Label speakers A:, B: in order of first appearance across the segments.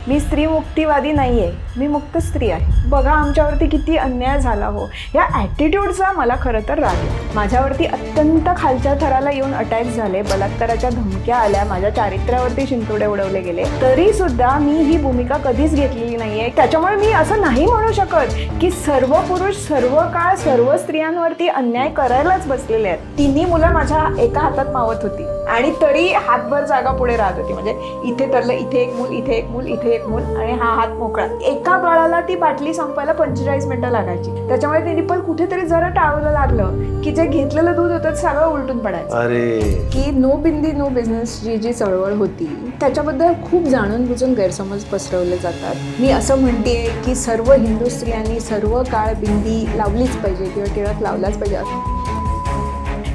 A: मी स्त्री मुक्तीवादी नाही आहे, मी मुक्त स्त्री आहे. बघा आमच्यावरती किती अन्याय झाला हो. या ॲटिट्यूडचा मला खरं तर राग आहे. माझ्यावरती अत्यंत खालच्या थराला येऊन अटॅक झाले, बलात्काराच्या धमक्या आल्या, माझ्या चारित्र्यावरती शिंतोडे उडवले गेले, तरी सुद्धा मी ही भूमिका कधीच घेतलेली नाही आहे. त्याच्यामुळे मी असं नाही म्हणू शकत की सर्व पुरुष सर्व काळ सर्व स्त्रियांवरती अन्याय करायलाच बसलेले आहेत. तिन्ही मुलं माझ्या एका हातात मावत होती आणि तरी हातभर जागा पुढे राहत होती. म्हणजे इथे तरलं इथे एक मूल, इथे एक मूल, इथे एक मूल आणि हा हात मोकळा. एका बाळाला ती बाटली संपायला 45 मिनिटं लागायची. त्याच्यामुळे ते निप्पल कुठेतरी जरा टाळवलं लागलं की जे घेतलेलं दूध होतं सगळं उलटून पडायचं.
B: अरे
A: की नो बिंदी नो बिझनेस जी चळवळ होती त्याच्याबद्दल खूप जाणून बुजून गैरसमज पसरवले जातात. मी असं म्हणतेय की सर्व हिंदू स्त्रियांनी सर्व काळ बिंदी लावलीच पाहिजे किंवा टिळक लावलाच पाहिजे.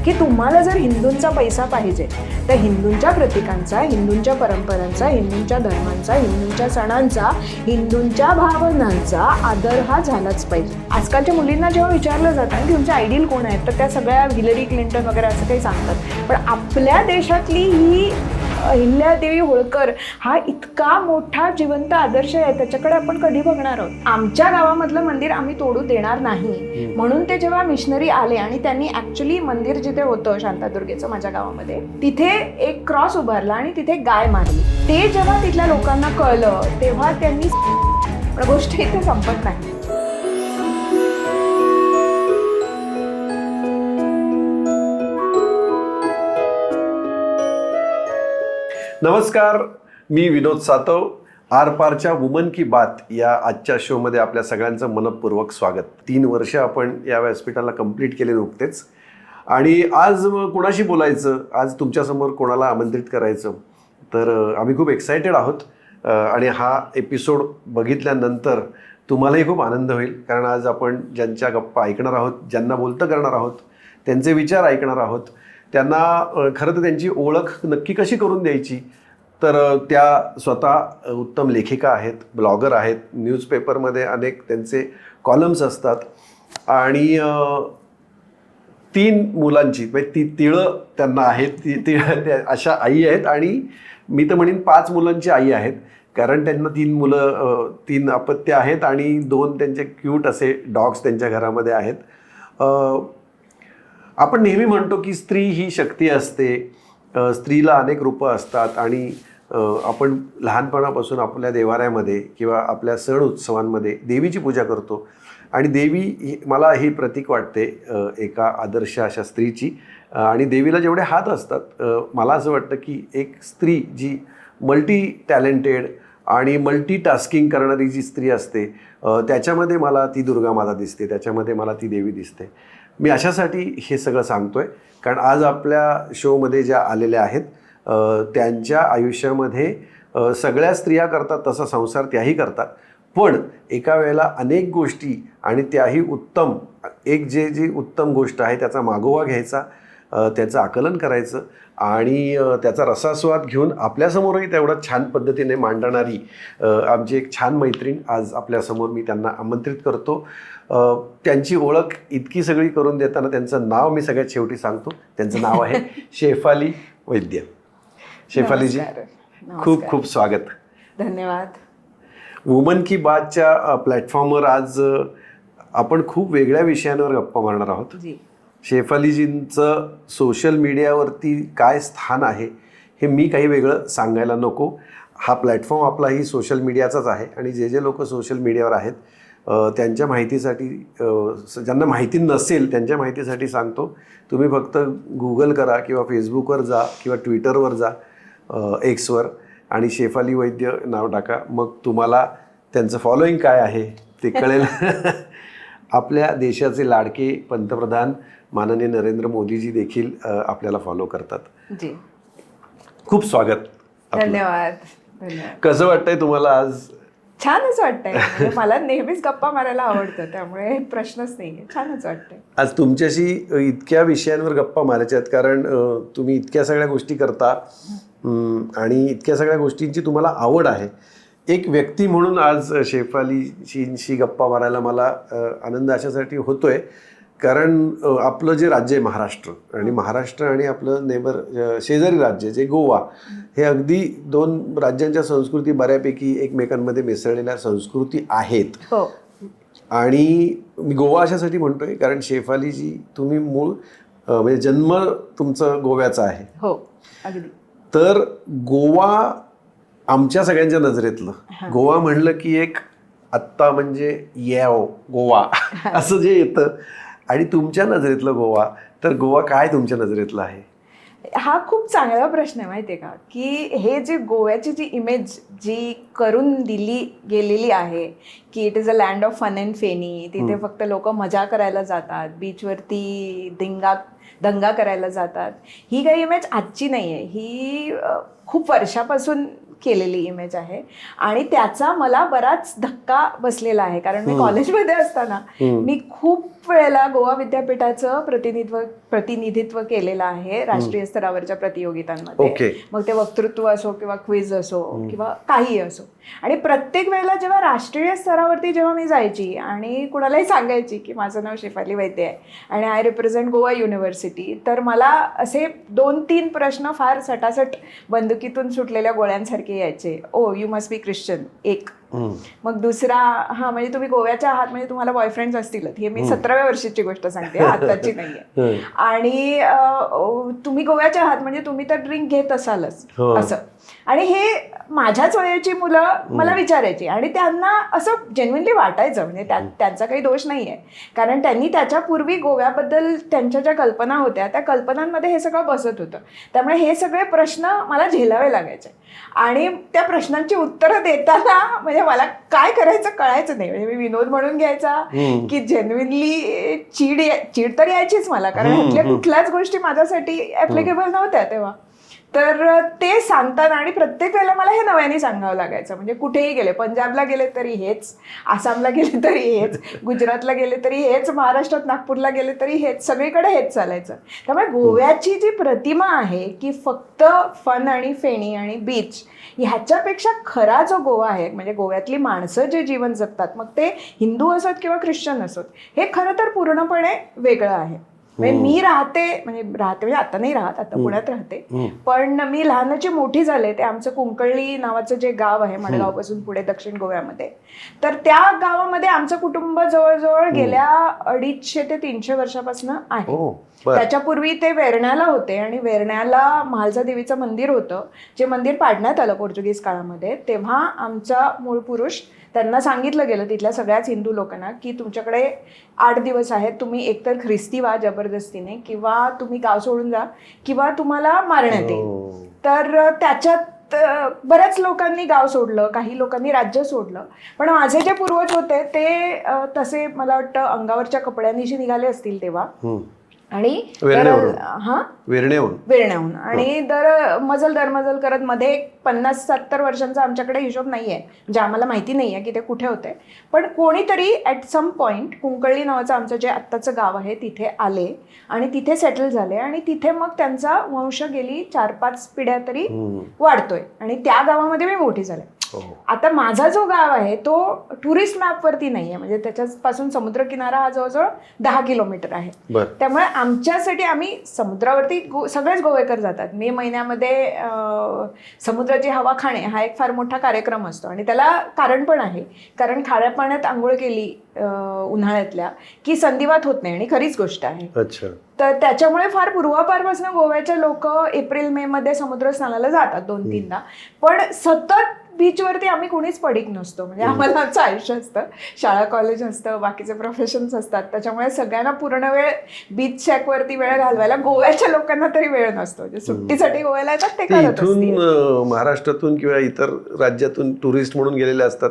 A: की तुम्हाला जर हिंदूंचा पैसा पाहिजे तर हिंदूंच्या प्रतीकांचा, हिंदूंच्या परंपरांचा, हिंदूंच्या धर्मांचा, हिंदूंच्या सणांचा, हिंदूंच्या भावनांचा आदर हा झालाच पाहिजे. आजकालच्या मुलींना जेव्हा विचारलं जातं की तुमचे आयडियल कोण आहेत तर त्या सगळ्या हिलरी क्लिंटन वगैरे असं काही सांगतात. पण आपल्या देशातली ही अहिल्यादेवी होळकर हा इतका मोठा जिवंत आदर्श आहे, त्याच्याकडे आपण कधी बघणार आहोत. आमच्या गावामधलं मंदिर आम्ही तोडू देणार नाही म्हणून ते जेव्हा मिशनरी आले आणि त्यांनी ऍक्च्युली मंदिर जिथे होतं शांतादुर्गेचं माझ्या गावामध्ये तिथे एक क्रॉस उभारला आणि तिथे गाय मारली. ते जेव्हा तिथल्या लोकांना कळलं तेव्हा त्यांनी गोष्ट इथे संपत नाही.
B: नमस्कार, मी विनोद सातव. आरपारच्या वुमन की बात या आजच्या शोमध्ये आपल्या सगळ्यांचं मनपूर्वक स्वागत. 3 वर्ष आपण या व्यासपीठाला कंप्लीट केले नुकतेच आणि आज कोणाशी बोलायचं, आज तुमच्यासमोर कोणाला आमंत्रित करायचं, तर आम्ही खूप एक्सायटेड आहोत आणि हा एपिसोड बघितल्यानंतर तुम्हालाही खूप आनंद होईल. कारण आज आपण ज्यांच्या गप्पा ऐकणार आहोत, ज्यांना बोलतं करणार आहोत, त्यांचे विचार ऐकणार आहोत, त्यांना खरं तर त्यांची ओळख नक्की कशी करून द्यायची, तर त्या स्वतः उत्तम लेखिका आहेत, ब्लॉगर आहेत, न्यूजपेपरमध्ये अनेक त्यांचे कॉलम्स असतात आणि 3 मुलांची म्हणजे तिळं त्यांना आहेत, ती अशा आई आहेत आणि मी तर म्हणेन 5 मुलांची आई आहेत. कारण त्यांना 3 मुलं, 3 अपत्य आहेत आणि 2 त्यांचे क्यूट असे डॉग्स त्यांच्या घरामध्ये आहेत. आपण नेहमी म्हणतो की स्त्री ही शक्ती असते, स्त्रीला अनेक रूपं असतात आणि आपण लहानपणापासून आपल्या देवाऱ्यामध्ये किंवा आपल्या सण उत्सवांमध्ये देवीची पूजा करतो आणि देवी मला ही प्रतीक वाटते एका आदर्श अशा स्त्रीची. आणि देवीला जेवढे हात असतात, मला असं वाटतं की एक स्त्री जी मल्टी टॅलेंटेड आणि मल्टीटास्किंग करणारी जी स्त्री असते त्याच्यामध्ये मला ती दुर्गा माता दिसते, त्याच्यामध्ये मला ती देवी दिसते. मी अशासाठी हे सगळं सांगतोय कारण आज आपल्या शोमध्ये ज्या आलेल्या आहेत त्यांच्या आयुष्यामध्ये सगळ्या स्त्रिया करतात तसा संसार त्याही करतात, पण एका वेळेला अनेक गोष्टी आणि त्याही उत्तम एक जी उत्तम गोष्ट आहे त्याचा मागोवा घ्यायचा, त्याचं आकलन करायचं आणि त्याचा रसास्वाद घेऊन आपल्यासमोरही तेवढं छान पद्धतीने मांडणारी आमची एक छान मैत्रीण आज आपल्यासमोर मी त्यांना आमंत्रित करतो. त्यांची ओळख इतकी सगळी करून देताना त्यांचं नाव मी सगळ्यात शेवटी सांगतो. त्यांचं नाव आहे शेफाली वैद्य. शेफालीजी, खूप खूप स्वागत.
A: धन्यवाद.
B: वुमन की बातच्या प्लॅटफॉर्मवर आज आपण खूप वेगळ्या विषयांवर गप्पा मारणार आहोत. शेफालीजींचं सोशल मीडियावरती काय स्थान आहे हे मी काही वेगळं सांगायला नको. हा प्लॅटफॉर्म आपलाही सोशल मीडियाचाच आहे आणि जे लोक सोशल मीडियावर आहेत त्यांच्या माहितीसाठी, ज्यांना माहिती नसेल त्यांच्या माहितीसाठी सांगतो, तुम्ही फक्त गुगल करा किंवा फेसबुकवर जा किंवा ट्विटरवर जा, एक्सवर आणि शेफाली वैद्य नाव टाका. मग तुम्हाला त्यांचं फॉलोईंग काय आहे ते कळेल. आपल्या देशाचे लाडके पंतप्रधान माननीय नरेंद्र मोदीजी देखील आपल्याला फॉलो करतात.
A: जी,
B: खूप स्वागत.
A: धन्यवाद.
B: कसं वाटतंय तुम्हाला आज?
A: छानच वाटतंय. मला नेहमीच गप्पा मारायला आवडतं, त्यामुळे प्रश्नच नाहीये, छानच वाटतंय.
B: आज तुमच्याशी इतक्या विषयांवर गप्पा मारायच्या आहेत कारण तुम्ही इतक्या सगळ्या गोष्टी करता आणि इतक्या सगळ्या गोष्टींची तुम्हाला आवड आहे. एक व्यक्ती म्हणून आज शेफालीशी गप्पा मारायला मला आनंद अशासाठी होतोय कारण आपलं जे राज्य आहे महाराष्ट्र आणि महाराष्ट्र आणि आपलं नेबर शेजारी राज्य जे गोवा हे अगदी दोन राज्यांच्या संस्कृती बऱ्यापैकी एकमेकांमध्ये मिसळलेल्या संस्कृती आहेत.
A: हो.
B: आणि मी गोवा अशासाठी म्हणतोय कारण शेफालीजी तुम्ही मूळ म्हणजे जन्म तुमचं गोव्याचा आहे.
A: हो अगदी.
B: तर गोवा आमच्या सगळ्यांच्या नजरेतलं, गोवा म्हणलं की एक आत्ता म्हणजे येव गोवा असं जे येतं, आणि तुमच्या नजरेतलं गोवा, तर गोवा काय तुमच्या नजरेतलं आहे?
A: हा खूप चांगला प्रश्न आहे माहिती आहे का, की हे जे गोव्याची जी इमेज जी करून दिली गेलेली आहे की it is a land of fun and feni, तिथे फक्त लोक मजा करायला जातात, बीचवरती दंगा करायला जातात, ही काही इमेज आजची नाही आहे, ही खूप वर्षापासून केलेली इमेज आहे. आणि त्याचा मला बराच धक्का बसलेला आहे, कारण मी कॉलेजमध्ये असताना मी खूप वेळेला गोवा विद्यापीठाचं प्रतिनिधित्व केलेलं आहे राष्ट्रीय स्तरावरच्या प्रतियोगितांमध्ये. मग ते वक्तृत्व असो किंवा क्विज असो किंवा काहीही असो. आणि प्रत्येक वेळेला जेव्हा राष्ट्रीय स्तरावरती जेव्हा मी जायची आणि कुणालाही सांगायची की माझं नाव शेफाली वैद्य आहे आणि आय रिप्रेझेंट गोवा युनिव्हर्सिटी, तर मला असे 2-3 प्रश्न फार सटासट बंदुकीतून सुटलेल्या गोळ्यांसारखे यायचे. ओ यू मस्ट बी ख्रिश्चन, एक. मग दुसरा, हा म्हणजे तुम्ही गोव्याच्या आहात म्हणजे तुम्हाला बॉयफ्रेंड्स असतीलच. हे मी 17व्या वर्षाची गोष्ट सांगते, आताची नाहीये. आणि तुम्ही गोव्याच्या आहात म्हणजे तुम्ही तर ड्रिंक घेत असालच, असं. आणि हे माझ्याच वयाची मुलं मला विचारायची आणि त्यांना असं जेन्युइनली वाटायचं, म्हणजे त्यांचा काही दोष नाहीये, कारण त्यांनी त्याच्यापूर्वी गोव्याबद्दल त्यांच्या ज्या कल्पना होत्या त्या कल्पनांमध्ये हे सगळं बसत होतं. त्यामुळे हे सगळे प्रश्न मला झेलावे लागायचे आणि त्या प्रश्नांची उत्तरं देताना म्हणजे मला काय करायचं कळायचं नाही. म्हणजे मी विनोद म्हणून घ्यायचा की जेन्युइनली चीड तर यायचीच मला, कारण ह्यातल्या कुठल्याच गोष्टी माझ्यासाठी ऍप्लिकेबल नव्हत्या तेव्हा. तर ते सांगताना आणि प्रत्येक वेळेला मला हे नव्याने सांगावं लागायचं. म्हणजे कुठेही गेले, पंजाबला गेले तरी हेच, आसामला गेले तरी हेच, गुजरातला गेले तरी हेच, महाराष्ट्रात नागपूरला गेले तरी हेच, सगळीकडे हेच चालायचं. त्यामुळे गोव्याची जी प्रतिमा आहे की फक्त फन आणि फेणी आणि बीच, ह्याच्यापेक्षा खरा जो गोवा आहे, म्हणजे गोव्यातली माणसं जे जीवन जगतात, मग ते हिंदू असोत किंवा ख्रिश्चन असोत, हे खरं तर पूर्णपणे वेगळं आहे. म्हणजे मी राहते म्हणजे आता नाही राहत, आता पुण्यात राहते, पण मी लहानाची मोठी झाले ते आमचं कुंकळली नावाचं जे गाव आहे मडगावपासून पुढे दक्षिण गोव्यामध्ये, तर त्या गावामध्ये आमचं कुटुंब जवळजवळ गेल्या 250 ते 300 वर्षापासून आहे. त्याच्यापूर्वी ते वेर्ण्याला होते आणि वेर्ण्याला म्हालसा देवीचं मंदिर होतं, जे मंदिर पाडण्यात आलं पोर्तुगीज काळामध्ये. तेव्हा आमचा मूळ पुरुष, त्यांना सांगितलं गेलं तिथल्या सगळ्याच हिंदू लोकांना की तुमच्याकडे 8 दिवस आहेत, तुम्ही एकतर ख्रिस्ती व्हा जबरदस्तीने, किंवा तुम्ही गाव सोडून जा, किंवा तुम्हाला मारण्यात येईल. तर त्याच्यात बऱ्याच लोकांनी गाव सोडलं, काही लोकांनी राज्य सोडलं. पण माझे जे पूर्वज होते ते तसे मला वाटतं अंगावरच्या कपड्यांनीशी निघाले असतील तेव्हा, आणि वेर्ण्याहून आणि दर मजल करत मध्ये 50-70 वर्षांचा आमच्याकडे हिशोब नाहीये, म्हणजे आम्हाला माहिती नाहीये की ते कुठे होते. पण कोणीतरी ऍट सम पॉइंट कुंकळली नावाचं आमचं जे आत्ताचं गाव आहे तिथे आले आणि तिथे सेटल झाले आणि तिथे मग त्यांचा वंश गेली 4-5 पिढ्या तरी वाढतोय आणि त्या गावामध्ये मी मोठी झाले. आता माझा जो गाव आहे तो टुरिस्ट मॅपवरती नाहीये, म्हणजे त्याच्यापासून समुद्रकिनारा हा जवळजवळ 10 किलोमीटर आहे. त्यामुळे आमच्यासाठी आम्ही समुद्रावरती सगळेच गोवेकर जातात. मे महिन्यामध्ये समुद्राची हवा खाणे हा एक फार मोठा कार्यक्रम असतो आणि त्याला कारण पण आहे, कारण खाऱ्या पाण्यात आंघोळ केली उन्हाळ्यातल्या की संधिवात होत नाही, आणि खरीच गोष्ट आहे. तर त्याच्यामुळे फार पूर्वापारपासून गोव्याचे लोक एप्रिल मे मध्ये समुद्र स्नानाला जातात 2-3दा. पण सतत बीचवरती आम्ही कोणीच पडीक नसतो, म्हणजे आम्हाला आमचं आयुष्य असतं, शाळा कॉलेज असतं, बाकीचे प्रोफेशन्स असतात. त्याच्यामुळे सगळ्यांना पूर्ण वेळ बीच शॅकवरती वेळ घालवायला गोव्याच्या लोकांना तरी वेळ नसतो. म्हणजे सुट्टीसाठी गोव्याला येतात ते करत असतील.
B: महाराष्ट्रातून किंवा इतर राज्यातून टुरिस्ट म्हणून गेलेले असतात,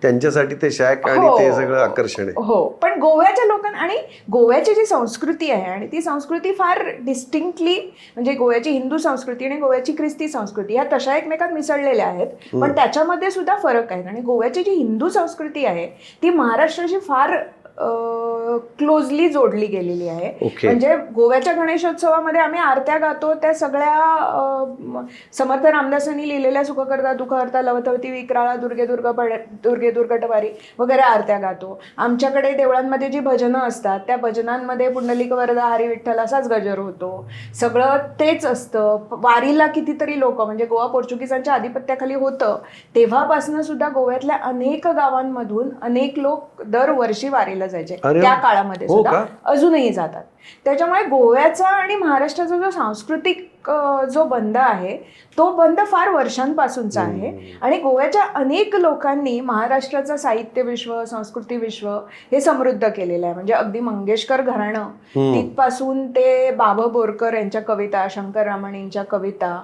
B: त्यांच्यासाठी ते शॅक आणि ते सगळं आकर्षण आहे.
A: हो, पण गोव्याच्या लोकांना आणि गोव्याची जी संस्कृती आहे आणि ती संस्कृती फार डिस्टिंक्टली, म्हणजे गोव्याची हिंदू संस्कृती आणि गोव्याची ख्रिस्ती संस्कृती ह्या तशा एकमेकात मिसळलेल्या आहेत, पण त्याच्यामध्ये सुद्धा फरक आहेत. आणि गोव्याची जी हिंदू संस्कृती आहे ती महाराष्ट्राशी फार क्लोजली जोडली गेलेली आहे.
B: Okay.
A: म्हणजे गोव्याच्या गणेशोत्सवामध्ये आम्ही आरत्या गातो, त्या सगळ्या समर्थ रामदासांनी लिहिलेल्या सुखकर्ता दुःखहर्ता लवतवती विक्राळा दुर्गे दुर्गे दुर्गटवारी वगैरे आरत्या गातो. आमच्याकडे देवळांमध्ये जी भजनं असतात त्या भजनांमध्ये पुंडलिक वरदा हरी विठ्ठल असाच गजर होतो. सगळं तेच असतं. वारीला कितीतरी लोक, म्हणजे गोवा पोर्चुगीजांच्या आधिपत्याखाली होतं तेव्हापासून सुद्धा गोव्यातल्या अनेक गावांमधून अनेक लोक दरवर्षी वारीला जायचे. त्या काळामध्ये सुद्धा अजूनही जातात. त्याच्यामुळे गोव्याचा आणि महाराष्ट्राचा जो सांस्कृतिक जो बंध आहे तो बंध फार वर्षांपासूनचा आहे. आणि गोव्याच्या अनेक लोकांनी महाराष्ट्राचं साहित्य विश्व, संस्कृती विश्व हे समृद्ध केलेलं आहे. म्हणजे अगदी मंगेशकर घराणं तिथपासून ते बाबा बोरकर यांच्या कविता, शंकर रामणींच्या कविता,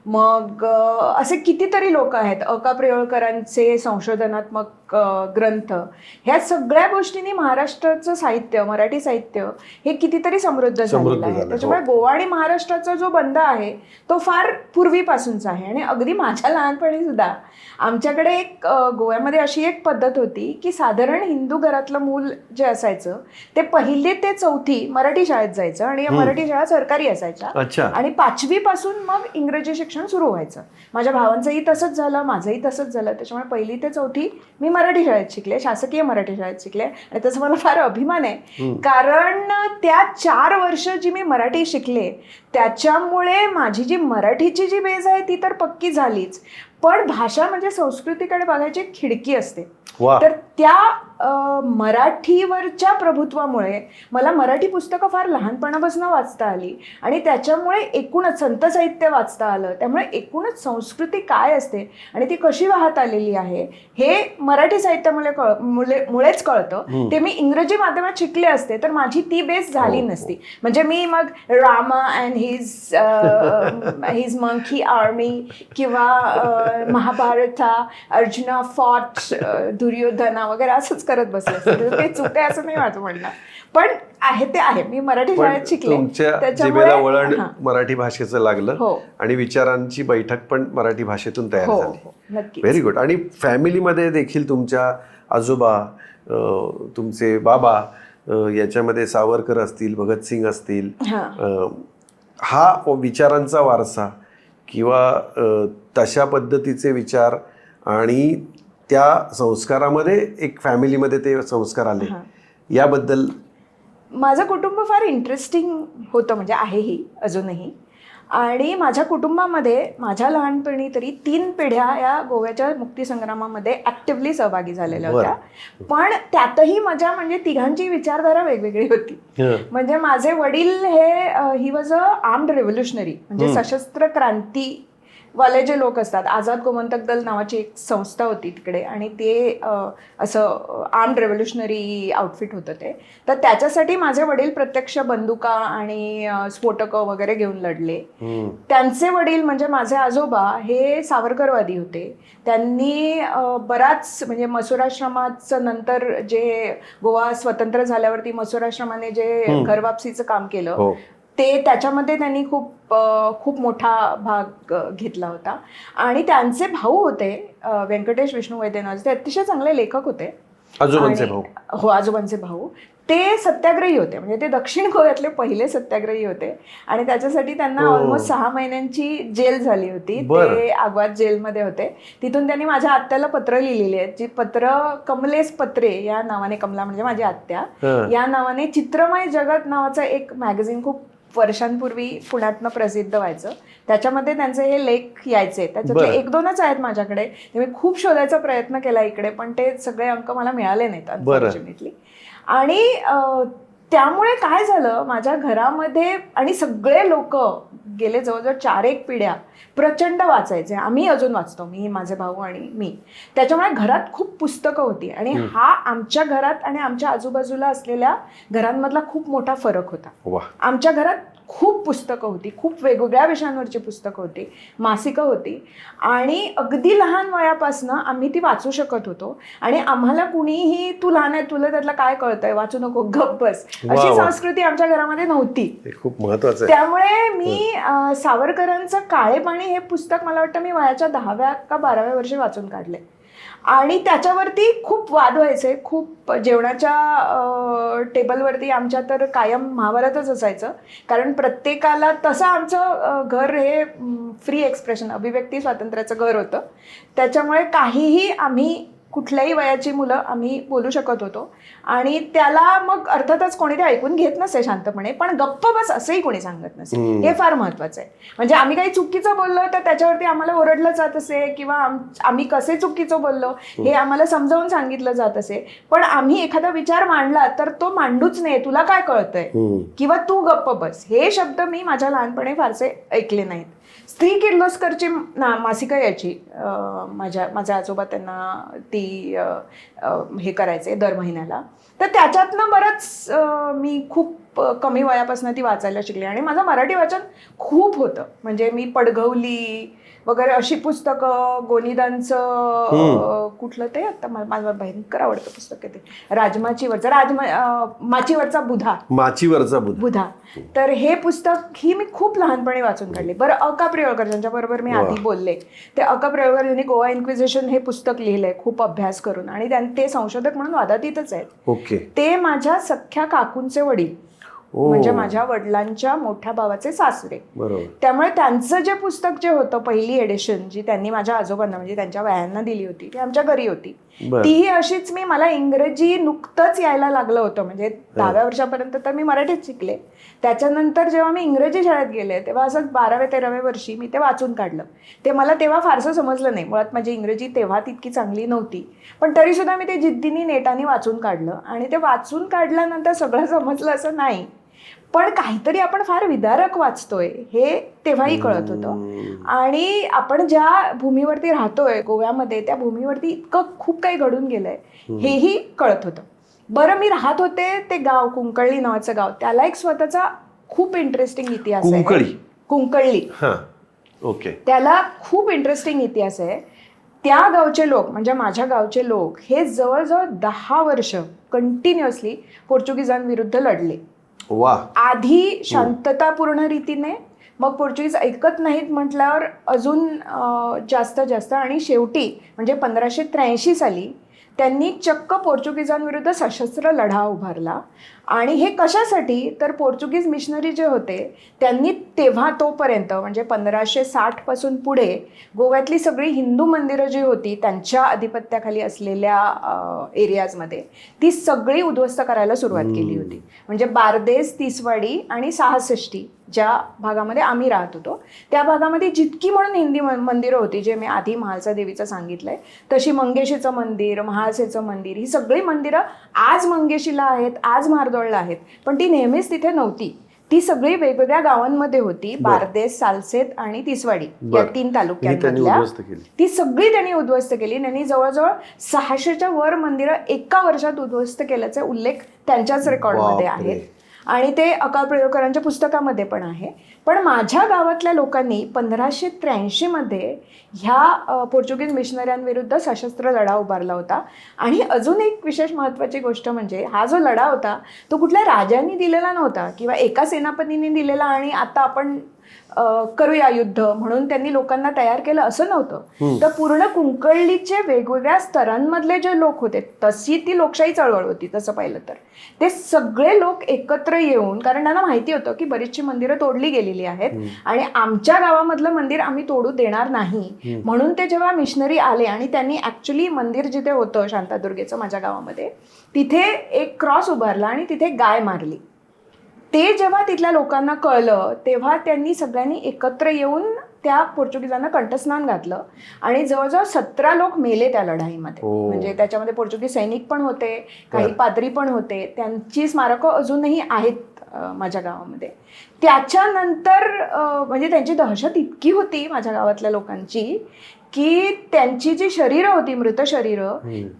A: मग असे कितीतरी लोक आहेत, अका प्रेवळकरांचे संशोधनात्मक ग्रंथ, ह्या सगळ्या गोष्टींनी महाराष्ट्राचं साहित्य, मराठी साहित्य हे कितीतरी समृद्ध झालेलं आहे. त्याच्यामुळे गोवा आणि महाराष्ट्राचा जो बंध आहे तो फार पूर्वीपासूनचा आहे. आणि अगदी माझ्या लहानपणी सुद्धा आमच्याकडे एक गोव्यामध्ये अशी एक पद्धत होती की साधारण हिंदू घरातलं मूल जे असायचं ते 1ली ते 4थी मराठी शाळेत जायचं. आणि या मराठी शाळा सरकारी असायच्या. आणि 5वी पासून मग इंग्रजी शिक्षण सुरू व्हायचं. माझ्या भावांचंही तसंच झालं, माझंही तसंच झालं. त्याच्यामुळे 1ली ते 4थी मी मराठी शाळेत शिकले, शासकीय मराठी शाळेत शिकले. आणि त्याचा मला फार अभिमान आहे, कारण त्या 4 वर्ष जी मी मराठी शिकले त्याच्यामुळे माझी जी मराठीची जी बेस आहे ती तर पक्की झालीच, पण भाषा म्हणजे संस्कृतीकडे बघायची एक खिडकी असते. तर त्या मराठीवरच्या प्रभुत्वामुळे मला मराठी पुस्तकं फार लहानपणापासून वाचता आली. आणि त्याच्यामुळे एकूणच संत साहित्य वाचता आलं. त्यामुळे एकूणच संस्कृती काय असते आणि ती कशी वाहत आलेली आहे हे मराठी साहित्यामुळेच कळतं. ते मी इंग्रजी माध्यमात शिकले असते तर माझी ती बेस झाली नसती. म्हणजे मी मग Rama and his monkey army किंवा महाभारता, अर्जुना फॉट दुर्योधना वगैरे असंच करत बसले असते. काही चुक आहे असं नाही माझं म्हणणं, पण आहे ते आहे. मी मराठी शाळेत शिकले,
B: तुमच्या जिभेला वळण मराठी भाषेचं लागलं आणि विचारांची बैठक पण मराठी भाषेतून तयार झाली. Very good. आणि फॅमिलीमध्ये देखील तुमच्या आजोबा, तुमचे बाबा, याच्यामध्ये सावरकर असतील, भगतसिंग असतील, हा विचारांचा वारसा किंवा तशा पद्धतीचे विचार आणि त्या संस्कारामध्ये एक फॅमिलीमध्ये ते संस्कार आले, याबद्दल?
A: माझं कुटुंब फार इंटरेस्टिंग होतं, म्हणजे आहेही अजूनही. आणि माझ्या कुटुंबामध्ये माझ्या लहानपणी तरी 3 पिढ्या या गोव्याच्या मुक्तीसंग्रामामध्ये ऍक्टिव्हली सहभागी झालेल्या होत्या. पण त्यातही माझ्या म्हणजे तिघांची विचारधारा वेगवेगळी होती. म्हणजे माझे वडील he was a armed revolutionary, म्हणजे सशस्त्र क्रांती वाले जे लोक असतात, आझाद गोमंतक दल नावाची एक संस्था होती तिकडे, आणि ते असं आर्म्ड रेव्होल्युशनरी आउटफिट होतं ते. तर त्याच्यासाठी माझे वडील प्रत्यक्ष बंदुका आणि स्फोटकं वगैरे घेऊन लढले. त्यांचे वडील म्हणजे माझे आजोबा हे सावरकरवादी होते. त्यांनी बराच म्हणजे मसुराश्रमाचं नंतर जे गोवा स्वतंत्र झाल्यावरती मसुराश्रमाने जे घरवापसीचं काम केलं ते त्याच्यामध्ये त्यांनी खूप मोठा भाग घेतला होता. आणि त्यांचे भाऊ होते व्यंकटेश विष्णू वैद्यनाथ, ते अतिशय चांगले लेखक होते.
B: आजोबांचे भाऊ?
A: हो, आजोबांचे भाऊ. ते सत्याग्रही होते, म्हणजे ते दक्षिण गोव्यातले पहिले सत्याग्रही होते. आणि त्याच्यासाठी त्यांना ऑलमोस्ट 6 महिन्यांची जेल झाली होती. ते आग्वाद जेलमध्ये होते. तिथून त्यांनी माझ्या आत्याला पत्र लिहिलेली आहेत, जी पत्र कमलेश पत्रे या नावाने, कमला म्हणजे माझी आत्या, या नावाने चित्रमय जगत नावाचं एक मॅगझिन खूप वर्षांपूर्वी पुण्यातनं प्रसिद्ध व्हायचं. त्याच्यामध्ये त्यांचे हे लेख यायचे. त्याच्यातले 1-2च आहेत माझ्याकडे. मी खूप शोधायचा प्रयत्न केला इकडे, पण ते सगळे अंक मला मिळाले नाहीत अनफॉर्च्युनेटली. आणि त्यामुळे काय झालं माझ्या घरामध्ये, आणि सगळे लोक गेले जवळजवळ 4-1 पिढ्या प्रचंड वाचायचे. आम्ही अजून वाचतो, मी, माझे भाऊ आणि मी. त्याच्यामुळे घरात खूप पुस्तकं होती. आणि हा आमच्या घरात आणि आमच्या आजूबाजूला असलेल्या घरांमधला खूप मोठा फरक होता. आमच्या घरात खूप पुस्तकं होती, खूप वेगवेगळ्या विषयांवरची पुस्तकं होती, मासिकं होती. आणि अगदी लहान वयापासनं आम्ही ती वाचू शकत होतो. आणि आम्हाला कुणीही तू लहान आहे, तुला त्यातलं काय कळतंय, वाचू नको, गप्प बस, अशी संस्कृती आमच्या घरामध्ये नव्हती.
B: खूप महत्वाचं.
A: त्यामुळे मी सावरकरांचं काळे पाणी हे पुस्तक मला वाटतं मी वयाच्या 10व्या का 12व्या वर्षी वाचून काढले. आणि त्याच्यावरती खूप वाद व्हायचे, खूप जेवणाच्या टेबलवरती आमच्या तर कायम महाभारतच असायचं. कारण प्रत्येकाला तसं आमचं घर हे फ्री एक्सप्रेशन, अभिव्यक्ती स्वातंत्र्याचं घर होतं. त्याच्यामुळे काहीही आम्ही कुठल्याही वयाची मुलं आम्ही बोलू शकत होतो. आणि त्याला मग अर्थातच कोणी ते ऐकून घेत नसे शांतपणे, पण गप्प बस असंही कोणी सांगत नसे. हे फार महत्वाचं आहे. म्हणजे आम्ही काही चुकीचं बोललो तर त्याच्यावरती आम्हाला ओरडलं जात असे, किंवा आम्ही कसे चुकीचं बोललो हे आम्हाला समजावून सांगितलं जात असे. पण आम्ही एखादा विचार मांडला तर तो मांडूच नये, तुला काय कळतंय, किंवा तू गप्प बस, हे शब्द मी माझ्या लहानपणी फारसे ऐकले नाहीत. स्त्री किर्लोस्करची मासिकं यायची, माझे आजोबा त्यांना ती हे करायचे दर महिन्याला. तर त्याच्यातनं बरंच मी खूप कमी वयापासून ती वाचायला शिकले. आणि माझं मराठी वाचन खूप होतं. म्हणजे मी पडघवली वगैरे अशी पुस्तकं, गोनीदांचं कुठलं ते आता माझं भयंकर आवडतं पुस्तक आहे ते, माचीवरचा बुधा. तर हे पुस्तक ही मी खूप लहानपणी वाचून काढले. बरं, अ.का. प्रियोळकर ज्यांच्याबरोबर मी आधी बोलले, ते अ.का. प्रियोळकर यांनी गोवा इन्क्विजिशन हे पुस्तक लिहिलंय खूप अभ्यास करून, आणि ते संशोधक म्हणून वादातीतच आहेत.
B: ओके.
A: ते माझ्या सख्ख्या काकूंचे वडील, म्हणजे माझ्या वडिलांच्या मोठ्या भावाचे सासरे. त्यामुळे त्यांचं जे पुस्तक जे होतं, पहिली एडिशन जी त्यांनी माझ्या आजोबांना म्हणजे त्यांच्या वयांना दिली होती, ती आमच्या घरी होती. तीही अशीच मला इंग्रजी नुकतंच यायला लागलं होतं. म्हणजे 10व्या वर्षापर्यंत तर मी मराठीत शिकले. त्याच्यानंतर जेव्हा मी इंग्रजी शाळेत गेले तेव्हा असंच 12व्या-13व्या वर्षी मी ते वाचून काढलं. ते मला तेव्हा फारसं समजलं नाही. मुळात माझी इंग्रजी तेव्हा तितकी चांगली नव्हती, पण तरीसुद्धा मी ते जिद्दीने नेटाने वाचून काढलं. आणि ते वाचून काढल्यानंतर सगळं समजलं असं नाही, पण काहीतरी आपण फार विदारक वाचतोय हे तेव्हाही कळत होतं. आणि आपण ज्या भूमीवरती राहतोय गोव्यामध्ये, त्या भूमीवरती इतकं खूप काही घडून गेलंय हेही कळत होतं. बरं, मी राहत होते ते गाव, कुंकळली नावाचं गाव, त्याला एक स्वतःचा खूप इंटरेस्टिंग इतिहास आहे. कुंकळली.
B: ओके.
A: त्याला खूप इंटरेस्टिंग इतिहास आहे. त्या गावचे लोक, म्हणजे माझ्या गावचे लोक, हे जवळजवळ 10 वर्ष कंटिन्युअसली पोर्चुगीजांविरुद्ध लढले. आधी शांततापूर्ण रीतीने, मग पोर्चुगीज ऐकत नाहीत म्हटल्यावर अजून जास्त, आणि शेवटी म्हणजे 1583 साली त्यांनी चक्क पोर्चुगीजांविरुद्ध सशस्त्र लढा उभारला. आणि हे कशासाठी, तर पोर्चुगीज मिशनरी जे होते त्यांनी तेव्हा तोपर्यंत म्हणजे 1560 पासून पुढे गोव्यातली सगळी हिंदू मंदिरं जी होती त्यांच्या आधिपत्याखाली असलेल्या एरियाजमध्ये ती सगळी उद्ध्वस्त करायला सुरुवात केली होती. म्हणजे बारदेस, तिसवाडी आणि 66 ज्या भागामध्ये आम्ही राहत होतो त्या भागामध्ये जितकी म्हणून हिंदी मंदिरं होती, जे मी आधी महालसा देवीचं सांगितलंय, तशी मंगेशीचं मंदिर, महाळसेचं मंदिर, ही सगळी मंदिरं आज मंगेशीला आहेत, आज महारदोळला आहेत, पण ती नेहमीच तिथे नव्हती. ती सगळी वेगवेगळ्या गावांमध्ये होती. बारदेस, सालसेत आणि तिसवाडी या 3 तालुक्यांमधल्या ती सगळी त्यांनी उद्ध्वस्त केली. त्यांनी जवळजवळ 600च्या वर मंदिरं एका वर्षात उद्ध्वस्त केल्याचे उल्लेख त्यांच्याच रेकॉर्डमध्ये आहेत. आणि ते अ.का. प्रियोळकरांच्या पुस्तकामध्ये पण आहे. पण माझ्या गावातल्या लोकांनी 1583 मध्ये ह्या पोर्चुगीज मिशनऱ्यांविरुद्ध सशस्त्र लढा उभारला होता. आणि अजून एक विशेष महत्त्वाची गोष्ट म्हणजे हा जो लढा होता तो कुठल्या राजांनी दिलेला नव्हता किंवा एका सेनापतींनी दिलेला आणि आता आपण करूया युद्ध म्हणून त्यांनी लोकांना तयार केलं असं नव्हतं. तर पूर्ण कुंकळलीचे वेगवेगळ्या स्तरांमधले जे लोक होते, तशी ती लोकशाही चळवळ होती. तसं पाहिलं तर ते सगळे लोक एकत्र येऊन, कारण त्यांना माहिती होतं की बरीचशी मंदिरं तोडली गेलेली आहेत आणि आमच्या गावामधलं मंदिर आम्ही तोडू देणार नाही, म्हणून ते जेव्हा मिशनरी आले आणि त्यांनी ऍक्च्युली मंदिर जिथे होतं शांतादुर्गेचं माझ्या गावामध्ये, तिथे एक क्रॉस उभारला आणि तिथे गाय मारली. ते जेव्हा तिथल्या लोकांना कळलं तेव्हा त्यांनी सगळ्यांनी एकत्र येऊन त्या पोर्चुगीजांना कंठस्नान घातलं आणि जवळजवळ 17 लोक मेले त्या लढाईमध्ये. म्हणजे त्याच्यामध्ये पोर्चुगीज सैनिक पण होते, काही पाद्री पण होते. त्यांची स्मारकं अजूनही आहेत माझ्या गावामध्ये. त्याच्यानंतर म्हणजे त्यांची दहशत इतकी होती माझ्या गावातल्या लोकांची की त्यांची जी शरीरं होती, मृत शरीरं,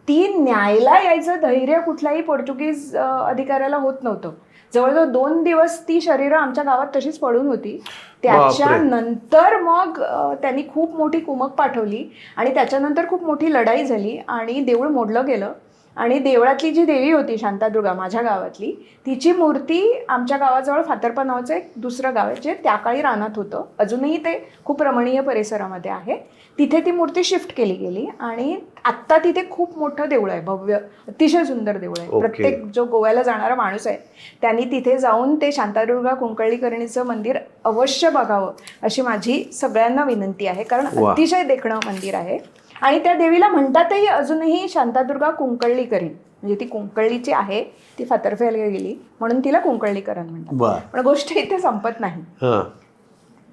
A: ती न्यायला यायचं धैर्य कुठल्याही पोर्चुगीज अधिकाऱ्याला होत नव्हतं. जवळजवळ 2 दिवस ती शरीरं आमच्या गावात तशीच पडून होती. त्याच्यानंतर मग त्यांनी खूप मोठी कुमक पाठवली आणि त्याच्यानंतर खूप मोठी लढाई झाली आणि देऊळ मोडलं गेलं आणि देवळातली जी देवी होती शांतादुर्गा माझ्या गावातली, तिची मूर्ती आमच्या गावाजवळ फातर्पा नावाचं एक दुसरं गाव आहे जे त्या काळी रानात होतं, अजूनही ते खूप रमणीय परिसरामध्ये आहे. तिथे ती मूर्ती शिफ्ट केली गेली आणि आत्ता तिथे खूप मोठं देऊळ आहे, भव्य, अतिशय सुंदर देऊळ आहे. प्रत्येक जो गोव्याला जाणारा माणूस आहे त्यांनी तिथे जाऊन ते शांतादुर्गा कुंकळीकर्णीचं मंदिर अवश्य बघावं अशी माझी सगळ्यांना विनंती आहे, कारण अतिशय देखणं मंदिर आहे. आणि त्या देवीला म्हणतातही अजूनही शांतादुर्गा कुंकळीकरी, म्हणजे ती कुंकळीची आहे, ती फातर्फ्याला गेली म्हणून तिला कुंकळीकरण म्हणतात. पण गोष्ट इथे संपत नाही.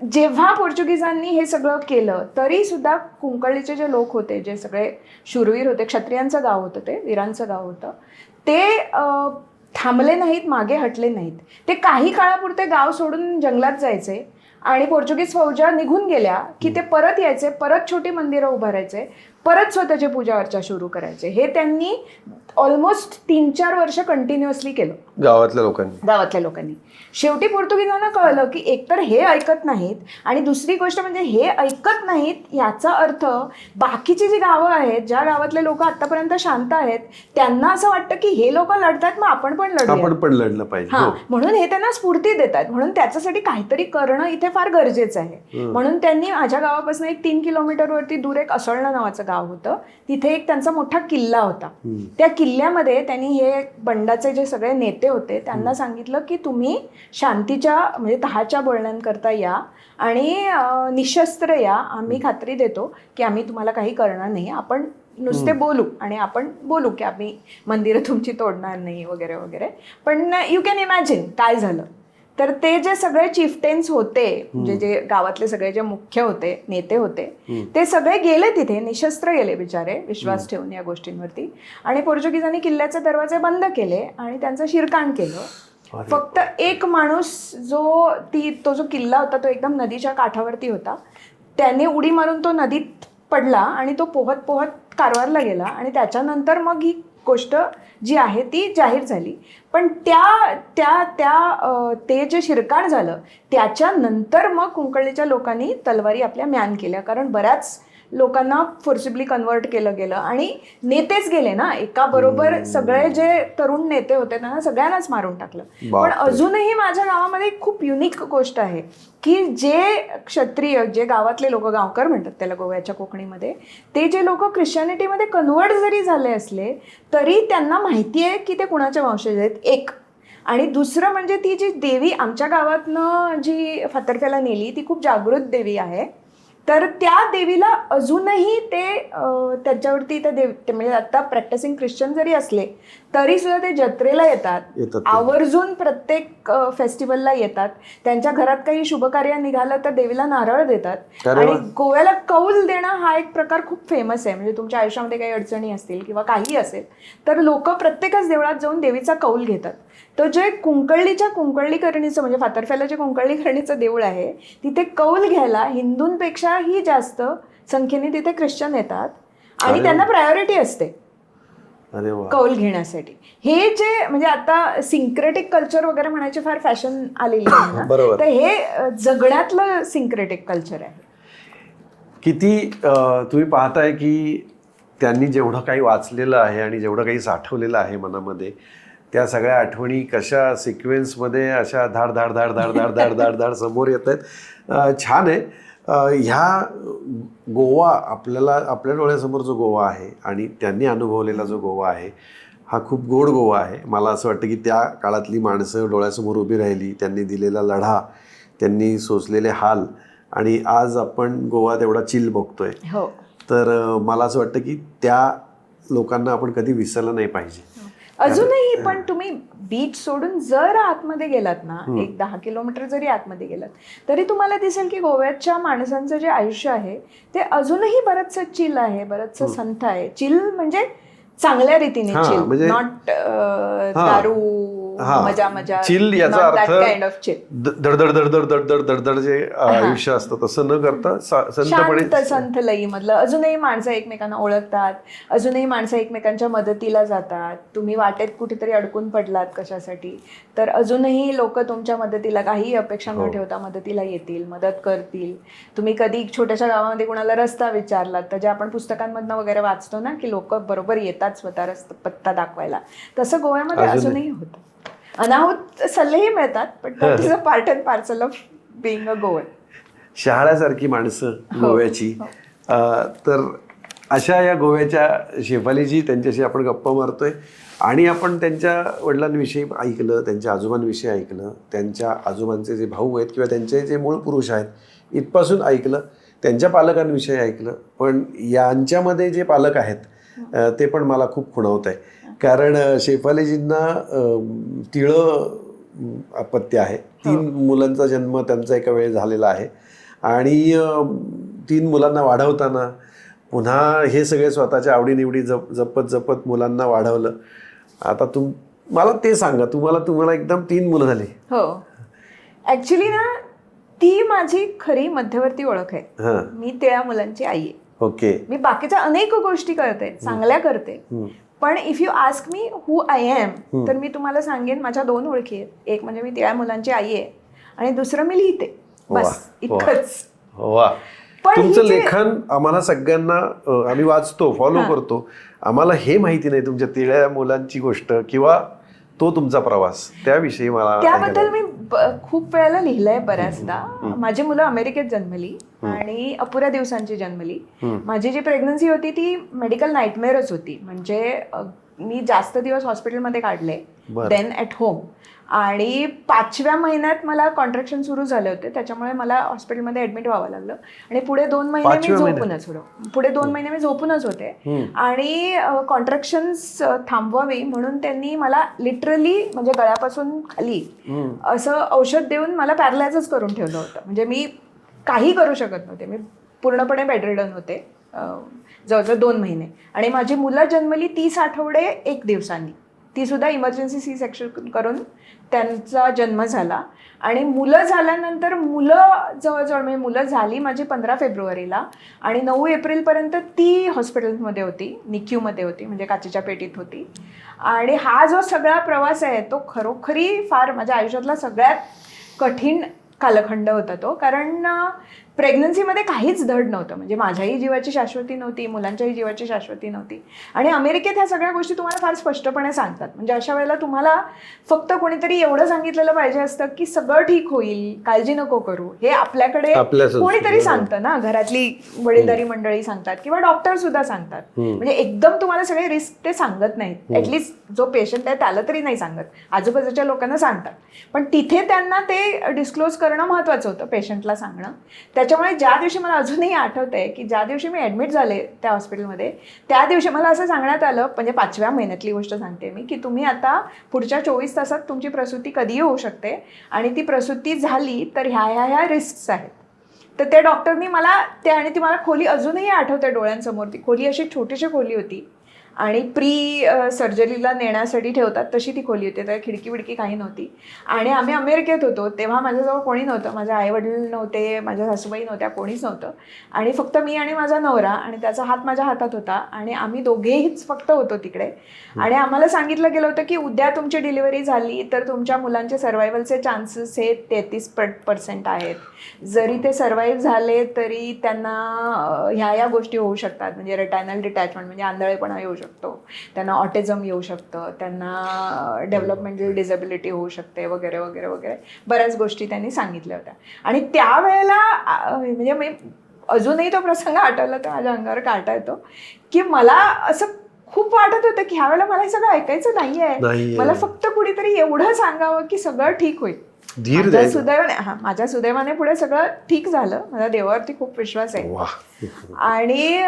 A: जेव्हा पोर्चुगीजांनी हे सगळं केलं तरी सुद्धा कुंकळीचे जे लोक होते, जे सगळे शूरवीर होते, क्षत्रियांचं गाव होतं, ते वीरांचं गाव होतं, ते थांबले नाहीत, मागे हटले नाहीत. ते काही काळापुरते गाव सोडून जंगलात जायचे आणि पोर्चुगीज फौजा निघून गेल्या की ते परत यायचे, परत छोटी मंदिरं उभारायचे, परत स्वतःची पूजा अर्चा सुरू करायचे. हे त्यांनी ऑलमोस्ट 3-4 वर्ष कंटिन्युअसली केलं गावातल्या लोकांनी. शेवटी पोर्तुगीजांना कळलं की एकतर हे ऐकत नाहीत आणि दुसरी गोष्ट म्हणजे हे ऐकत नाहीत याचा अर्थ बाकीची जी गावं आहेत, ज्या गावातले लोक आतापर्यंत शांत आहेत, त्यांना असं वाटतं की हे लोक लढतात, मग आपण पण
B: लढलं पाहिजे.
A: म्हणून हे त्यांना स्फूर्ती देतात, म्हणून त्याच्यासाठी काहीतरी करणं इथे फार गरजेचं आहे. म्हणून त्यांनी माझ्या गावापासून एक 3 किलोमीटरवरती दूर एक असळणं नावाचं गाव होतं, तिथे एक त्यांचा मोठा किल्ला होता. त्या किल्ल्यामध्ये त्यांनी हे बंडाचे जे सगळे नेते होते त्यांना सांगितलं की तुम्ही शांतीच्या म्हणजे तहाच्या बोलण्यांकरता या आणि निशस्त्र या, आम्ही खात्री देतो की आम्ही तुम्हाला काही करणार नाही, आपण नुसते बोलू आणि आपण बोलू की आम्ही मंदिरं तुमची तोडणार नाही वगैरे वगैरे. पण यू कॅन इमॅजिन काय झालं. तर ते जे सगळे चिफ्टेन्स होते, म्हणजे जे गावातले सगळे जे मुख्य होते, नेते होते, ते सगळे गेले तिथे, निशस्त्र गेले बिचारे, विश्वास ठेवून या गोष्टींवरती. आणि पोर्चुगीजांनी किल्ल्याचे दरवाजे बंद केले आणि त्यांचं शिरकाण केलं. फक्त एक माणूस तो जो किल्ला होता तो एकदम नदीच्या काठावरती होता, त्याने उडी मारून तो नदीत पडला आणि तो पोहत पोहत कारवारला गेला आणि त्याच्यानंतर मग ही गोष्ट जी आहे ती जाहीर झाली. पण ते जे शिरकाण झालं त्याच्यानंतर मग कुंकळीच्या लोकांनी तलवारी आपल्या म्यान केल्या, कारण बऱ्याच लोकांना फोर्सिबली कन्वर्ट केलं गेलं आणि नेतेच गेले ना, एका बरोबर सगळे जे तरुण नेते होते त्यांना सगळ्यांनाच मारून टाकलं. पण अजूनही माझ्या गावामध्ये खूप युनिक गोष्ट आहे की जे क्षत्रिय, जे गावातले लोक, गावकर म्हणतात त्याला गोव्याच्या कोकणीमध्ये, ते जे लोक ख्रिश्चनिटीमध्ये कन्वर्ट जरी झाले असले तरी त्यांना माहिती आहे की ते कुणाच्या वंशज आहेत, एक. आणि दुसरं म्हणजे ती जी देवी आमच्या गावातनं जी फातर्फ्याला नेली ती खूप जागृत देवी आहे. तर त्या देवीला अजूनही त्याच्यावरती ते म्हणजे आता प्रॅक्टिसिंग ख्रिश्चन जरी असले तरी सुद्धा ते जत्रेला येतात, आवर्जून प्रत्येक फेस्टिवलला येतात. त्यांच्या घरात काही शुभकार्य निघालं तर देवीला नारळ देतात. आणि गोव्याला कौल देणं हा एक प्रकार खूप फेमस आहे. म्हणजे तुमच्या आयुष्यामध्ये काही अडचणी असतील किंवा काही असेल तर लोक प्रत्येकच देवळात जाऊन देवीचा कौल घेतात. तर जे कुंकळीच्या कुंकळीकरणीचं म्हणजे फातर्फ्याला जे कुंकळीकरणीचं देऊळ आहे तिथे कौल घ्यायला हिंदूंपेक्षाही जास्त संख्येने तिथे ख्रिश्चन येतात आणि त्यांना प्रायोरिटी असते कौल घेण्यासाठी. हे जे म्हणजे आता सिंक्रेटिक कल्चर वगैरे म्हणायची फार फॅशन आलेली आहे ना, तर हे जगण्यातलं सिंक्रेटिक कल्चर आहे.
B: किती तुम्ही पाहताय की त्यांनी जेवढं काही वाचलेलं आहे आणि जेवढं काही साठवलेलं आहे मनामध्ये, त्या सगळ्या आठवणी कशा सिक्वेन्समध्ये अशा धाड धाड धाड धाड धाड धाड धाड धाड समोर येत आहेत. छान आहे. ह्या गोवा आपल्या डोळ्यासमोर जो गोवा आहे आणि त्यांनी अनुभवलेला जो गोवा आहे हा खूप गोड गोवा आहे. मला असं वाटतं की त्या काळातली माणसं डोळ्यासमोर उभी राहिली, त्यांनी दिलेला लढा, त्यांनी सोसलेले हाल, आणि आज आपण गोवा तेवढा चिल बघतोय. तर मला असं वाटतं की त्या लोकांना आपण कधी विसरलं नाही पाहिजे
A: अजूनही. पण तुम्ही बीच सोडून जर आतमध्ये गेलात ना, एक 10 किलोमीटर जरी आतमध्ये गेलात तरी तुम्हाला दिसेल की गोव्याच्या माणसांचं जे आयुष्य आहे ते अजूनही बरंचसं चिल आहे, बरंचसं संथ आहे. चिल म्हणजे चांगल्या रीतीने चिल, नॉट दारू मजा मजा,
B: चिल याचा अर्थ
A: काइंड ऑफ चिल,
B: धडधड धडधड धडधड धडधड जे आयुष्य असतं तसं न करता संतपणे
A: शांत संथ लई मधलं. अजूनही माणसं एकमेकांना ओळखतात, अजूनही माणसं एकमेकांच्या मदतीला जातात. तुम्ही वाटेत कुठेतरी अडकून पडलात कशासाठी तर अजूनही लोक तुमच्या मदतीला काही अपेक्षा न ठेवता मदतीला येतील, मदत करतील. तुम्ही कधी छोट्याशा गावामध्ये कोणाला रस्ता विचारलात तर जे आपण पुस्तकांमधनं वगैरे वाचतो ना की लोक बरोबर येतात स्वतः पत्ता दाखवायला, तसं गोव्यामध्ये अजूनही होतं. अनाहूत सल्लेही मिळतात, पण that is a part and parcel of being a Goan.
B: शहाळ्यासारखी माणसं गोव्याची. तर अशा या गोव्याच्या शेफालीजी, त्यांच्याशी आपण गप्पा मारतोय आणि आपण त्यांच्या वडिलांविषयी ऐकलं, त्यांच्या आजोबांविषयी ऐकलं, त्यांच्या आजोबांचे जे भाऊ आहेत किंवा त्यांचे जे मूळ पुरुष आहेत इथपासून ऐकलं, त्यांच्या पालकांविषयी ऐकलं. पण यांच्यामध्ये जे पालक आहेत ते पण मला खूप खुणवत आहे. कारण शेफालीजींना तिळं अपत्य आहे. 3 मुलांचा जन्म त्यांचा एका वेळी झालेला आहे आणि 3 मुलांना वाढवताना पुन्हा हे सगळे स्वतःच्या आवडीनिवडी जपत जपत मुलांना वाढवलं. आता मला ते सांगा, तुम्हाला एकदम 3 मुलं झाली.
A: हो, ऍक्च्युली ना ती माझी खरी मध्यवर्ती ओळख आहे. मी त्या मुलांची आई आहे.
B: ओके.
A: मी बाकीच्या अनेक गोष्टी करते, चांगल्या करते, पण if you ask me who I am तर मी तुम्हाला सांगेन माझ्या 2 ओळखी आहेत. एक म्हणजे मी त्या मुलांची आई आहे आणि दुसरं मी लिहिते, बस इतकंच.
B: तुमचं लेखन आम्हाला सगळ्यांना, आम्ही वाचतो, फॉलो करतो, आम्हाला हे माहिती नाही तुमच्या तिळ्या मुलांची गोष्ट किंवा तो तुमचा प्रवास, त्याविषयी मला
A: त्याबद्दल मी खूप वेळेला लिहिलंय बऱ्याचदा. माझी मुलं अमेरिकेत जन्मली आणि अपुऱ्या दिवसांची जन्मली. माझी जी प्रेग्नन्सी होती ती मेडिकल नाईटमेअरच होती. म्हणजे मी जास्त दिवस हॉस्पिटलमध्ये काढले, देन ॲट होम. आणि 5व्या महिन्यात मला कॉन्ट्रॅक्शन सुरू झाले होते, त्याच्यामुळे मला हॉस्पिटलमध्ये ऍडमिट व्हावं लागलं. आणि पुढे 2 महिने मी झोपूनच होते. आणि कॉन्ट्रॅक्शन्स थांबवावी म्हणून त्यांनी मला लिटरली म्हणजे गळ्यापासून खाली असं औषध देऊन मला पॅरलायझच करून ठेवलं होतं. म्हणजे मी काही करू शकत नव्हते, मी पूर्णपणे बेडरिडन होते जवळजवळ 2 महिने. आणि माझी मुलं जन्मली 30 आठवडे 1 दिवसांनी. ती सुद्धा इमर्जन्सी सी सेक्शन करून त्यांचा जन्म झाला. आणि मुलं झाल्यानंतर जवळजवळ म्हणजे मुलं झाली माझी 15 फेब्रुवारीला आणि 9 एप्रिलपर्यंत ती हॉस्पिटलमध्ये होती, निक्यूमध्ये होती, म्हणजे काचेच्या पेटीत होती. आणि हा जो सगळा प्रवास आहे तो खरोखरी फार माझ्या आयुष्यातला सगळ्यात कठीण कालखंड होता तो. कारण प्रेग्नन्सीमध्ये काहीच धड नव्हतं. म्हणजे माझ्याही जीवाची शाश्वती नव्हती, मुलांच्याही जीवाची शाश्वती नव्हती. आणि अमेरिकेत ह्या सगळ्या गोष्टी तुम्हाला फार स्पष्टपणे सांगतात. म्हणजे अशा वेळेला तुम्हाला फक्त कोणीतरी एवढं सांगितलेलं पाहिजे असतं की सगळं ठीक होईल, काळजी नको करू. हे आपल्याकडे कोणीतरी सांगतं ना, घरातली वडीलधारी मंडळी सांगतात किंवा डॉक्टर सुद्धा सांगतात. म्हणजे एकदम तुम्हाला सगळे रिस्क ते सांगत नाहीत. ऍटलिस्ट जो पेशंट आहे त्याला तरी नाही सांगत, आजूबाजूच्या लोकांना सांगतात. पण तिथे त्यांना ते डिस्क्लोज करणं महत्वाचं होतं, पेशंटला सांगणं. त्याच्यामुळे ज्या दिवशी मला अजूनही आठवतंय की ज्या दिवशी मी ॲडमिट झाले त्या हॉस्पिटलमध्ये, त्या दिवशी मला असं सांगण्यात आलं, म्हणजे 5व्या महिन्यातली गोष्ट सांगते मी, की तुम्ही आता पुढच्या 24 तासात तुमची प्रसूती कधीही होऊ शकते आणि ती प्रसूती झाली तर ह्या रिस्क आहेत. तर त्या डॉक्टरनी मला आणि ती मला खोली अजूनही आठवते डोळ्यांसमोर. ती खोली अशी छोटीशी खोली होती आणि प्री सर्जरीला नेण्यासाठी ठेवतात तशी ती खोली होती. तर खिडकी बिडकी काही नव्हती. आणि आम्ही अमेरिकेत होतो तेव्हा माझ्याजवळ कोणी नव्हतं, माझे आईवडील नव्हते, माझ्या सासूबाई नव्हत्या, कोणीच नव्हतं. आणि फक्त मी आणि माझा नवरा, आणि त्याचा हात माझ्या हातात होता आणि आम्ही दोघेहीच फक्त होतो तिकडे. आणि आम्हाला सांगितलं गेलं होतं की उद्या तुमची डिलिव्हरी झाली तर तुमच्या मुलांचे सर्वायवलचे चान्सेस हे 33% आहेत. जरी ते सर्वाईव्ह झाले तरी त्यांना ह्या गोष्टी होऊ शकतात. म्हणजे रेटायनल डिटॅचमेंट म्हणजे आंधळेपणा येऊ शकतो, त्यांना ऑटिझम येऊ शकतं, त्यांना डेव्हलपमेंटल डिसेबिलिटी होऊ शकते वगैरे वगैरे वगैरे बऱ्याच गोष्टी त्यांनी सांगितल्या होत्या. आणि त्यावेळेला म्हणजे मी अजूनही तो प्रसंग आठवला तर माझ्या अंगावर काटा येतो की मला असं खूप वाटत होतं की ह्या वेळेला मला हे सगळं ऐकायचं नाहीये. मला फक्त कुणीतरी एवढं सांगावं की सगळं ठीक होईल. माझ्या सुदैवाने पुढे सगळं ठीक झालं. माझ्या देवावरती खूप विश्वास आहे. आणि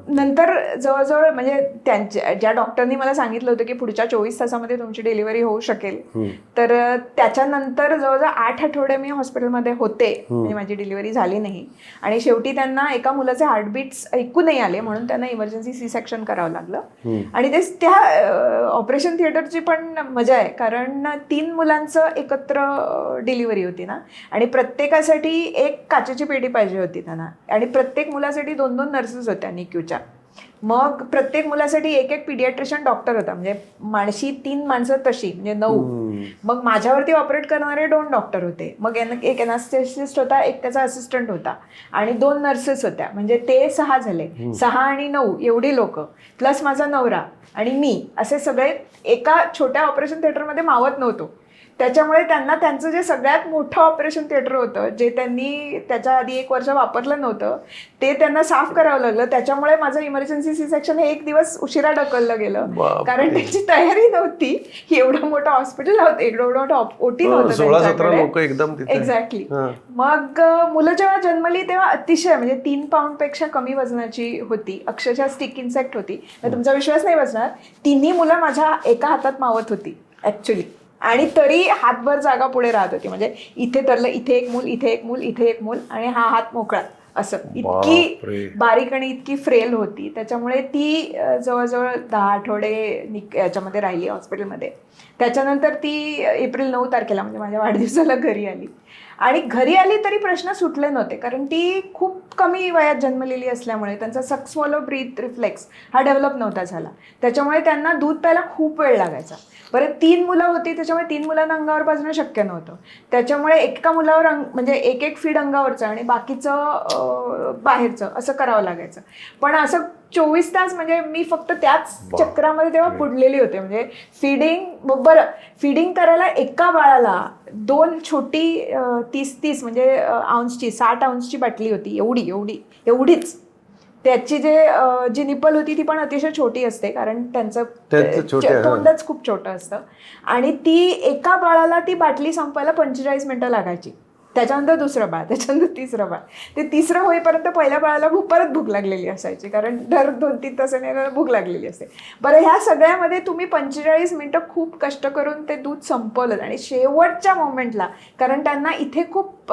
A: नंतर जवळजवळ म्हणजे ज्या डॉक्टरनी मला सांगितलं होतं की पुढच्या 24 तासामध्ये तुमची डिलिव्हरी होऊ शकेल, तर त्याच्यानंतर जवळजवळ 8 आठवडे मी हॉस्पिटलमध्ये होते, म्हणजे माझी डिलिव्हरी झाली नाही. आणि शेवटी त्यांना एका मुलाचे हार्टबीट्स ऐकू नाही आले म्हणून त्यांना इमर्जन्सी सी सेक्शन करावं लागलं. आणि ते त्या ऑपरेशन थिएटरची पण मजा आहे, कारण 3 मुलांचं एकत्र डिलिव्हरी होती ना, आणि प्रत्येकासाठी एक काचेची पेटी पाहिजे होती त्यांना, आणि प्रत्येक मुलासाठी 2-2 नर्सेस होत्या निक्यूच्या. मग प्रत्येक मुलासाठी एक पिडियाट्रिशियन डॉक्टर होता, म्हणजे माणशी 3 माणसं तशी म्हणजे 9. मग माझ्यावरती ऑपरेट करणारे 2 डॉक्टर होते, मग एक एनास्थेसिस्ट होता, एक त्याचा असिस्टंट होता, आणि 2 नर्सेस होत्या, म्हणजे ते 6 झाले. 6 आणि 9 एवढी लोक, प्लस माझा नवरा आणि मी, असे सगळे एका छोट्या ऑपरेशन थिएटरमध्ये मावत नव्हतो. त्याच्यामुळे त्यांना त्यांचं जे सगळ्यात मोठं ऑपरेशन थिएटर होतं, जे त्यांनी त्याच्या आधी 1 वर्ष वापरलं नव्हतं, ते त्यांना साफ करावं लागलं. त्याच्यामुळे माझं इमर्जन्सी सी सेक्शन हे 1 दिवस उशिरा ढकललं गेलं, कारण त्याची तयारी नव्हती. एवढं मोठं हॉस्पिटल होतं, एवढं मोठं ओटी नव्हतं त्यांच्याकडे. एक्झॅक्टली. मग मुलं जेव्हा जन्मली तेव्हा अतिशय म्हणजे 3 पाऊंडपेक्षा कमी वजनाची होती, अक्षरशः स्टिक इन्सेक्ट होती. तुमचा विश्वास नाही बसणार, 3ही मुलं माझ्या एका हातात मावत होती ऍक्च्युली. आणि तरी हातभर जागा पुढे राहत होती, म्हणजे इथे तरलं, इथे एक मूल, इथे एक मूल, इथे एक मूल, आणि हा हात मोकळा, असं. इतकी बारीक आणि इतकी फ्रेल होती. त्याच्यामुळे ती जवळजवळ 10 आठवडे याच्यामध्ये राहिली हॉस्पिटलमध्ये. त्याच्यानंतर ती एप्रिल 9 तारखेला म्हणजे माझ्या वाढदिवसाला घरी आली. आणि घरी आली तरी प्रश्न सुटले नव्हते, कारण ती खूप कमी वयात जन्मलेली असल्यामुळे त्यांचा सक स्वॉलो ब्रीथ रिफ्लेक्स हा डेव्हलप नव्हता झाला. त्याच्यामुळे त्यांना दूध प्यायला खूप वेळ लागायचा. बरं 3 मुलं होती, त्याच्यामुळे 3 मुलांना अंगावर पाजणं शक्य नव्हतं. त्याच्यामुळे एका मुलावर म्हणजे एक फीड अंगावरचं आणि बाकीचं बाहेरचं असं करावं लागायचं. पण असं 24 तास म्हणजे मी फक्त त्याच चक्रामध्ये तेव्हा पुढलेली होते. म्हणजे फीडिंग करायला एका बाळाला 2 छोटी 30 म्हणजे आउन्सची 60 आउन्सची बाटली होती, एवढीच. त्याची जी निप्पल होती ती पण अतिशय छोटी असते, कारण त्यांचं तोंडच खूप छोटं असतं. आणि ती एका बाळाला ती बाटली संपायला 45 मिनिटं लागायची. त्याच्यानंतर दुसरं बाळ, त्याच्यानंतर तिसरं बाळ. ते तिसरं होईपर्यंत पहिल्या बाळाला परत भूक लागलेली असायची, कारण दर 2-3 तासाने भूक लागलेली असते. बरं, ह्या सगळ्यामध्ये तुम्ही 45 मिनिटं खूप कष्ट करून ते दूध संपवलं. आणि शेवटच्या मोमेंटला, कारण त्यांना इथे खूप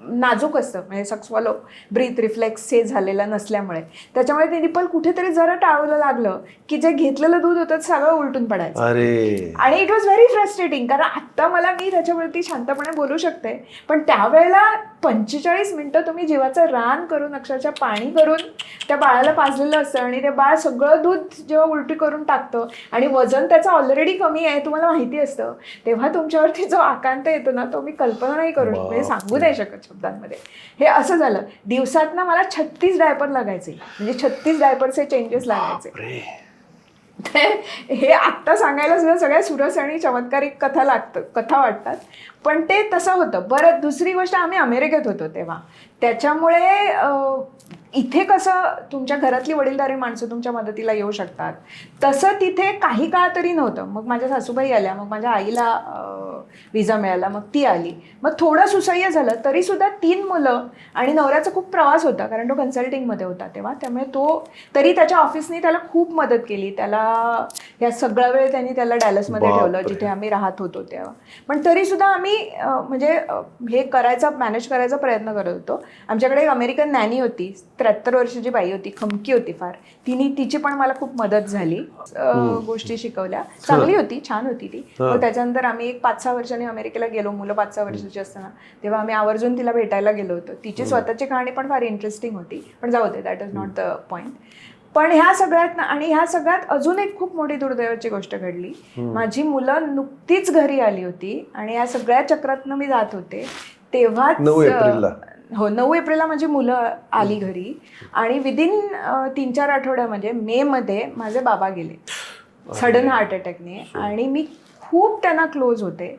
A: नाजूक असतं, म्हणजे सक स्वॉलो ब्रीथ रिफ्लेक्स हे झालेलं नसल्यामुळे, त्याच्यामुळे ते निप्पल कुठेतरी जरा टाळलं लागलं की जे घेतलेलं दूध होतं सगळं उलटून पडायचं. आणि इट वॉज व्हेरी फ्रस्ट्रेटिंग, कारण आत्ता मी त्याच्यावरती शांतपणे बोलू शकते, पण त्यावेळेला 45 मिनिटं तुम्ही जीवाचं रान करून अक्षरशः पाणी करून त्या बाळाला पाजलेलं असतं, आणि ते बाळ सगळं दूध जेव्हा उलटी करून टाकतं आणि वजन त्याचं ऑलरेडी कमी आहे तुम्हाला माहिती असतं, तेव्हा तुमच्यावरती जो आकांत येतो ना, तो मी कल्पना नाही करू शकत, म्हणजे सांगू नाही शकत शब्दांमध्ये. हे असं झालं. दिवसातनं मला 36 डायपर लागायचे, म्हणजे 36 डायपरचे चेंजेस लागायचे. हे आत्ता सांगायला सुद्धा सगळ्या सुरस आणि चमत्कारिक कथा वाटतात, पण ते तसं होतं. बरं, दुसरी गोष्ट, आम्ही अमेरिकेत होतो तेव्हा, त्याच्यामुळे इथे कसं तुमच्या घरातली वडीलधारी माणसं तुमच्या मदतीला येऊ शकतात, तसं तिथे काही काळ तरी नव्हतं. मग माझ्या सासूबाई आल्या, मग माझ्या आईला विजा मिळाला, मग ती आली, मग थोडं सुसह्य झालं. तरी सुद्धा 3 मुलं आणि नवऱ्याचा खूप प्रवास होता, कारण तो कन्सल्टिंगमध्ये होता तेव्हा, त्यामुळे तरी त्याच्या ऑफिसनी त्याला खूप मदत केली. त्याला या सगळा वेळ त्यांनी त्याला डॅलसमध्ये ठेवलं, जिथे आम्ही राहत होतो तेव्हा. पण तरी सुद्धा आम्ही म्हणजे हे मॅनेज करायचा प्रयत्न करत होतो. आमच्याकडे एक अमेरिकन नॅनी होती, 73 वर्षाची बाई होती, खमकी होती फार. तिची पण मला खूप मदत झाली, गोष्टी शिकवल्या, चांगली होती, छान होती ती. मग त्याच्यानंतर आम्ही एक 5-6 वर्षांनी अमेरिकेला गेलो, मुलं 5-6 वर्षाची असताना, तेव्हा आम्ही आवर्जून तिला भेटायला गेलो होतो. तिची स्वतःची कहाणी पण फार इंटरेस्टिंग होती, पण जाऊ दे, that is not the point. पण ह्या सगळ्यात अजून एक खूप मोठी दुर्दैवाची गोष्ट घडली. माझी मुलं नुकतीच घरी आली होती आणि या सगळ्या चक्रातनं मी जात होते तेव्हाच 9 एप्रिलला माझी मुलं आली घरी, आणि विदिन 3-4 आठवड्यामध्ये मे मध्ये माझे बाबा गेले सडन हार्ट अटॅकने. आणि मी खूप त्यांना क्लोज होते,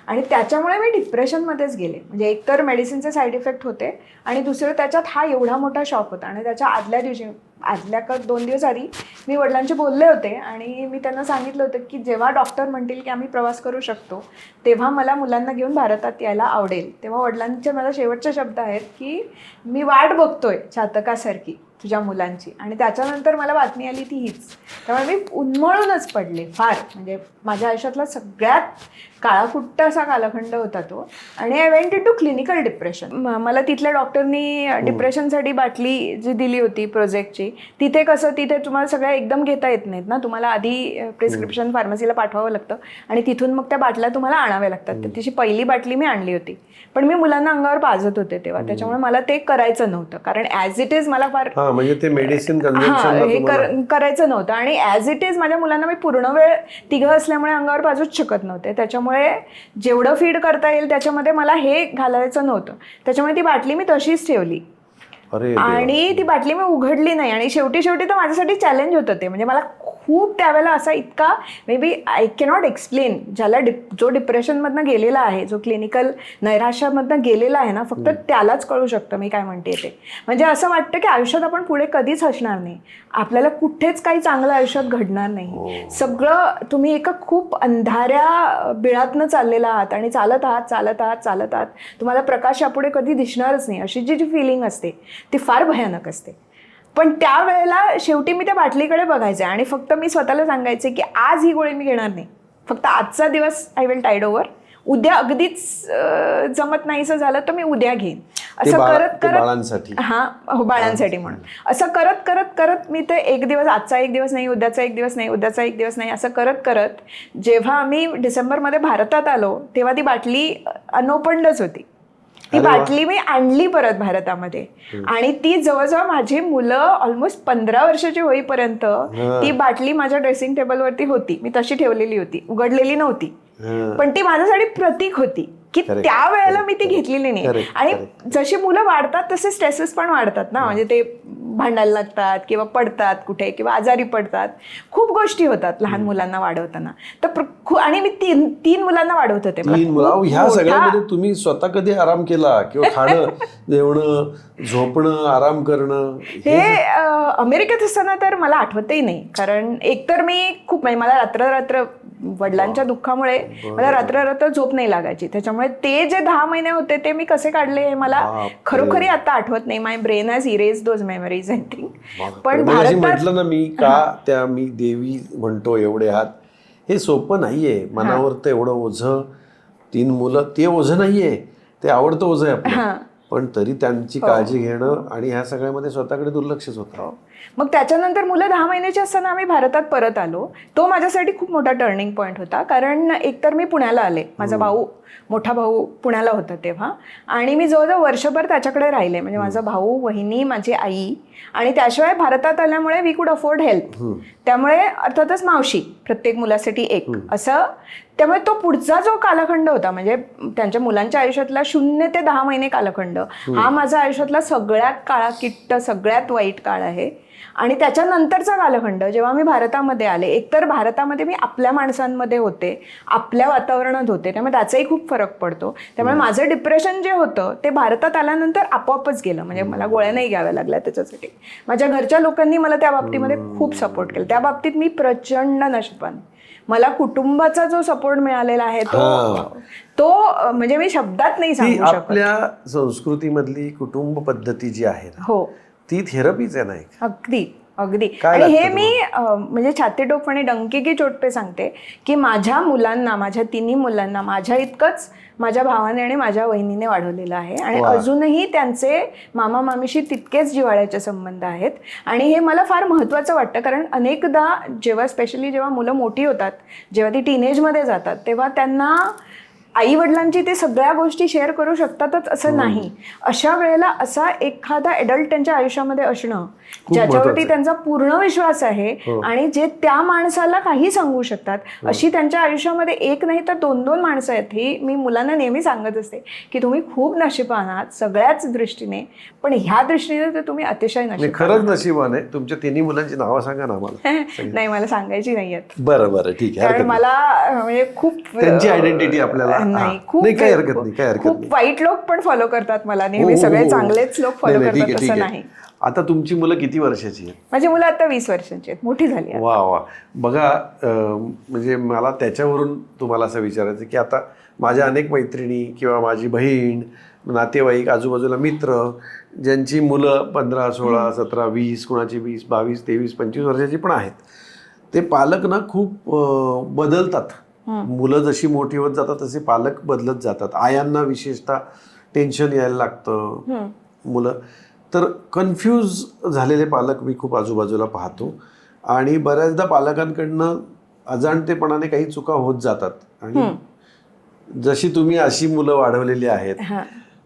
A: आणि त्याच्यामुळे मी डिप्रेशनमध्येच गेले. म्हणजे एकतर मेडिसिनचे साईड इफेक्ट होते, आणि दुसरं त्याच्यात हा एवढा मोठा शॉक होता. आणि त्याच्या आदल्या दिवशी आदल्या 2 दिवस आधी मी वडिलांशी बोलले होते आणि मी त्यांना सांगितलं होतं की जेव्हा डॉक्टर म्हणतील की आम्ही प्रवास करू शकतो तेव्हा मला मुलांना घेऊन भारतात यायला आवडेल. तेव्हा वडिलांचे मला शेवटचे शब्द आहेत की मी वाट बघतोय चातकासारखी तुझ्या मुलांची. आणि त्याच्यानंतर मला बातमी आली ती हीच. त्यामुळे मी उन्मळूनच पडले फार. म्हणजे माझ्या आयुष्यातला सगळ्यात काळाकुट्ट असा कालखंड होता तो. आणि I went into clinical depression. मला तिथल्या डॉक्टरनी डिप्रेशनसाठी बाटली जी दिली होती प्रोजेक्टची, तिथे तुम्हाला सगळ्या एकदम घेता येत नाहीत ना, तुम्हाला आधी प्रिस्क्रिप्शन फार्मसीला पाठवावं लागतं आणि तिथून मग त्या बाटल्या तुम्हाला आणाव्या लागतात. तर तिची पहिली बाटली मी आणली होती, पण मी मुलांना अंगावर पाजत होते तेव्हा, त्याच्यामुळे मला ते करायचं नव्हतं. कारण ॲज इट इज मला फार
B: म्हणजे ते मेडिसिन
A: करायचं नव्हतं. आणि ॲज इट इज माझ्या मुलांना मी पूर्ण वेळ तिघं असल्यामुळे अंगावर पाजूच शकत नव्हते. त्याच्यामुळे जेवढं फीड करता येईल त्याच्यामध्ये मला हे घालायचं नव्हतं. त्याच्यामुळे ती बाटली मी तशीच ठेवली आणि ती बाटली मी उघडली नाही. आणि शेवटी तर माझ्यासाठी चॅलेंज होतं ते. म्हणजे मला खूप त्यावेळेला असा इतका maybe I cannot explain, ज्याला जो डिप्रेशनमधनं गेलेला आहे, जो क्लिनिकल नैराश्यामधनं गेलेला आहे ना, फक्त त्यालाच कळू शकतं मी काय म्हणते ते. म्हणजे असं वाटतं की आयुष्यात आपण पुढे कधीच हसणार नाही, आपल्याला कुठेच काही चांगलं आयुष्यात घडणार नाही. सगळं तुम्ही एका खूप अंधाऱ्या बिळातनं चाललेला आहात आणि चालत आहात. तुम्हाला प्रकाश यापुढे कधी दिसणारच नाही, अशी जी फिलिंग असते ती फार भयानक असते. पण त्यावेळेला शेवटी मी त्या बाटलीकडे बघायचे आणि फक्त मी स्वतःला सांगायचे की आज ही गोळी मी घेणार नाही, फक्त आजचा दिवस आय विल टाईड ओव्हर. उद्या अगदीच जमत नाहीसं झालं तर मी उद्या घेईन. असं करत बाळांसाठी म्हणून असं करत मी ते एक दिवस, आजचा एक दिवस नाही, उद्याचा एक दिवस नाही, असं करत जेव्हा आम्ही डिसेंबरमध्ये भारतात आलो तेव्हा ती बाटली अनओपन्डच होती. ती बाटली मी आणली परत भारतामध्ये आणि ती जवळजवळ माझी मुलं ऑलमोस्ट 15 वर्षाची होईपर्यंत ती बाटली माझ्या ड्रेसिंग टेबलवरती होती. मी तशी ठेवलेली होती, उघडलेली नव्हती, पण ती माझ्यासाठी प्रतीक होती की त्यावेळेला मी ती घेतलेली नाही. आणि जशी मुलं वाढतात तसे स्ट्रेसेस पण वाढतात ना. म्हणजे ते भांडायला लागतात किंवा पडतात कुठे किंवा आजारी पडतात, खूप गोष्टी होतात लहान मुलांना वाढवताना. तर आणि मी तीन मुलांना वाढवत होते.
B: ह्या सगळ्यामध्ये तुम्ही स्वतः कधी आराम केला किंवा खाणं, जेवणं, झोपणं, आराम करणं?
A: हे अमेरिकेत असताना तर मला आठवतही नाही. कारण एकतर मी खूप, म्हणजे मला रात्र वडिलांच्या दुःखामुळे मला रात्र झोप नाही लागायची. त्याच्यामुळे ते जे 10 महिने होते ते मी कसे काढले हे मला खरोखरी आता आठवत नाही. My brain has erase those memories I think. पण
B: म्हटलं ना मी का मी देवी म्हणतो एवढे हात, हे सोपं नाहीये. मनावर तर एवढं ओझं, 3 मुलं, ते ओझं नाहीये, ते आवडतं ओझं आहे आपलं. पण तरी त्यांची काळजी घेणं आणि ह्या सगळ्यामध्ये स्वतःकडे दुर्लक्षच होतं.
A: मग त्याच्यानंतर मुलं 10 महिन्याची असताना आम्ही भारतात परत आलो. तो माझ्यासाठी खूप मोठा टर्निंग पॉईंट होता. कारण एकतर मी पुण्याला आले, माझा मोठा भाऊ पुण्याला होता तेव्हा, आणि मी जवळजवळ वर्षभर त्याच्याकडे राहिले. म्हणजे माझा भाऊ, वहिनी, माझी आई, आणि त्याशिवाय भारतात आल्यामुळे वी कुड अफोर्ड हेल्प. त्यामुळे अर्थातच मावशी, प्रत्येक मुलासाठी एक असं. त्यामुळे तो पुढचा जो कालखंड होता, म्हणजे त्यांच्या मुलांच्या आयुष्यातला 0 ते 10 महिने कालखंड, हा माझ्या आयुष्यातला सगळ्यात काळाकिट्ट, सगळ्यात वाईट काळ आहे. आणि त्याच्यानंतरचा कालखंड जेव्हा मी भारतामध्ये आले, एकतर भारतामध्ये मी आपल्या माणसांमध्ये होते, आपल्या वातावरणात होते, त्यामुळे त्याचाही खूप फरक पडतो. त्यामुळे माझं डिप्रेशन जे होतं ते भारतात आल्यानंतर आपोआपच गेलं. म्हणजे मला गोळ्या नाही घ्याव्या लागल्या त्याच्यासाठी. माझ्या घरच्या लोकांनी मला त्या बाबतीमध्ये खूप सपोर्ट केला. त्या बाबतीत मी प्रचंड नशिबान, मला कुटुंबाचा जो सपोर्ट मिळालेला आहे तो म्हणजे मी शब्दात नाही सांगू शकत.
B: आपल्या संस्कृतीमधली कुटुंब पद्धती जी आहे ना, ती थेरपीच आहे ना.
A: अगदी. आणि हे मी म्हणजे छातीटोपणे डंके की चोट पे सांगते की माझ्या मुलांना, माझ्या 3 मुलांना माझ्या इतकंच माझ्या भावाने आणि माझ्या वहिनीने वाढवलेलं आहे. आणि अजूनही त्यांचे मामा मामीशी तितकेच जिव्हाळ्याचे संबंध आहेत. आणि हे मला फार महत्त्वाचं वाटतं. कारण अनेकदा स्पेशली जेव्हा मुलं मोठी होतात, जेव्हा ती टीनेजमध्ये जातात, तेव्हा त्यांना आई वडिलांची ते सगळ्या गोष्टी शेअर करू शकतातच असं नाही. अशा वेळेला असा एखादा ॲडल्ट त्यांच्या आयुष्यामध्ये असणं ज्याच्यावरती त्यांचा पूर्ण विश्वास आहे आणि जे त्या माणसाला काही सांगू शकतात, अशी त्यांच्या आयुष्यामध्ये एक नाही तर 2-2 माणसं आहेत. ही मी मुलांना नेहमी सांगत असते की तुम्ही खूप नशिबान आहात सगळ्याच दृष्टीने, पण ह्या दृष्टीने तर तुम्ही अतिशय नशिबान.
B: खरंच नशिबान आहे. तुमच्या 3 मुलांची नावं सांगा ना आम्हाला.
A: नाही, मला सांगायची नाही आहेत.
B: बरं ठीक आहे.
A: कारण मला म्हणजे खूप
B: त्यांची आयडेंटिटी आपल्याला
A: नाही, खूप वाईट लोक पण फॉलो करतात मला नेहमी. सगळे चांगलेच लोक फॉलो करतात असं नाही.
B: आता तुमची मुलं किती वर्षाची आहेत?
A: माझी मुलं आता 20 वर्षांची आहेत, मोठी झाली आहेत.
B: वा वा. बघा म्हणजे मला त्याच्यावरून तुम्हाला असं विचारायचं की आता माझ्या अनेक मैत्रिणी किंवा माझी बहीण, नातेवाईक, आजूबाजूला मित्र ज्यांची मुलं 15, 16, 17, 20, कोणाची 20, 22, 23, 25 वर्षाची पण आहेत, ते पालक ना खूप बदलतात. मुलं जशी मोठी होत जातात तसे पालक बदलत जातात. आयांना विशेषतः टेन्शन यायला लागतं. मुलं तर कन्फ्यूज झालेले पालक मी खूप आजूबाजूला पाहतो आणि बऱ्याचदा पालकांकडनं अजाणतेपणाने काही चुका होत जातात आणि जशी तुम्ही अशी मुलं वाढवलेली आहेत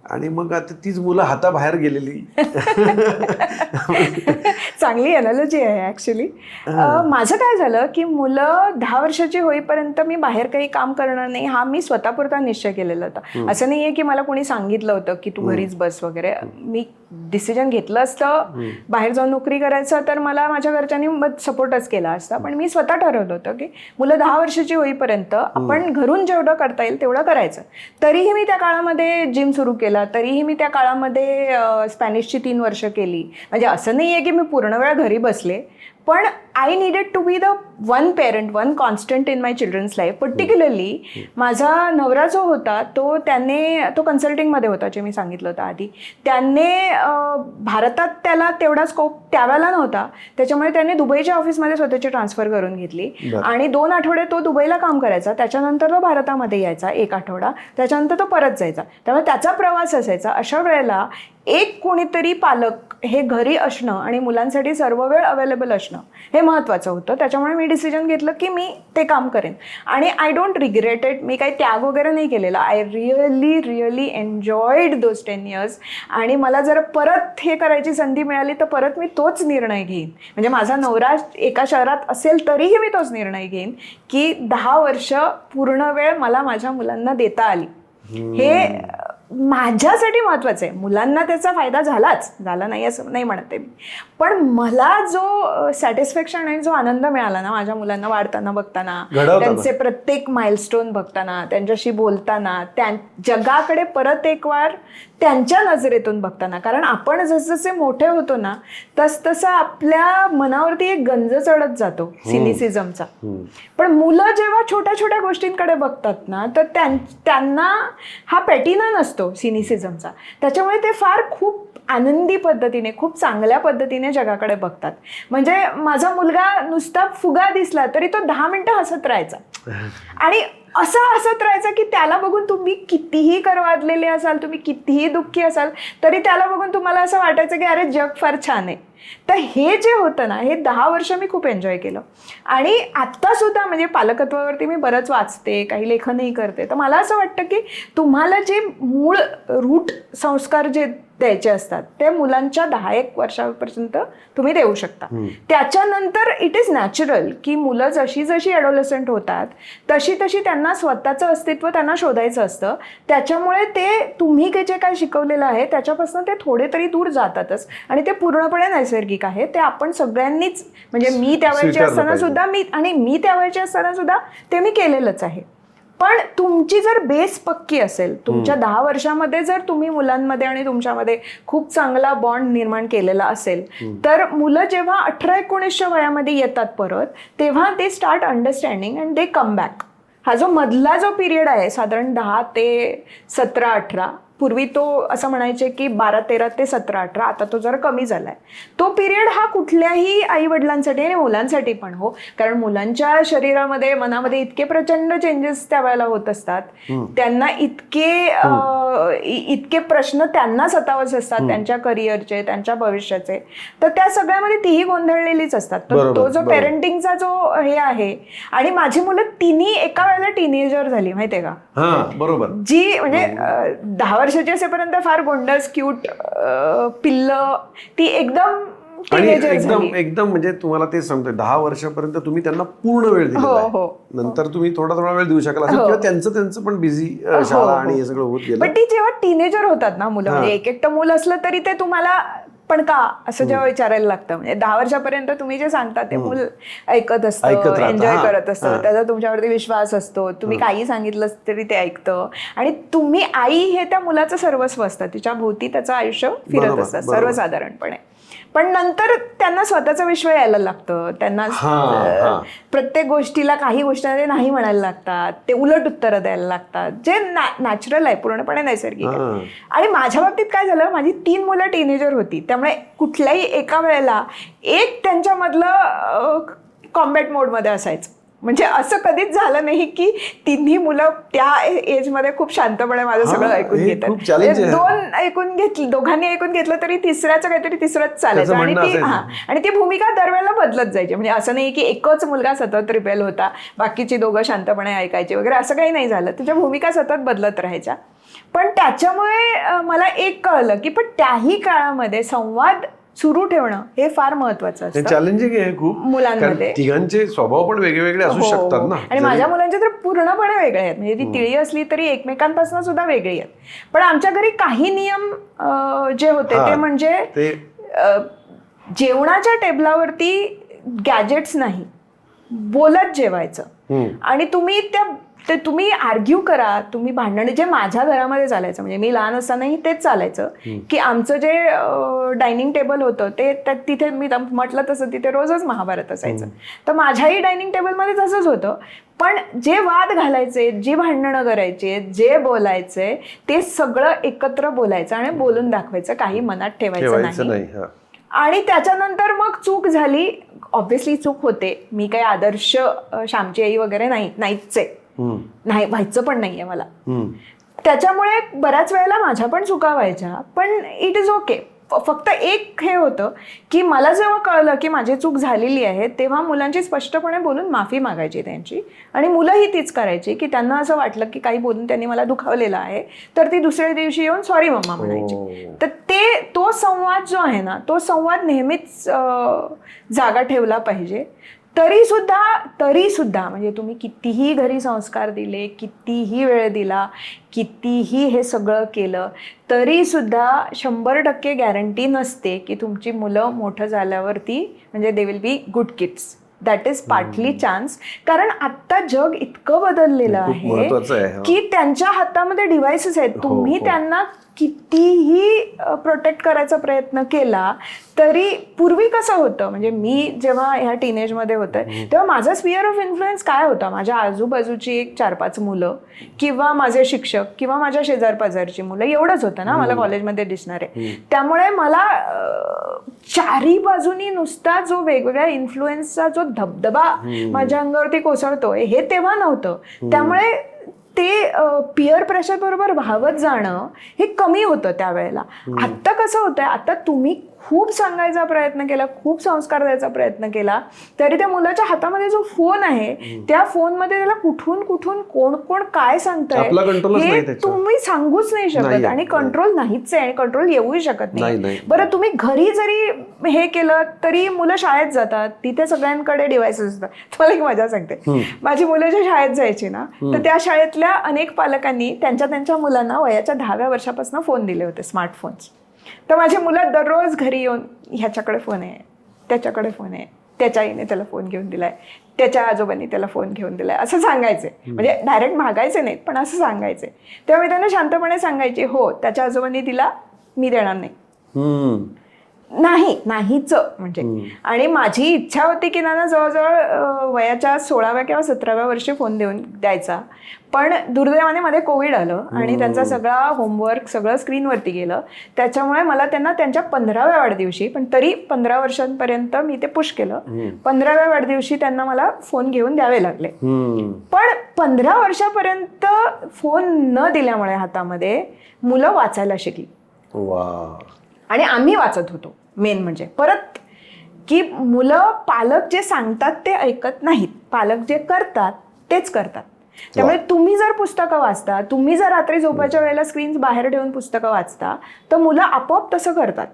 B: आणि मग आता तीच मुलं हाताबाहेर गेलेली.
A: चांगली अनालॉजी आहे ऍक्च्युली. माझं काय झालं की मुलं 10 वर्षाची होईपर्यंत मी बाहेर काही काम करणार नाही हा मी स्वतःपुरता निश्चय केलेला होता. असं नाहीये की मला कोणी सांगितलं होतं की तू घरीच बस वगैरे. मी डिसिजन घेतलं असतं बाहेर जाऊन नोकरी करायचं तर मला माझ्या घरच्यांनी सपोर्टच केला असता. पण मी स्वतः ठरवलं होतं की मुलं 10 वर्षाची होईपर्यंत आपण घरून जेवढं करता येईल तेवढं करायचं. तरीही मी त्या काळामध्ये जिम सुरू केला, तरीही मी त्या काळामध्ये स्पॅनिशची 3 वर्ष केली. म्हणजे असं नाही आहे की मी पूर्ण वेळ घरी बसले, पण I needed to be the one parent, one constant in my children's life. Particularly माझा नवरा जो होता तो कन्सल्टिंगमध्ये होता, जे मी सांगितलं होतं आधी. त्याने भारतात त्याला तेवढा स्कोप त्यावेळेला नव्हता, त्याच्यामुळे त्याने दुबईच्या ऑफिसमध्ये स्वतःची ट्रान्सफर करून घेतली आणि 2 आठवडे तो दुबईला काम करायचा. त्याच्यानंतर तो भारतामध्ये यायचा 1 आठवडा, त्याच्यानंतर तो परत जायचा. त्यामुळे त्याचा प्रवास असायचा. अशा वेळेला एक कोणीतरी पालक हे घरी असणं आणि मुलांसाठी सर्व वेळ अवेलेबल असणं हे महत्त्वाचं होतं. त्याच्यामुळे मी डिसिजन घेतलं की मी ते काम करेन आणि आय डोंट रिग्रेट इट. मी काही त्याग वगैरे नाही केलेला. I really enjoyed those 10 years. आणि मला जर परत हे करायची संधी मिळाली तर परत मी तोच निर्णय घेईन. म्हणजे माझा नवरा एका शहरात असेल तरीही मी तोच निर्णय घेईन की 10 वर्ष पूर्ण वेळ मला माझ्या मुलांना देता आली. हे माझ्यासाठी महत्वाचं आहे. मुलांना त्याचा फायदा झाला नाही असं नाही म्हणते मी, पण मला जो सॅटिस्फॅक्शन आणि जो आनंद मिळाला ना माझ्या मुलांना वाढताना बघताना, त्यांचे प्रत्येक माइलस्टोन बघताना, त्यांच्याशी बोलताना, जगाकडे परत एक वार त्यांच्या नजरेतून बघताना. कारण आपण जसजसे मोठे होतो ना तसतसं आपल्या मनावरती एक गंज चढत जातो सिनिसिझमचा. पण मुलं जेव्हा छोट्या छोट्या गोष्टींकडे बघतात ना तर त्यांना हा पॅटिना नसतो सिनिसिझमचा. त्याच्यामुळे ते फार खूप आनंदी पद्धतीने, खूप चांगल्या पद्धतीने जगाकडे बघतात. म्हणजे माझा मुलगा नुसता फुगा दिसला तरी तो 10 मिनिटं हसत राहायचा आणि असं हसत राहायचं की त्याला बघून तुम्ही कितीही करवादलेले असाल, तुम्ही कितीही दुःखी असाल तरी त्याला बघून तुम्हाला असं वाटायचं की अरे जग फार छान आहे. तर हे जे होतं ना हे 10 वर्ष मी खूप एन्जॉय केलं. आणि आत्ता सुद्धा म्हणजे पालकत्वावरती मी बरंच वाचते, काही लेखनही करते. तर मला असं वाटतं की तुम्हाला जे मूळ रूट संस्कार जे द्यायचे असतात ते मुलांच्या 10-1 वर्षापर्यंत तुम्ही देऊ शकता. त्याच्यानंतर इट इज नॅचरल की मुलं जशी जशी ॲडोलेसंट होतात तशी तशी त्यांना स्वतःचं अस्तित्व त्यांना शोधायचं असतं. त्याच्यामुळे ते तुम्ही जे काय शिकवलेलं आहे त्याच्यापासून ते थोडे तरी दूर जातातच आणि ते पूर्णपणे नैसर्गिक आहे. ते आपण सगळ्यांनीच म्हणजे मी त्यावेळेची असताना सुद्धा ते मी केलेलंच आहे. पण तुमची जर बेस पक्की असेल, तुमच्या 10 वर्षामध्ये जर तुम्ही मुलांमध्ये आणि तुमच्यामध्ये खूप चांगला बॉन्ड निर्माण केलेला असेल तर मुलं जेव्हा 18-19 वयामध्ये येतात परत तेव्हा ते start understanding and they come back. हा जो मधला जो पिरियड आहे साधारण 10 ते 17-18, पूर्वी तो असं म्हणायचे की 12-13 ते 17-18, आता तो जरा कमी झालाय. तो पिरियड हा कुठल्याही आई वडिलांसाठी आणि मुलांसाठी पण हो, कारण मुलांच्या शरीरामध्ये मनामध्ये इतके प्रचंड चेंजेस त्यावेळेला होत असतात. त्यांना इतके प्रश्न त्यांना सतावत असतात त्यांच्या करिअरचे, त्यांच्या भविष्याचे. तर त्या सगळ्यामध्ये तीही गोंधळलेलीच असतात. तर तो जो पेरेंटिंगचा जो हे आहे आणि माझी मुलं तिन्ही एका वेळेला टीनेजर झाली माहितीये का.
B: बरोबर.
A: जी म्हणजे 10 वर्षाची असेपर्यंत फार गोंडस क्यूट पिल्ल ती एकदम
B: एकदम म्हणजे तुम्हाला ते सांगतोय 10 वर्षापर्यंत तुम्ही त्यांना पूर्ण वेळ दिला. नंतर तुम्ही थोडा वेळ देऊ शकाल किंवा त्यांचं पण बिझी शाळा आणि हे सगळं होत गेलं.
A: पण ती जेव्हा टीनेजर होतात ना मुलं, म्हणजे एक मूल असलं तरी ते तुम्हाला पण का असं जेव्हा विचारायला लागतं. म्हणजे 10 वर्षापर्यंत तुम्ही जे सांगता ते मूल ऐकत असतं, एन्जॉय करत असतं, त्याचा तुमच्यावरती विश्वास असतो. तुम्ही काही सांगितलं तरी ते ऐकतं आणि तुम्ही आई हे त्या मुलाचं सर्वस्व असतं. तिच्या भोवती त्याचं आयुष्य फिरत असतं सर्वसाधारणपणे. पण नंतर त्यांना स्वतःचं विश्व यायला लागतं, त्यांना प्रत्येक गोष्टीला काही गोष्टींमध्ये नाही म्हणायला लागतात, ते उलट उत्तरं द्यायला लागतात, जे नॅचरल आहे, पूर्णपणे नैसर्गिक आहे. आणि माझ्या बाबतीत काय झालं, माझी 3 मुलं टीनेजर होती, त्यामुळे कुठल्याही एका वेळेला एक त्यांच्यामधलं कॉम्बॅट मोडमध्ये असायचं. म्हणजे असं कधीच झालं नाही की तिन्ही मुलं त्या एजमध्ये खूप शांतपणे माझं सगळं ऐकून घेतात. दोघांनी ऐकून घेतलं तरी तिसऱ्याचं तिसरंच चालायचं. आणि ती भूमिका दरवेळेला बदलत जायची. म्हणजे असं नाही की एकच मुलगा सतत रिबेल होता, बाकीची दोघं शांतपणे ऐकायचे वगैरे, असं काही नाही झालं. तुझ्या भूमिका सतत बदलत राहायच्या. पण त्याच्यामुळे मला एक कळलं की पण त्याही काळामध्ये संवाद सुरू ठेवणं हे फार महत्वाचं असतं.
B: चॅलेंजिंग आहे खूप मुलांमध्ये. तिघांचे स्वभाव पण वेगवेगळे असू शकतात ना.
A: आणि माझ्या मुलांचे तर पूर्णपणे वेगळे आहेत. म्हणजे ती तिळी असली तरी एकमेकांपासून सुद्धा वेगळी आहेत. पण आमच्या घरी काही नियम जे होते ते म्हणजे जेवणाच्या टेबलावरती गॅजेट्स नाही, बोलत जेवायचं. आणि तुम्ही आर्ग्यू करा, तुम्ही भांडण, जे माझ्या घरामध्ये चालायचं, म्हणजे मी लहान असतानाही तेच चालायचं की आमचं जे डायनिंग टेबल होतं ते तिथे मी म्हटलं तसं तिथे रोजच महाभारत असायचं. तर माझ्याही डायनिंग टेबलमध्ये तसंच होतं. पण जे वाद घालायचे, जी भांडणं करायचे, जे बोलायचे ते सगळं एकत्र बोलायचं आणि बोलून दाखवायचं, काही मनात ठेवायचं नाही. आणि त्याच्यानंतर मग चूक झाली, ऑब्व्हियसली चूक होते. मी काही आदर्श श्यामची आई वगैरे नाहीच आहे, नाही व्हायचं पण नाहीये मला. त्याच्यामुळे बऱ्याच वेळेला माझ्या पण चुका व्हायच्या, पण इट इज ओके. फक्त एक हे होतं की मला जेव्हा कळलं की माझी चूक झालेली आहे तेव्हा मुलांची स्पष्टपणे बोलून माफी मागायची त्यांची. आणि मुलंही तीच करायची की त्यांना असं वाटलं की काही बोलून त्यांनी मला दुखावलेलं आहे तर ती दुसऱ्या दिवशी येऊन सॉरी मम्मा म्हणायची. तर तो संवाद जो आहे ना, तो संवाद नेहमीच जागा ठेवला पाहिजे. तरी सुद्धा म्हणजे तुम्ही कितीही घरी संस्कार दिले, कितीही वेळ दिला, कितीही हे सगळं केलं, तरी सुद्धा 100% गॅरंटी नसते की तुमची मुलं मोठं झाल्यावरती म्हणजे they will be good kids. That is partly chance. कारण आत्ता जग इतकं बदललेलं आहे की त्यांच्या हातामध्ये डिव्हाइसेस आहेत. तुम्ही त्यांना कितीही प्रोटेक्ट करायचा प्रयत्न केला तरी पूर्वी कसं होतं, म्हणजे मी जेव्हा ह्या टीनेजमध्ये होते तेव्हा माझा स्पिअर ऑफ इन्फ्लुएन्स काय होता, माझ्या आजूबाजूची एक 4-5 मुलं किंवा माझे शिक्षक किंवा माझ्या शेजारपाजारची मुलं, एवढंच होतं ना मला कॉलेजमध्ये दिसणारे. त्यामुळे मला चारी बाजूनी नुसता जो वेगवेगळ्या इन्फ्लुएन्सचा जो धबधबा माझ्या अंगावरती कोसळतोय हे तेव्हा नव्हतं. त्यामुळे ते पिअर प्रेशर बरोबर वाहवत जाणं हे कमी होतं त्यावेळेला. आत्ता कसं होतंय, आता तुम्ही खूप सांगायचा प्रयत्न केला, खूप संस्कार द्यायचा प्रयत्न केला, तरी त्या मुलाच्या हातामध्ये जो फोन आहे त्या फोनमध्ये त्याला कुठून कोण काय सांगतंय हे तुम्ही सांगूच नाही शकत. आणि कंट्रोल नाहीच आहे आणि कंट्रोल येऊही शकत नाही. बरं, तुम्ही घरी जरी हे केलं तरी मुलं शाळेत जातात, तिथे सगळ्यांकडे डिव्हाइसेस असतात. तुम्हाला एक मजा सांगते, माझी मुलं ज्या शाळेत जायची ना तर त्या शाळेतल्या अनेक पालकांनी त्यांच्या मुलांना वयाच्या 10व्या वर्षापासून फोन दिले होते, स्मार्टफोन्स. तर माझी मुलं दररोज घरी येऊन ह्याच्याकडे फोन आहे, त्याच्याकडे फोन आहे, त्याच्या आईने त्याला फोन घेऊन दिलाय, त्याच्या आजोबांनी त्याला फोन घेऊन दिलाय, असं सांगायचे. म्हणजे डायरेक्ट मागायचे नाहीत पण असं सांगायचे. तेव्हा मी त्यांना शांतपणे सांगायची, हो त्याच्या आजोबांनी दिला, मी देणार नाहीच म्हणजे. आणि माझी इच्छा होती की त्यांना जवळजवळ वयाच्या 16व्या किंवा 17व्या वर्षी फोन द्यायचा. पण दुर्दैवाने मध्ये कोविड आलं आणि त्यांचा सगळा होमवर्क सगळं स्क्रीनवरती गेलं. त्याच्यामुळे मला त्यांना त्यांच्या 15व्या वाढदिवशी, पण तरी 15 वर्षांपर्यंत मी ते पुश केलं, 15व्या वाढदिवशी त्यांना मला फोन घेऊन द्यावे लागले. पण 15 वर्षापर्यंत फोन न दिल्यामुळे हातामध्ये मुलं वाचायला शिकली. आणि आम्ही वाचत होतो. मेन म्हणजे परत की मुलं पालक जे सांगतात ते ऐकत नाहीत, पालक जे करतात तेच करतात. त्यामुळे तुम्ही जर पुस्तकं वाचता, तुम्ही जर रात्री झोपायच्या वेळेला स्क्रीन्स बाहेर ठेवून पुस्तकं वाचता तर मुलं आपोआप तसं करतात.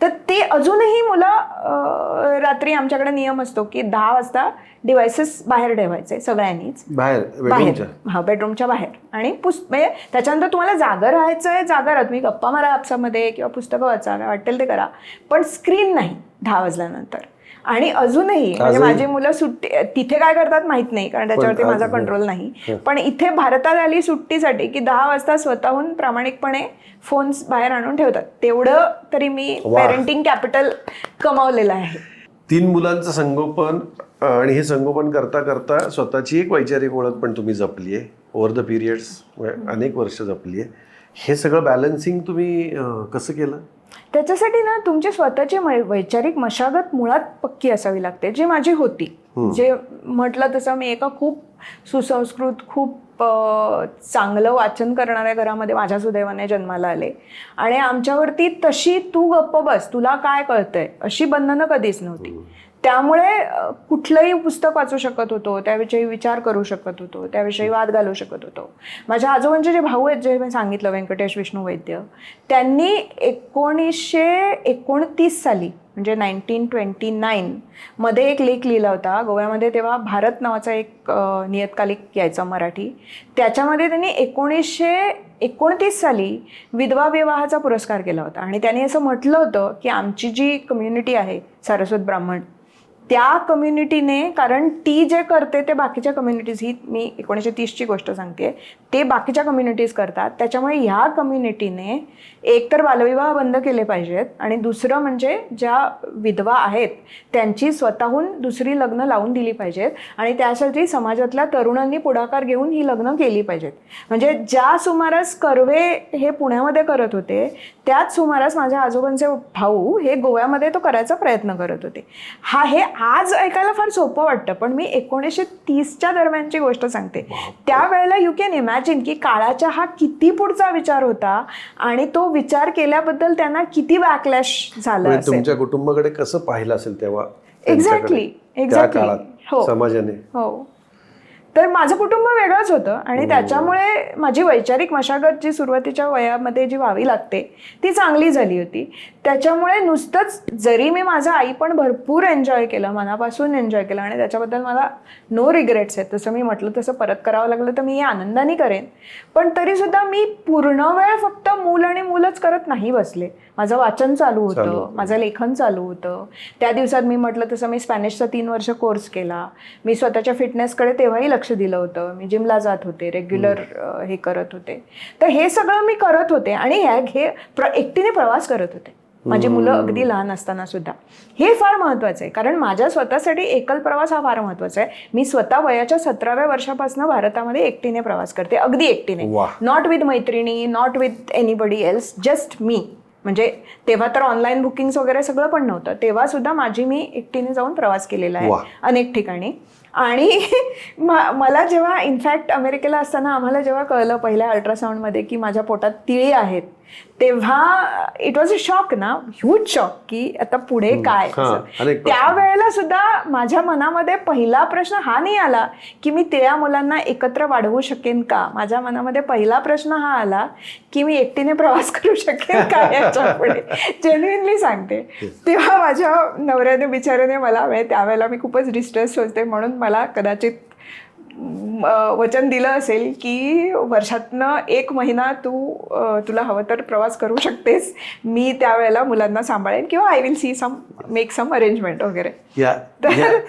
A: तर ते अजूनही मुलं रात्री आमच्याकडे नियम असतो की 10 वाजता डिव्हाइसेस बाहेर ठेवायचे सगळ्यांनीच, बाहेर बेडरूमच्या बाहेर. आणि म्हणजे त्याच्यानंतर तुम्हाला जागा राहायचंय, जागा राहा, तुम्ही गप्पा मारा आपसामध्ये किंवा पुस्तकं वाचा, काय वाटेल ते करा, पण स्क्रीन नाही 10 वाजल्यानंतर. आणि अजूनही म्हणजे माझी मुलं सुट्टी तिथे काय करतात माहित नाही, कारण त्याच्यावरती माझा कंट्रोल नाही. पण इथे भारतात आली सुट्टीसाठी की 10 वाजता स्वतःहून प्रामाणिकपणे फोन्स बाहेर आणून ठेवतात. तेवढं तरी मी पेरेंटिंग कॅपिटल कमावलेलं आहे.
B: 3 मुलांचं संगोपन आणि हे संगोपन करता करता स्वतःची एक वैचारिक ओळख पण तुम्ही जपली आहे ओव्हर द पिरियड्स, अनेक वर्ष जपली आहे. हे सगळं बॅलन्सिंग तुम्ही कसं केलं?
A: त्याच्यासाठी ना तुमची स्वतःची वैचारिक मशागत मुळात पक्की असावी लागते, जी माझी होती. जे म्हटलं तसं मी एका खूप सुसंस्कृत, खूप चांगलं वाचन करणाऱ्या घरामध्ये माझ्या सुदैवाने जन्माला आले. आणि आमच्यावरती तशी तू गप्प बस, तुला काय कळतंय अशी बंधनं कधीच नव्हती. त्यामुळे कुठलंही पुस्तक वाचू शकत होतो, त्याविषयी विचार करू शकत होतो, त्याविषयी वाद घालू शकत होतो. माझ्या आजोबांचे जे भाऊ आहेत, जे मी सांगितलं व्यंकटेश विष्णू वैद्य, त्यांनी 1929 साली म्हणजे 1929 मध्ये एक लेख लिहिला होता. गोव्यामध्ये तेव्हा भारत नावाचा एक नियतकालिक यायचा मराठी. त्याच्यामध्ये त्यांनी 1929 साली विधवा विवाहाचा पुरस्कार केला होता. आणि त्यांनी असं म्हटलं होतं की आमची जी कम्युनिटी आहे सारस्वत ब्राह्मण, त्या कम्युनिटीने, कारण ती जे करते ते बाकीच्या कम्युनिटीज, ही मी 1930ची गोष्ट सांगते, ते बाकीच्या कम्युनिटीज करतात. त्याच्यामुळे ह्या कम्युनिटीने एकतर बालविवाह बंद केले पाहिजेत आणि दुसरं म्हणजे ज्या विधवा आहेत त्यांची स्वतःहून दुसरी लग्न लावून दिली पाहिजेत. आणि त्यासाठी समाजातल्या तरुणांनी पुढाकार घेऊन ही लग्न केली पाहिजेत. म्हणजे ज्या सुमारास कर्वे हे पुण्यामध्ये करत होते, त्याच सुमारास माझ्या आजोबांचे भाऊ हे गोव्यामध्ये तो करायचा प्रयत्न करत होते. हे आज ऐकायला फार सोपं वाटतं, पण मी 1930च्या दरम्यानची गोष्ट सांगते. त्यावेळेला यू कॅन इमॅजिन की काळाच्या हा किती पुढचा विचार होता आणि तो विचार केल्याबद्दल त्यांना किती बॅकलॅश झालं असेल.
B: तुमच्या कुटुंबाकडे कसं पाहिलं असेल तेव्हा?
A: एक्झॅक्टली
B: हो, समाजाने.
A: हो. तर माझं कुटुंब वेगळंच होतं आणि त्याच्यामुळे माझी वैचारिक मशागत जी सुरुवातीच्या वयामध्ये जी व्हावी लागते ती चांगली झाली होती. त्याच्यामुळे नुसतंच, जरी मी माझं आई पण भरपूर एन्जॉय केलं, मनापासून एन्जॉय केलं आणि त्याच्याबद्दल मला नो रिग्रेट्स आहेत. तसं मी म्हटलं तसं परत करावं लागलं तर मी हे आनंदाने करेन. पण तरीसुद्धा मी पूर्ण वेळ फक्त मूल आणि मूलच करत नाही बसले. माझं वाचन चालू होतं, माझं लेखन चालू होतं. त्या दिवसात मी म्हटलं तसं मी स्पॅनिशचा 3 वर्ष कोर्स केला. मी स्वतःच्या फिटनेसकडे तेव्हाही लक्ष दिलं होतं. मी जिमला जात होते, रेग्युलर हे करत होते. तर हे सगळं मी करत होते आणि हे एकटीने प्रवास करत होते. माझी मुलं अगदी लहान असताना सुद्धा. हे फार महत्त्वाचं आहे, कारण माझ्या स्वतःसाठी एकल प्रवास हा फार महत्त्वाचा आहे. मी स्वतः वयाच्या 17व्या वर्षापासून भारतामध्ये एकटीने प्रवास करते, अगदी एकटीने. नॉट विथ मैत्रिणी, not with anybody else, just me. म्हणजे तेव्हा तर ऑनलाईन बुकिंग्स वगैरे सगळं पण नव्हतं. तेव्हा सुद्धा मी एकटीने जाऊन प्रवास केलेला आहे अनेक ठिकाणी. आणि मला जेव्हा इनफॅक्ट अमेरिकेला असताना आम्हाला जेव्हा कळलं पहिल्या अल्ट्रासाऊंडमध्ये की माझ्या पोटात तिळी आहेत, तेव्हा इट वॉज अ शॉक ना, ह्यूज शॉक की आता पुढे काय. त्यावेळेला सुद्धा माझ्या मनामध्ये पहिला प्रश्न हा नाही आला की मी तिळ्या मुलांना एकत्र वाढवू शकेन का. माझ्या मनामध्ये पहिला प्रश्न हा आला की मी एकटीने प्रवास करू शकेन का याच्या पुढे. जेन्युइनली सांगते. तेव्हा माझ्या नवऱ्याने बिचाऱ्याने मला, त्यावेळेला मी खूपच डिस्ट्रेस होते, म्हणून मला कदाचित वचन दिलं असेल की वर्षातनं 1 महिना तुला हवं तर प्रवास करू शकतेस, मी त्यावेळेला मुलांना सांभाळेन किंवा I will see make some arrangement वगैरे. तर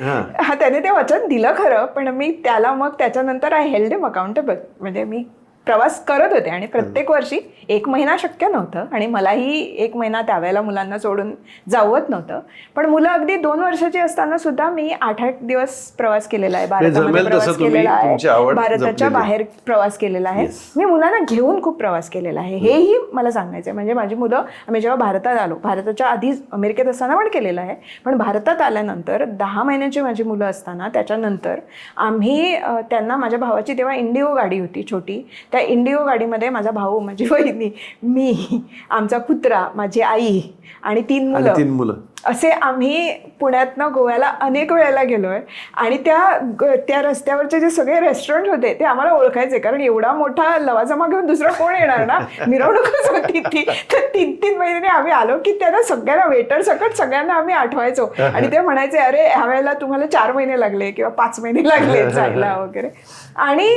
A: त्याने ते वचन दिलं खरं, पण मी त्याला मग त्याच्यानंतर आय हेल्ड हिम अकाउंटेबल. म्हणजे मी प्रवास करत होते आणि प्रत्येक वर्षी 1 महिना शक्य नव्हतं आणि मलाही 1 महिना त्यावेळेला मुलांना सोडून जावत नव्हतं. पण मुलं अगदी 2 वर्षाची असताना सुद्धा मी 8-8 दिवस प्रवास केलेला आहे, भारतामध्ये प्रवास केलेला आहे, भारताच्या बाहेर प्रवास केलेला आहे. मी मुलांना घेऊन खूप प्रवास केलेला आहे, हेही मला सांगायचं आहे. म्हणजे माझी मुलं, आम्ही जेव्हा भारतात आलो, भारताच्या आधी अमेरिकेत असताना पण केलेलं आहे, पण भारतात आल्यानंतर 10 महिन्याची माझी मुलं असताना त्याच्यानंतर आम्ही त्यांना, माझ्या भावाची तेव्हा इंडिगो गाडी होती छोटी, त्या इंडिगो गाडीमध्ये माझा भाऊ, माझी वहिनी, मी, आमचा कुत्रा, माझी आई आणि 3 मुलं असे आम्ही पुण्यातनं गोव्याला अनेक वेळेला गेलोय. आणि त्या रस्त्यावरचे जे सगळे रेस्टॉरंट होते ते आम्हाला ओळखायचे, कारण एवढा मोठा लवाजमा घेऊन दुसरं कोण येणार ना, मिरवणूकच होती ती. तर 3-3 महिने आम्ही आलो की त्यांना सगळ्यांना, वेटर सकट सगळ्यांना आम्ही आठवायचो आणि ते म्हणायचे, अरे ह्या वेळेला तुम्हाला 4 महिने लागले किंवा 5 महिने लागले जायला वगैरे. आणि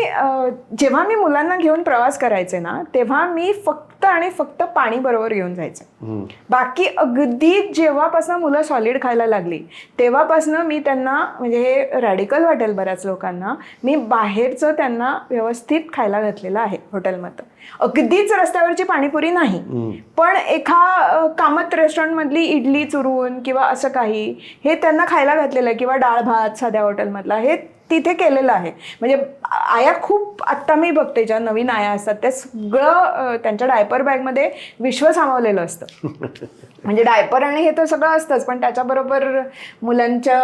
A: जेव्हा मी मुलांना घेऊन प्रवास करायचे ना, तेव्हा मी फक्त आणि फक्त पाणी बरोबर घेऊन जायचे. बाकी अगदी जेव्हापासून मुलं सॉलिड खायला लागली तेव्हापासून मी त्यांना, म्हणजे हे रॅडिकल वाटेल बऱ्याच लोकांना, मी बाहेरचं त्यांना व्यवस्थित खायला घातलेलं आहे हॉटेलमध्ये. अगदीच रस्त्यावरची पाणीपुरी नाही, पण एका कामत रेस्टॉरंटमधली इडली चुरून किंवा असं काही हे त्यांना खायला घातलेलं आहे, किंवा डाळ भात साध्या हॉटेलमधला हे तिथे केलेलं आहे. म्हणजे आया खूप, आत्ता मी बघते ज्या नवीन आया असतात त्या सगळं त्यांच्या डायपर बॅगमध्ये विश्व सामावलेलं असतं. म्हणजे डायपर आणि हे तर सगळं असतंच, पण त्याच्याबरोबर मुलांच्या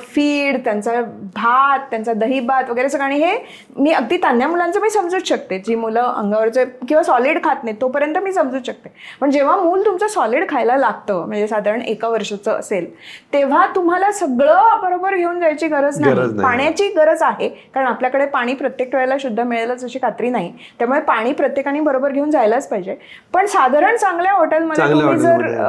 A: फीड, त्यांचा भात, त्यांचा दही भात वगैरे सगळं. आणि हे मी अगदी तान्ह्या मुलांचं मी समजूच शकते, जी मुलं अंगावरचे किंवा सॉलिड खात नाहीत तोपर्यंत मी समजूच शकते. पण जेव्हा मूल तुमचं सॉलिड खायला लागतं, म्हणजे साधारण 1 वर्षाचं असेल, तेव्हा तुम्हाला सगळं बरोबर घेऊन जायची गरज नाही. पाण्याची गरज आहे, कारण आपल्याकडे पाणी प्रत्येक वेळेला शुद्ध मिळेलच अशी खात्री नाही. त्यामुळे पाणी प्रत्येकाने बरोबर घेऊन जायलाच पाहिजे. पण साधारण चांगल्या हॉटेलमध्ये तुम्ही जर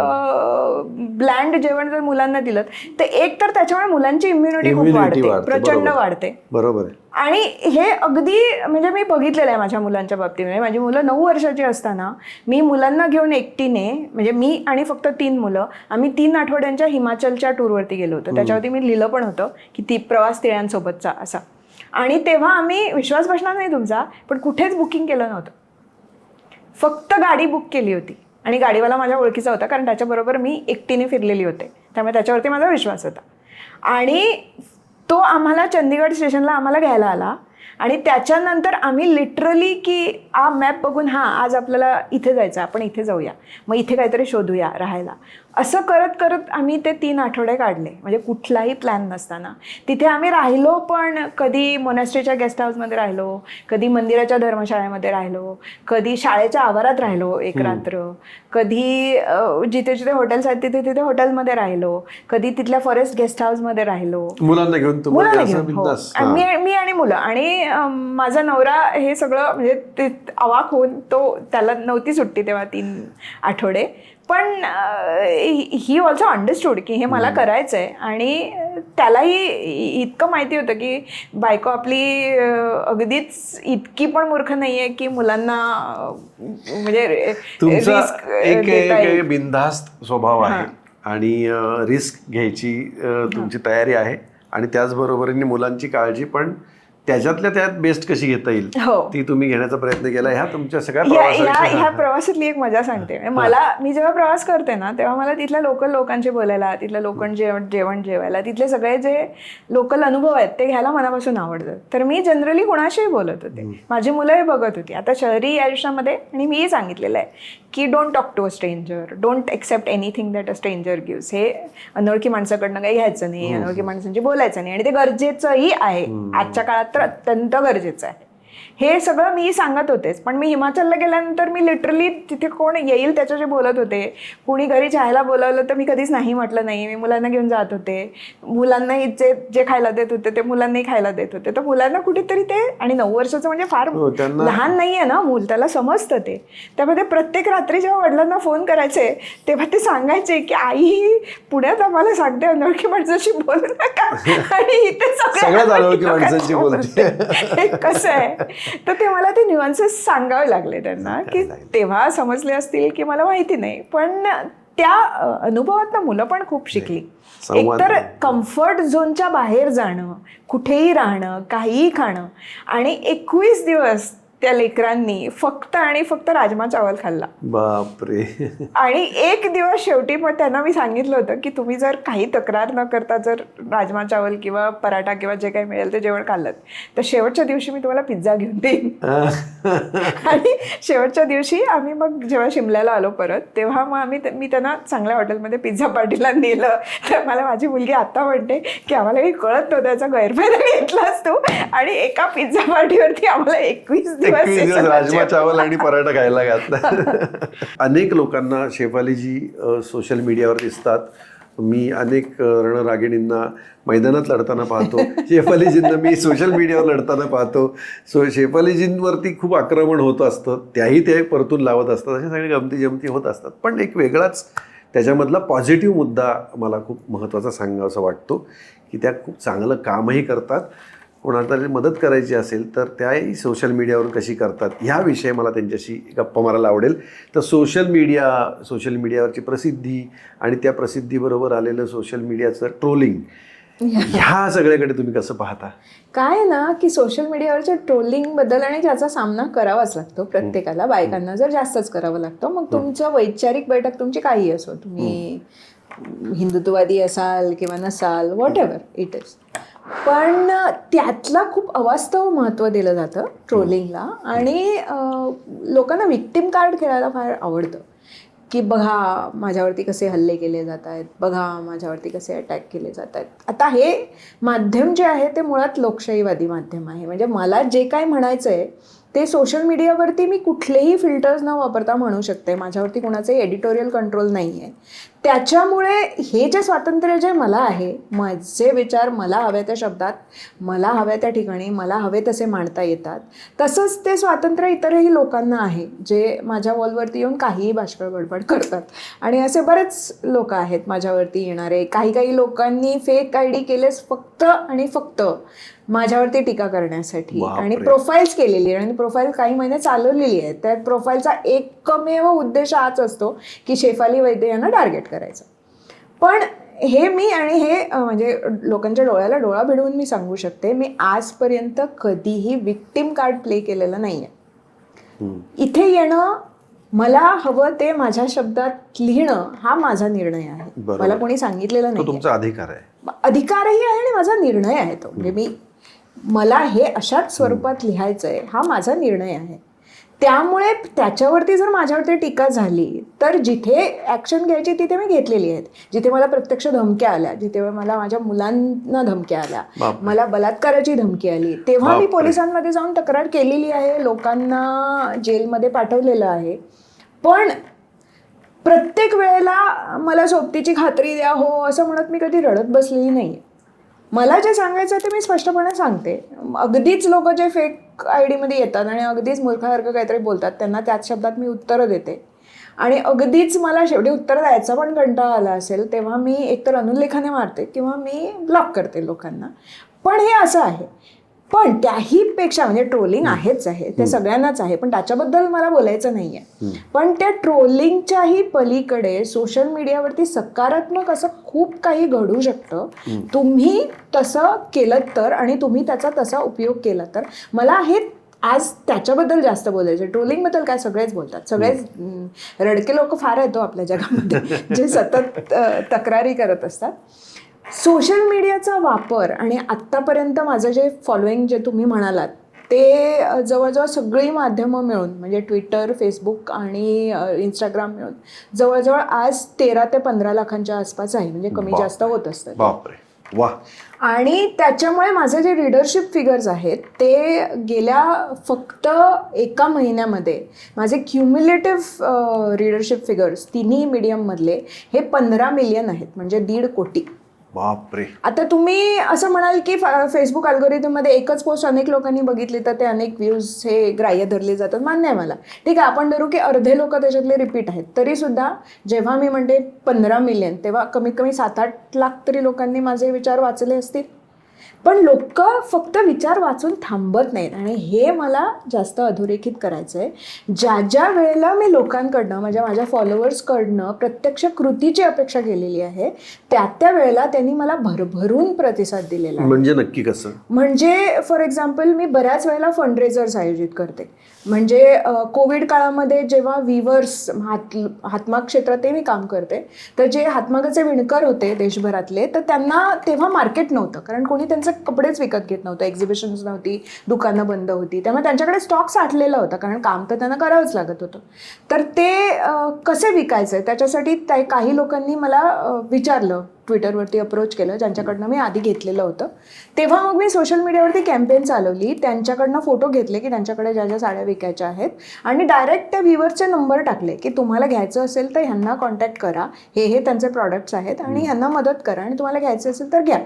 A: ब्लँड जेवण जर मुलांना दिलं तर एक तर त्याच्यामुळे मुलांची इम्युनिटी खूप वाढते, प्रचंड वाढते.
B: बरोबर.
A: आणि हे अगदी म्हणजे मी बघितलेलं आहे माझ्या मुलांच्या बाबतीमध्ये. माझी मुलं 9 वर्षाची असताना मी मुलांना घेऊन एकटीने, म्हणजे मी आणि फक्त 3 मुलं, आम्ही 3 आठवड्यांच्या हिमाचलच्या टूरवरती गेलो होतो. त्याच्यावरती मी लिहिलं पण होतं की ती प्रवास तिळ्यांसोबतचा असा. आणि तेव्हा आम्ही, विश्वास बसणार नाही तुमचा, पण कुठेच बुकिंग केलं नव्हतं, फक्त गाडी बुक केली होती. आणि गाडीवाला माझ्या ओळखीचा होता, कारण त्याच्याबरोबर मी एकटीने फिरलेली होते, त्यामुळे त्याच्यावरती माझा विश्वास होता. आणि तो आम्हाला चंदीगड स्टेशनला आम्हाला घ्यायला आला. आणि त्याच्यानंतर आम्ही लिटरली की मॅप बघून, हां आज आपल्याला इथे जायचं, आपण इथे जाऊया, मग इथे काहीतरी शोधूया राहायला, असं करत करत आम्ही ते 3 आठवडे काढले. म्हणजे कुठलाही प्लॅन नसताना तिथे आम्ही राहिलो. पण कधी मोनॅस्ट्रीच्या गेस्ट हाऊसमध्ये राहिलो, कधी मंदिराच्या धर्मशाळेमध्ये राहिलो, कधी शाळेच्या आवारात राहिलो 1 रात्र, कधी जिथे जिथे हॉटेल्स आहेत तिथे तिथे हॉटेलमध्ये राहिलो, कधी तिथल्या फॉरेस्ट गेस्ट हाऊसमध्ये राहिलो मुलांना घेऊन. मी आणि मुलं आणि माझा नवरा, हे सगळं म्हणजे ते अवाक होऊन, त्याला नव्हती सुट्टी तेव्हा 3 आठवडे. पण ही ऑल्सो अंडरस्टूड की हे मला करायचं आहे. आणि त्यालाही इतकं माहिती होतं की बायको आपली अगदीच इतकी पण मूर्ख नाही आहे की मुलांना म्हणजे
B: तुमचा एक बिनधास्त स्वभाव आहे आणि रिस्क घ्यायची तुमची तयारी आहे. आणि त्याचबरोबरीने मुलांची काळजी पण त्याच्यातल्या त्यात बेस्ट कशी घेता येईल ती तुम्ही घेण्याचा प्रयत्न केला. ह्या तुमच्या
A: ह्या प्रवासातली एक मजा सांगते. मी जेव्हा प्रवास करते ना तेव्हा मला तिथल्या लोकल लोकांशी बोलायला, तिथल्या लोकल जेवण जेवायला, तिथले सगळे जे लोकल अनुभव आहेत ते घ्यायला मनापासून आवडतं. तर मी जनरली कुणाशीही बोलत होते, माझी मुलंही बघत होती. आता शहरी आयुष्यामध्ये, आणि मीही सांगितलेलं आहे की don't talk to a stranger, don't accept anything that a stranger gives. हे अनोळखी माणसाकडनं काही घ्यायचं नाही, अनोळखी माणसांची बोलायचं नाही. आणि ते गरजेचंही आहे, आजच्या काळात तर अत्यंत गरजेचं आहे. हे सगळं मी सांगत होतेच. पण मी हिमाचलला गेल्यानंतर मी लिटरली तिथे कोण येईल त्याच्याशी बोलत होते. कुणी घरी चहायला बोलावलं तर मी कधीच नाही म्हटलं नाही. मी मुलांना घेऊन जात होते, मुलांनाही जे खायला देत होते ते मुलांनाही खायला देत होते. तर मुलांना कुठेतरी ते, आणि 9 वर्षाचं म्हणजे फार लहान नाही आहे ना मूल, त्याला समजतं ते. त्यामध्ये प्रत्येक रात्री जेव्हा वडिलांना फोन करायचे तेव्हा ते सांगायचे की आई पुण्यात आम्हाला सांगते अनोळखी माणसाशी बोलू नका, आणि इथे सगळ्या कसं आहे. तर ते मला ते न्यूअन्सेस सांगावे लागले त्यांना, की तेव्हा समजले असतील की मला माहिती नाही. पण त्या अनुभवातनं मुलं पण खूप शिकली. एकतर कम्फर्ट झोनच्या बाहेर जाणं, कुठेही राहणं, काहीही खाणं. आणि 21 दिवस त्या लेकरांनी फक्त आणि फक्त राजमा चावल खाल्ला.
B: बापरे.
A: आणि 1 दिवस शेवटी मग त्यांना मी सांगितलं होतं की तुम्ही जर काही तक्रार न करता जर राजमा चावल किंवा पराठा किंवा जे काही मिळेल ते जेवण खाल्लं तर शेवटच्या दिवशी मी तुम्हाला पिझ्झा घेऊन देईन. आणि शेवटच्या दिवशी आम्ही मग जेव्हा शिमल्याला आलो परत तेव्हा मग मी त्यांना चांगल्या हॉटेलमध्ये पिझ्झा पार्टीला नेलं. तर मला माझी मुलगी आता म्हणते की आम्हाला काही कळत नव्हतं, त्याचा गैरफायदा घेतलास तू, आणि एका पिझ्झा पार्टीवरती आम्हाला 21 दिवस
B: राजमा चावल आणि पराठा खायला घातला. अनेक लोकांना शेफालीजी सोशल मीडियावर दिसतात. मी अनेक रणरागिणींना मैदानात लढताना पाहतो, शेफालीजींना मी सोशल मीडियावर लढताना पाहतो. शेफालीजींवरती खूप आक्रमण होत असतं, त्याही ते परतून लावत असतात. अशा सगळ्या गमती जमती होत असतात. पण एक वेगळाच त्याच्यामधला पॉझिटिव्ह मुद्दा मला खूप महत्त्वाचा सांगावासा वाटतो की त्या खूप चांगलं कामही करतात कोणाला तरी मदत करायची असेल तर त्याही सोशल मीडियावर कशी करतात ह्याविषयी मला त्यांच्याशी गप्पा मारायला आवडेल. तर सोशल मीडियावरची प्रसिद्धी आणि त्या प्रसिद्धीबरोबर आलेलं सोशल मीडियाचं ट्रोलिंग ह्या सगळ्याकडे तुम्ही कसं पाहता?
A: काय ना की सोशल मीडियावरच्या ट्रोलिंगबद्दल आणि ज्याचा सामना करावाच लागतो प्रत्येकाला, बायकांना जर जास्तच करावं लागतं. मग तुमचं वैचारिक बैठक तुमची काही असो, तुम्ही हिंदुत्ववादी असाल किंवा नसाल, व्हॉट एव्हर इट इज, पण त्यातला खूप अवास्तव महत्त्व दिलं जातं ट्रोलिंगला. आणि लोकांना विक्टिम कार्ड खेळायला फार आवडतं की बघा माझ्यावरती कसे हल्ले केले जात आहेत, बघा माझ्यावरती कसे अटॅक केले जात आहेत. आता हे माध्यम जे आहे ते मुळात लोकशाहीवादी माध्यम आहे. म्हणजे मला जे काय म्हणायचं आहे ते सोशल मीडियावरती मी कुठलेही फिल्टर्स न वापरता म्हणू शकते. माझ्यावरती कोणाचे एडिटोरियल कंट्रोल नाही आहे. त्याच्यामुळे हे जे स्वातंत्र्य जे मला आहे, माझे विचार मला हव्या त्या शब्दात, मला हव्या त्या ठिकाणी, मला हवे तसे मांडता येतात. तसंच ते स्वातंत्र्य इतरही लोकांना आहे जे माझ्या वॉलवरती येऊन काहीही बाष्कळ बडबड करतात. आणि असे बरेच लोक आहेत माझ्यावरती येणारे. काही लोकांनी फेक आयडी केलेस फक्त आणि फक्त माझ्यावरती टीका करण्यासाठी, आणि प्रोफाईल्स केलेली, आणि प्रोफाईल काही महिने चालवलेली आहे. त्या प्रोफाईलचा एकमेव उद्देश हाच असतो की शेफाली वैद्य यांना टार्गेट करायचं. पण हे मी, आणि हे म्हणजे लोकांच्या डोळ्याला डोळा भिडवून मी सांगू शकते, मी आजपर्यंत कधीही विक्टिम कार्ड प्ले केलेलं नाही आहे. इथे येणं, मला हवं ते माझ्या शब्दात लिहिणं हा माझा निर्णय आहे. मला कोणी सांगितलेलं नाही.
B: तुमचा अधिकार आहे,
A: अधिकारही आहे आणि माझा निर्णय आहे तो. म्हणजे मला हे अशाच स्वरूपात लिहायचं आहे हा माझा निर्णय आहे. त्यामुळे त्याच्यावरती जर माझ्यावरती टीका झाली तर जिथे ॲक्शन घ्यायची तिथे मी घेतलेली आहेत. जिथे मला प्रत्यक्ष धमक्या आल्या, जिथे मला माझ्या मुलांना धमक्या आल्या, मला बलात्काराची धमकी आली, तेव्हा मी पोलिसांमध्ये जाऊन तक्रार केलेली आहे, लोकांना जेलमध्ये पाठवलेलं आहे. पण प्रत्येक वेळेला मला सोबतीची खात्री द्या हो असं म्हणत मी कधी रडत बसलेली नाही आहे. मला जे सांगायचं ते मी स्पष्टपणे सांगते. अगदीच लोक जे फेक आय डीमध्ये येतात आणि अगदीच मूर्खासारखं काहीतरी बोलतात त्यांना त्याच शब्दात मी उत्तरं देते. आणि अगदीच मला शेवटी उत्तर द्यायचा पण कंटाळा आला असेल तेव्हा मी एकतर अनुल्लेखाने मारते किंवा मी ब्लॉक करते लोकांना. पण हे असं आहे. पण त्याही पेक्षा, म्हणजे ट्रोलिंग आहेच आहे, ते सगळ्यांनाच आहे, पण त्याच्याबद्दल मला बोलायचं नाही आहे. पण त्या ट्रोलिंगच्याही पलीकडे सोशल मीडियावरती सकारात्मक असं खूप काही घडू शकतं. तुम्ही तसं केलं तर, आणि तुम्ही त्याचा तसा उपयोग केला तर. मला हे आज त्याच्याबद्दल जास्त बोलायचं. ट्रोलिंगबद्दल काय सगळेच बोलतात, सगळेच रडके लोक फार येतो आपल्या जगामध्ये जे सतत तक्रारी करत असतात. सोशल मीडियाचा वापर आणि आत्तापर्यंत माझं जे फॉलोईंग जे तुम्ही म्हणालात ते जवळजवळ सगळी माध्यमं मिळून, म्हणजे ट्विटर, फेसबुक आणि इंस्टाग्राम मिळून जवळजवळ आज 13 ते 15 लाखांच्या आसपास आहे. म्हणजे कमी जास्त होत असतं.
B: बापरे, वा.
A: आणि त्याच्यामुळे माझे जे रीडरशिप फिगर्स आहेत ते गेल्या फक्त एका महिन्यामध्ये माझे क्युम्युलेटिव्ह रीडरशिप फिगर्स तिन्ही मीडियममधले हे 15 मिलियन आहेत, म्हणजे 1.5 कोटी.
B: बापरे.
A: आता तुम्ही असं म्हणाल की फेसबुक अल्गोरिथममध्ये एकच पोस्ट अनेक लोकांनी बघितली तर ते अनेक व्ह्यूज हे ग्राह्य धरले जातात, मान्य आहे मला. ठीक आहे, आपण धरू की अर्धे लोक त्याच्यातले रिपीट आहेत. तरीसुद्धा जेव्हा मी म्हणते 15 मिलियन तेव्हा कमीत कमी 7-8 लाख तरी लोकांनी माझे विचार वाचले असतील. पण लोक फक्त विचार वाचून थांबत नाहीत, आणि हे मला जास्त अधोरेखित करायचं आहे. ज्या वेळेला मी लोकांकडनं, माझ्या फॉलोअर्सकडनं प्रत्यक्ष कृतीची अपेक्षा केलेली आहे त्या वेळेला त्यांनी मला भरभरून प्रतिसाद दिलेला आहे.
B: म्हणजे नक्की कसं? म्हणजे
A: फॉर एक्झाम्पल मी बऱ्याच वेळेला फंडरेजर्स आयोजित करते. म्हणजे कोविड काळामध्ये जेव्हा विवर्स, हातमाग क्षेत्रातही मी काम करते, तर जे हातमागाचे विणकर होते देशभरातले, तर त्यांना तेव्हा मार्केट नव्हतं, कारण कोणी त्यांचे कपडेच विकत घेत नव्हतं, एक्झिबिशन्स नव्हती, दुकानं बंद होती, त्यामुळे त्यांच्याकडे स्टॉक साठलेला होता, कारण काम तर त्यांना करावंच लागत होतं. तर ते कसे विकायचं त्याच्यासाठी काही लोकांनी मला विचारलं, ट्विटरवरती अप्रोच केलं, ज्यांच्याकडनं मी आधी घेतलेलं होतं. तेव्हा मग मी सोशल मीडियावरती कॅम्पेन चालवली, त्यांच्याकडनं फोटो घेतले की त्यांच्याकडे ज्या साड्या विकायच्या आहेत, आणि डायरेक्ट त्या व्ह्युअरचे नंबर टाकले की तुम्हाला घ्यायचं असेल तर ह्यांना कॉन्टॅक्ट करा, हे त्यांचे प्रॉडक्ट्स आहेत आणि ह्यांना मदत करा, आणि तुम्हाला घ्यायचं असेल तर घ्या.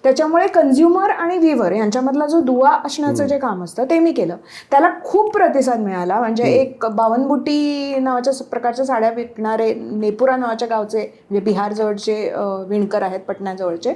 A: त्याच्यामुळे कन्झ्युमर आणि व्ह्युअर यांच्यामधला जो दुवा असण्याचं जे काम असतं ते मी केलं. त्याला खूप प्रतिसाद मिळाला. म्हणजे एक बावनबुटी नावाच्या प्रकारच्या साड्या विकणारे नेपुरा नावाच्या गावचे, म्हणजे बिहार जवळचे विणकर आहेत, पटण्याजवळचे,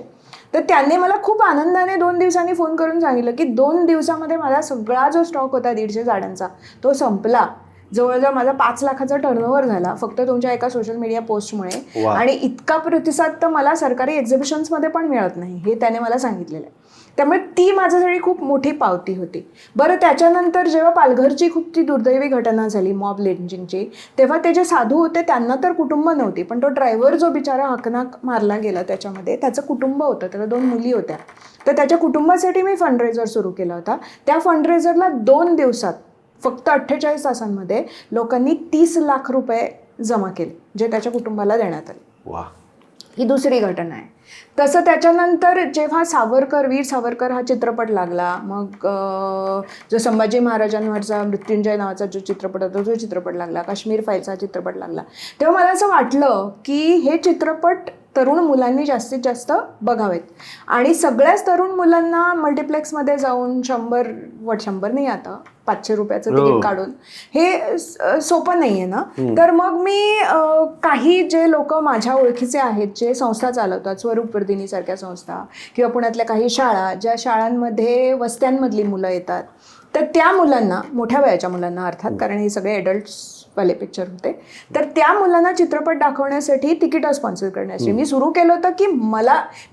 A: तर त्यांनी मला खूप आनंदाने 2 दिवसांनी फोन करून सांगितलं की 2 दिवसामध्ये माझा सगळा जो स्टॉक होता 150 गाड्यांचा तो संपला. जवळजवळ माझा 5 लाखाचा टर्नओव्हर झाला फक्त तुमच्या एका सोशल मीडिया पोस्टमुळे. आणि इतका प्रतिसाद तर मला सरकारी एक्झिबिशन्समध्ये पण मिळत नाही, हे त्याने मला सांगितलेलं आहे. त्यामुळे ती माझ्यासाठी खूप मोठी पावती होती. बरं, त्याच्यानंतर जेव्हा पालघरची खूप ती दुर्दैवी घटना झाली मॉब लिंचिंगची, तेव्हा ते जे साधू होते त्यांना तर कुटुंब नव्हती, पण तो ड्रायव्हर जो बिचारा हकनाक मारला गेला त्याच्यामध्ये त्याचं कुटुंब होतं, त्याला 2 मुली होत्या. तर त्याच्या कुटुंबासाठी मी फंडरेजर सुरू केला होता. त्या फंडरेजरला 2 दिवसात फक्त 48 तासांमध्ये लोकांनी 30 लाख रुपये जमा केले, जे त्याच्या कुटुंबाला देण्यात आले.
B: वा,
A: ही दुसरी घटना आहे. तसं त्याच्यानंतर जेव्हा सावरकर, वीर सावरकर हा चित्रपट लागला, मग जो संभाजी महाराजांवरचा मृत्युंजय नावाचा जो चित्रपट होता तो चित्रपट लागला, काश्मीर फाईल्स हा चित्रपट लागला, तेव्हा मला असं वाटलं की हे चित्रपट तरुण मुलांनी जास्तीत जास्त बघावेत. आणि सगळ्याच तरुण मुलांना मल्टिप्लेक्समध्ये जाऊन 100 नाही, आता 500 रुपयाचं तिकीट काढून हे सोपं नाही आहे ना. तर मग मी काही जे लोक माझ्या ओळखीचे आहेत जे संस्था चालवतात, स्वरूपवर्धिनी सारख्या संस्था किंवा पुण्यातल्या काही शाळा, ज्या शाळांमध्ये वस्त्यांमधली मुलं येतात, तर त्या मुलांना, मोठ्या वयाच्या मुलांना अर्थात, कारण हे सगळे ॲडल्ट्सवाले पिक्चर होते, तर त्या मुलांना चित्रपट दाखवण्यासाठी तिकीटं स्पॉन्सर करण्यासाठी मी सुरू केलं होतं की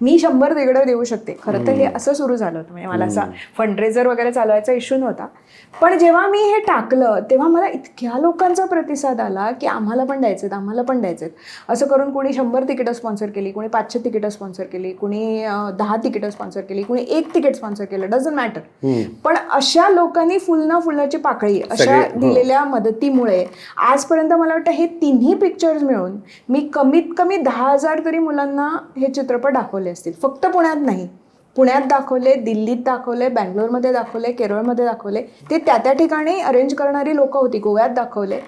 A: मी 100 तिकीटं देऊ शकते. खरं तर हे असं सुरू झालं होतं, म्हणजे मला असा फंडरेजर वगैरे चालवायचा इश्यू नव्हता. पण जेव्हा मी हे टाकलं तेव्हा मला इतक्या लोकांचा प्रतिसाद आला की आम्हाला पण द्यायचेत. असं करून कोणी 100 तिकीटं स्पॉन्सर केली, कोणी 500 तिकीटं स्पॉन्सर केली, कोणी 10 तिकीटं स्पॉन्सर केली, कोणी 1 तिकीट स्पॉन्सर केलं, डझंट मॅटर. पण अशा लोकांनी फुलाची पाकळी अशा दिलेल्या मदतीमुळे आजपर्यंत मला वाटतं हे तिन्ही पिक्चर्स मिळून मी कमीत कमी 10,000 तरी मुलांना हे चित्रपट दाखवले असतील. फक्त पुण्यात नाही, पुण्यात दाखवले, दिल्लीत दाखवले, बँगलोरमध्ये दाखवले, केरळमध्ये दाखवले. ते त्या ठिकाणी अरेंज करणारी लोक होती, गोव्यात दाखवले.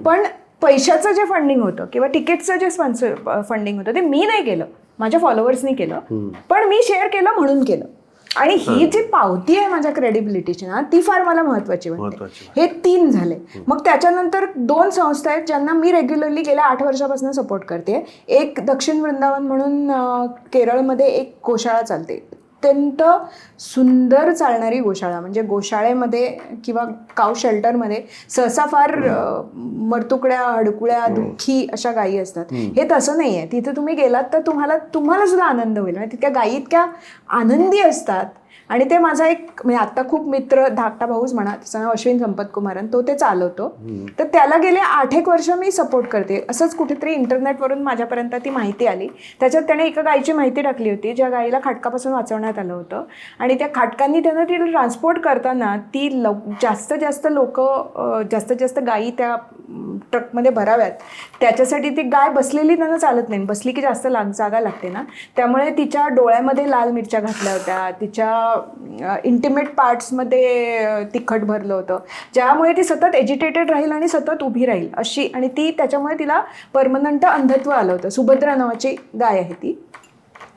A: पण पैशाचं जे फंडिंग होतं किंवा तिकीटचं जे स्पॉन्सर फंडिंग होतं ते मी नाही केलं, माझ्या फॉलोअर्सनी केलं. पण मी शेअर केलं म्हणून केलं. आणि ही जी पावती आहे माझ्या क्रेडिबिलिटीची ना, ती फार मला महत्वाची वाटते. हे 3 झाले. मग त्याच्यानंतर 2 संस्था आहेत ज्यांना मी रेग्युलरली गेल्या 8 वर्षापासून सपोर्ट करते. एक दक्षिण वृंदावन म्हणून केरळमध्ये एक गोशाळा चालते, अत्यंत सुंदर चालणारी गोशाळा. म्हणजे गोशाळेमध्ये किंवा काव शेल्टरमध्ये सहसा फार मरतुकड्या, हडकुळ्या, दुःखी अशा गायी असतात. हे तसं नाही आहे. तिथे तुम्ही गेलात तर तुम्हाला सुद्धा आनंद होईल. म्हणजे तितक्या गायी इतक्या आनंदी असतात. आणि ते माझा एक, म्हणजे आता खूप मित्र, धाकटा भाऊच म्हणा, त्याचं नाव अश्विन संपत कुमारन, तो ते चालवतो. तर त्याला गेले 8-1 वर्ष मी सपोर्ट करते. असंच कुठेतरी इंटरनेटवरून माझ्यापर्यंत ती माहिती आली. त्याच्यात त्याने एका गायीची माहिती टाकली होती ज्या गायीला खाटकापासून वाचवण्यात आलं होतं. आणि त्या खाटकांनी त्यांना तिला ट्रान्सपोर्ट करताना ती जास्तीत जास्त गायी त्या ट्रकमध्ये भराव्यात, त्याच्यासाठी ती गाय बसलेली त्यांना चालत नाही, बसली की जास्त जागा लागते ना. त्यामुळे तिच्या डोळ्यामध्ये लाल मिरच्या घातल्या होत्या, तिच्या इंटिमेट पार्ट्समध्ये तिखट भरलं होतं, ज्यामुळे ती सतत एजिटेटेड राहील आणि सतत उभी राहील अशी. आणि ती त्याच्यामुळे तिला परमनंट अंधत्व आलं होतं. सुभद्रा नावाची गाय आहे ती.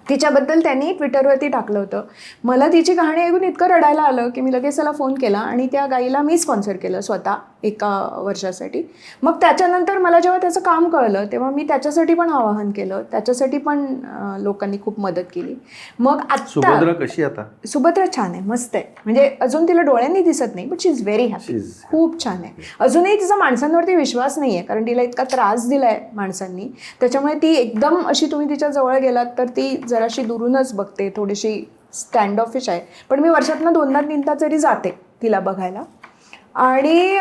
A: तिच्याबद्दल त्यांनी ट्विटरवरती टाकलं होतं. मला तिची कहाणी ऐकून इतकं रडायला आलं की मी लगेच त्याला फोन केला आणि त्या गाईला मी स्पॉन्सर केलं स्वतः 1 वर्षासाठी. मग त्याच्यानंतर मला जेव्हा त्याचं काम कळलं तेव्हा मी त्याच्यासाठी पण आवाहन केलं, त्याच्यासाठी पण लोकांनी खूप मदत केली. मग आता
B: सुभद्रा कशी, आता
A: सुभद्रा छान आहे, मस्त आहे. म्हणजे अजून तिला डोळ्यांनी दिसत नाही, but she is very happy, खूप छान आहे. अजूनही तिचा माणसांवरती विश्वास नाही आहे, कारण तिला इतका त्रास दिलाय माणसांनी. त्याच्यामुळे ती एकदम अशी, तुम्ही तिच्या जवळ गेलात तर ती जराशी दुरूनच बघते, थोडीशी स्टँड ऑफिश आहे. पण मी वर्षातनं 2-3 तरी जाते तिला बघायला. आणि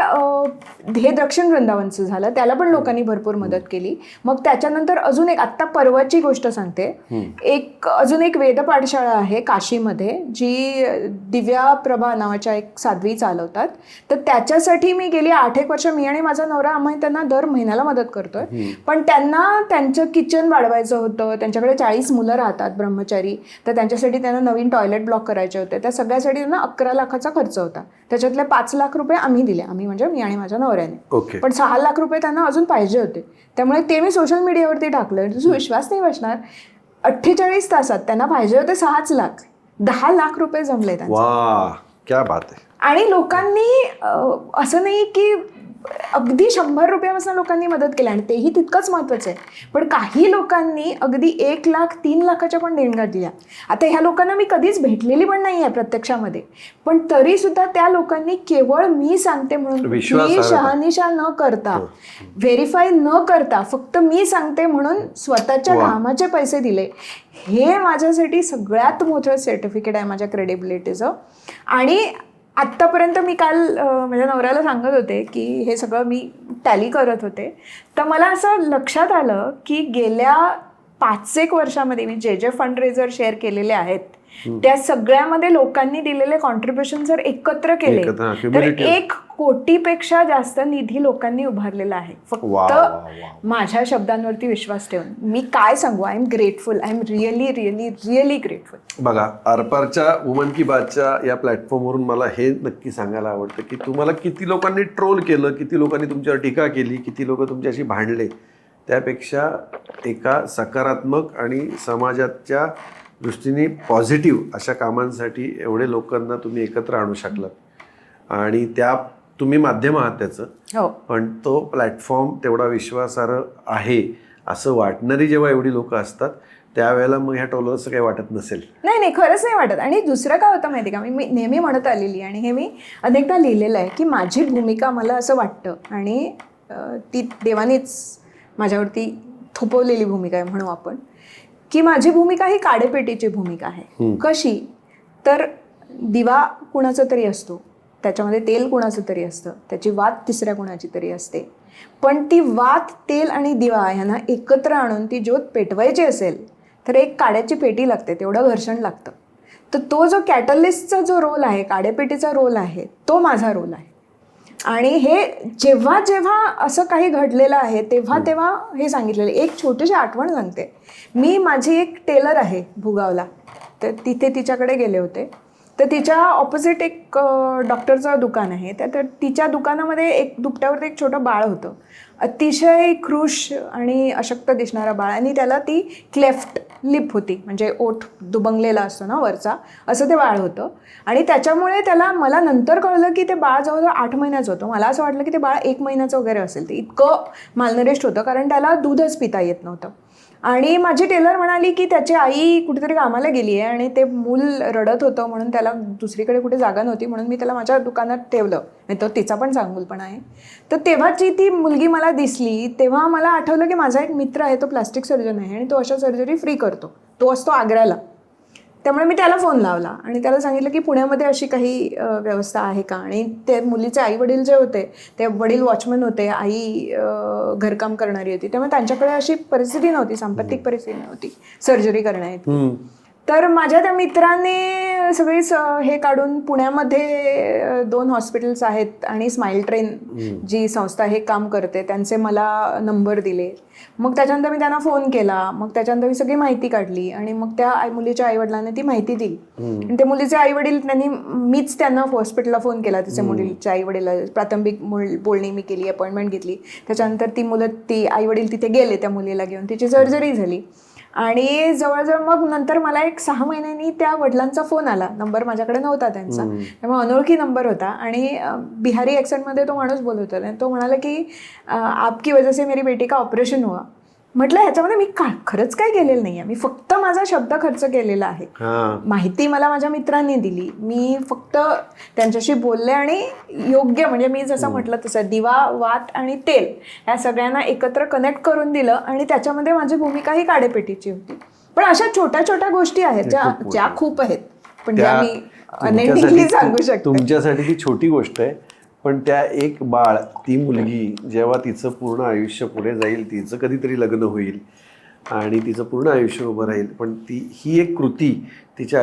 A: हे दक्षिण वृंदावनचं झालं, त्याला पण लोकांनी भरपूर मदत केली. मग त्याच्यानंतर अजून एक, आत्ता परवाची गोष्ट सांगते, अजून एक वेद पाठशाळा आहे काशीमध्ये, जी दिव्या प्रभा नावाच्या एक साध्वी चालवतात. तर त्याच्यासाठी मी गेली 8-1 वर्ष, मी आणि माझा नवरा, आम्ही त्यांना दर महिन्याला मदत करतोय. पण त्यांना त्यांचं किचन वाढवायचं होतं, त्यांच्याकडे 40 मुलं राहतात ब्रह्मचारी, तर त्यांच्यासाठी त्यांना नवीन टॉयलेट ब्लॉक करायचे होते. त्या सगळ्यासाठी त्यांना 11 लाखाचा खर्च होता. त्याच्यातले 5 लाख रुपये आम्ही दिले, आम्ही म्हणजे मी आणि माझ्या नवऱ्याने. पण 6 लाख रुपये त्यांना अजून पाहिजे होते. त्यामुळे ते मी सोशल मीडियावरती टाकलं. तुझा विश्वास नाही बसणार, 48 तासात त्यांना पाहिजे होते 6 लाख, 10 लाख रुपये जमले त्यांचे.
B: वाह, क्या बात आहे.
A: आणि लोकांनी असं नाही की अगदी 100 रुपयापासून लोकांनी मदत केली आणि तेही तितकंच महत्त्वाचं आहे. पण काही लोकांनी अगदी 1 लाख 3 लाखाच्या पण देणग्या दिल्या. आता ह्या लोकांना मी कधीच भेटलेली पण नाही आहे प्रत्यक्षामध्ये, पण तरी सुद्धा त्या लोकांनी केवळ मी सांगते म्हणून, मी शहानिशा न करता, व्हेरीफाय न करता, फक्त मी सांगते म्हणून स्वतःच्या घामाचे पैसे दिले. हे माझ्यासाठी सगळ्यात मोठं सर्टिफिकेट आहे माझ्या क्रेडिबिलिटीचं. आणि आत्तापर्यंत मी काल माझ्या नवऱ्याला सांगत होते की हे सगळं मी टॅली करत होते, तर मला असं लक्षात आलं की गेल्या 5-1 वर्षामध्ये मी जे फंडरेजर शेअर केलेले आहेत त्या सगळ्यामध्ये लोकांनी दिलेले कॉन्ट्रीब्युशन जर एकत्र केले तर 1 कोटीपेक्षा जास्त निधी लोकांनी उभारलेला आहे. फक्त माझ्या शब्दांवरती विश्वास ठेवून. मी काय सांगू, I am grateful, I am really really really grateful.
B: बघा, आरपारच्या वुमन की बातच्या या प्लॅटफॉर्मवरून मला हे नक्की सांगायला आवडतं की तुम्हाला किती लोकांनी ट्रोल केलं, किती लोकांनी तुमच्यावर टीका केली, किती लोक तुमच्याशी भांडले, त्यापेक्षा एका सकारात्मक आणि समाजाच्या दृष्टीने पॉझिटिव्ह अशा कामांसाठी एवढे लोकांना तुम्ही एकत्र आणू शकलात आणि त्या तुम्ही माध्यम आहात त्याचं. पण तो प्लॅटफॉर्म तेवढा विश्वासार्ह आहे असं वाटणारी जेव्हा एवढी लोक असतात त्यावेळेला मग ह्या टोलरचं काही वाटत नसेल.
A: नाही, खरंच नाही वाटत. आणि दुसरं काय होतं माहिती का, मी नेहमी म्हणत आलेली आणि हे मी अनेकदा लिहिलेलं आहे की माझी भूमिका, मला असं वाटतं आणि ती देवानीच माझ्यावरती थोपवलेली भूमिका आहे म्हणू आपण, की माझी भूमिका ही काडेपेटीची भूमिका आहे. कशी तर दिवा कुणाचा तरी असतो, त्याच्यामध्ये तेल कुणाचं तरी असतं, त्याची वात तिसऱ्या कुणाची तरी असते, पण ती वात, तेल आणि दिवा ह्यांना एकत्र आणून ती ज्योत पेटवायची असेल तर एक काड्याची पेटी लागते, तेवढं घर्षण लागतं. तर तो जो कॅटलिस्टचा जो रोल आहे, काडेपेटीचा रोल आहे, तो माझा रोल आहे. आणि हे जेव्हा जेव्हा असं काही घडलेलं आहे तेव्हा तेव्हा हे सांगितलेलं. एक छोटीशी आठवण सांगते. मी, माझी एक टेलर आहे भुगावला, तर तिथे तिच्याकडे गेले होते. तर तिच्या ऑपोजिट एक डॉक्टरचं दुकान आहे, तर तिच्या दुकानामध्ये एक दुपट्यावरती एक छोटं बाळ होतं, अतिशय कृश आणि अशक्त दिसणारा बाळ, आणि त्याला ती क्लेफ्ट लिप होती, म्हणजे ओठ दुबंगलेला असतो ना वरचा, असं ते बाळ होतं. आणि त्याच्यामुळे त्याला, मला नंतर कळलं की ते बाळ जवळजवळ 8 महिन्याचं होतं. मला असं वाटलं की ते बाळ 1 महिन्याचं वगैरे असेल. ते इतकं मालनरेस्ट होतं कारण त्याला दूधच पिता येत नव्हतं. आणि माझी टेलर म्हणाली की त्याची आई कुठेतरी कामाला गेली आहे आणि ते मूल रडत होतं म्हणून त्याला दुसरीकडे कुठे जागा नव्हती, म्हणून मी त्याला माझ्या दुकानात ठेवलं. नाही तर तिचा पण चांगुलपणा आहे. तर तेव्हाची ती मुलगी मला दिसली तेव्हा मला आठवलं की माझा एक मित्र आहे, तो प्लास्टिक सर्जन आहे आणि तो अशा सर्जरी फ्री करतो. तो असतो आग्र्याला. त्यामुळे मी त्याला फोन लावला आणि त्याला सांगितलं की पुण्यामध्ये अशी काही व्यवस्था आहे का. आणि ते मुलीचे आई वडील जे होते ते वडील वॉचमन होते, आई घरकाम करणारी होती, त्यामुळे त्यांच्याकडे अशी परिस्थिती नव्हती, सांपत्तिक परिस्थिती नव्हती सर्जरी करण्याची. तर माझ्या त्या मित्राने सगळी हे काढून पुण्यामध्ये 2 हॉस्पिटल्स आहेत आणि स्माईल ट्रेन जी संस्था हे काम करते त्यांचे मला नंबर दिले. मग त्याच्यानंतर मी त्यांना फोन केला, मग त्याच्यानंतर मी सगळी माहिती काढली आणि मग त्या मुलीच्या आईवडिलांनी ती माहिती दिली. आणि ते मुलीचे आईवडील, मीच त्यांना हॉस्पिटलला फोन केला, तिचे मुलीच्या आईवडीला प्राथमिक बोलणी मी केली, अपॉइंटमेंट घेतली. त्याच्यानंतर ती आईवडील तिथे गेले त्या मुलीला घेऊन, तिची सर्जरी झाली. आणि जवळजवळ मग नंतर मला एक 6 महिन्यांनी त्या वडिलांचा फोन आला. नंबर माझ्याकडे नव्हता त्यांचा, त्यामुळे अनोळखी नंबर होता आणि बिहारी ॲक्सेंटमध्ये तो माणूस बोलत होता. तो म्हणाला की आपकी वजह से मेरी बेटी का ऑपरेशन हुआ. म्हटलं ह्याच्यामध्ये मी खरंच काय केलेलं नाही आहे, मी फक्त माझा शब्द खर्च केलेला आहे. माहिती मला माझ्या मित्रांनी दिली, मी फक्त त्यांच्याशी बोलले आणि योग्य, म्हणजे मी जसं म्हटलं तसं दिवा, वात आणि तेल या सगळ्यांना एकत्र कनेक्ट करून दिलं. आणि त्याच्यामध्ये माझी भूमिका ही काडेपेटीची होती. पण अशा छोट्या छोट्या गोष्टी आहेत ज्या खूप आहेत, पण ज्या मी अनेकली सांगू शकते.
B: तुमच्यासाठी ती छोटी गोष्ट आहे, पण त्या एक बाळ, ती मुलगी जेव्हा तिचं पूर्ण आयुष्य पुढे जाईल, तिचं कधीतरी लग्न होईल आणि तिचं पूर्ण आयुष्य उभं राहील, पण ही एक कृती तिच्या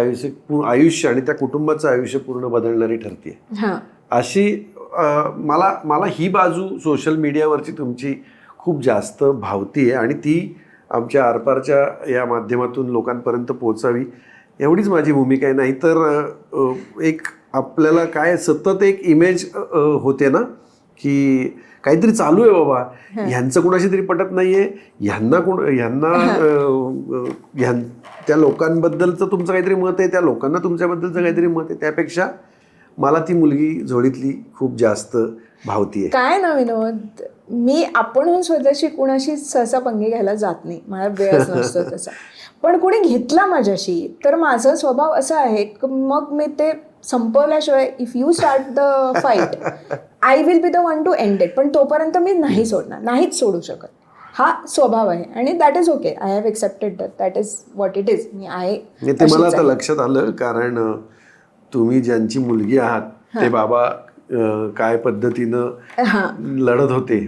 B: आयुष्य आणि त्या कुटुंबाचं आयुष्य पूर्ण बदलणारी ठरते. अशी मला ही बाजू सोशल मीडियावरची तुमची खूप जास्त भावती आहे आणि ती आमच्या आरपारच्या या माध्यमातून लोकांपर्यंत पोहोचावी एवढीच माझी भूमिका आहे. नाहीतर एक आपल्याला काय सतत एक इमेज होते ना की काहीतरी चालू आहे बाबा, ह्यांचं कोणाशी तरी पटत नाहीये, त्या लोकांबद्दलचं तुमचं काहीतरी मत आहे, त्या लोकांना तुमच्याबद्दलचं काहीतरी मत आहे. त्यापेक्षा मला ती मुलगी जोडीतली खूप जास्त भावतीये.
A: काय ना विनोद, मी आपणहून स्वतःशी कुणाशी सहसा पंगे घ्यायला जात नाही, मला वेळच नसतो तसा. पण कोणी घेतला माझ्याशी तर माझा स्वभाव असा आहे मग मी ते संपवल्याशिवाय, if you start the fight I will be the one to end it. पण तोपर्यंत मी नाही सोडणार, नाहीच सोडू शकत. हा स्वभाव आहे आणि that is okay. I have accepted that is what it is. मी आहे
B: ते मला आता लक्षात आलं, कारण तुम्ही ज्यांची मुलगी आहात ते बाबा काय पद्धतीनं लढत होते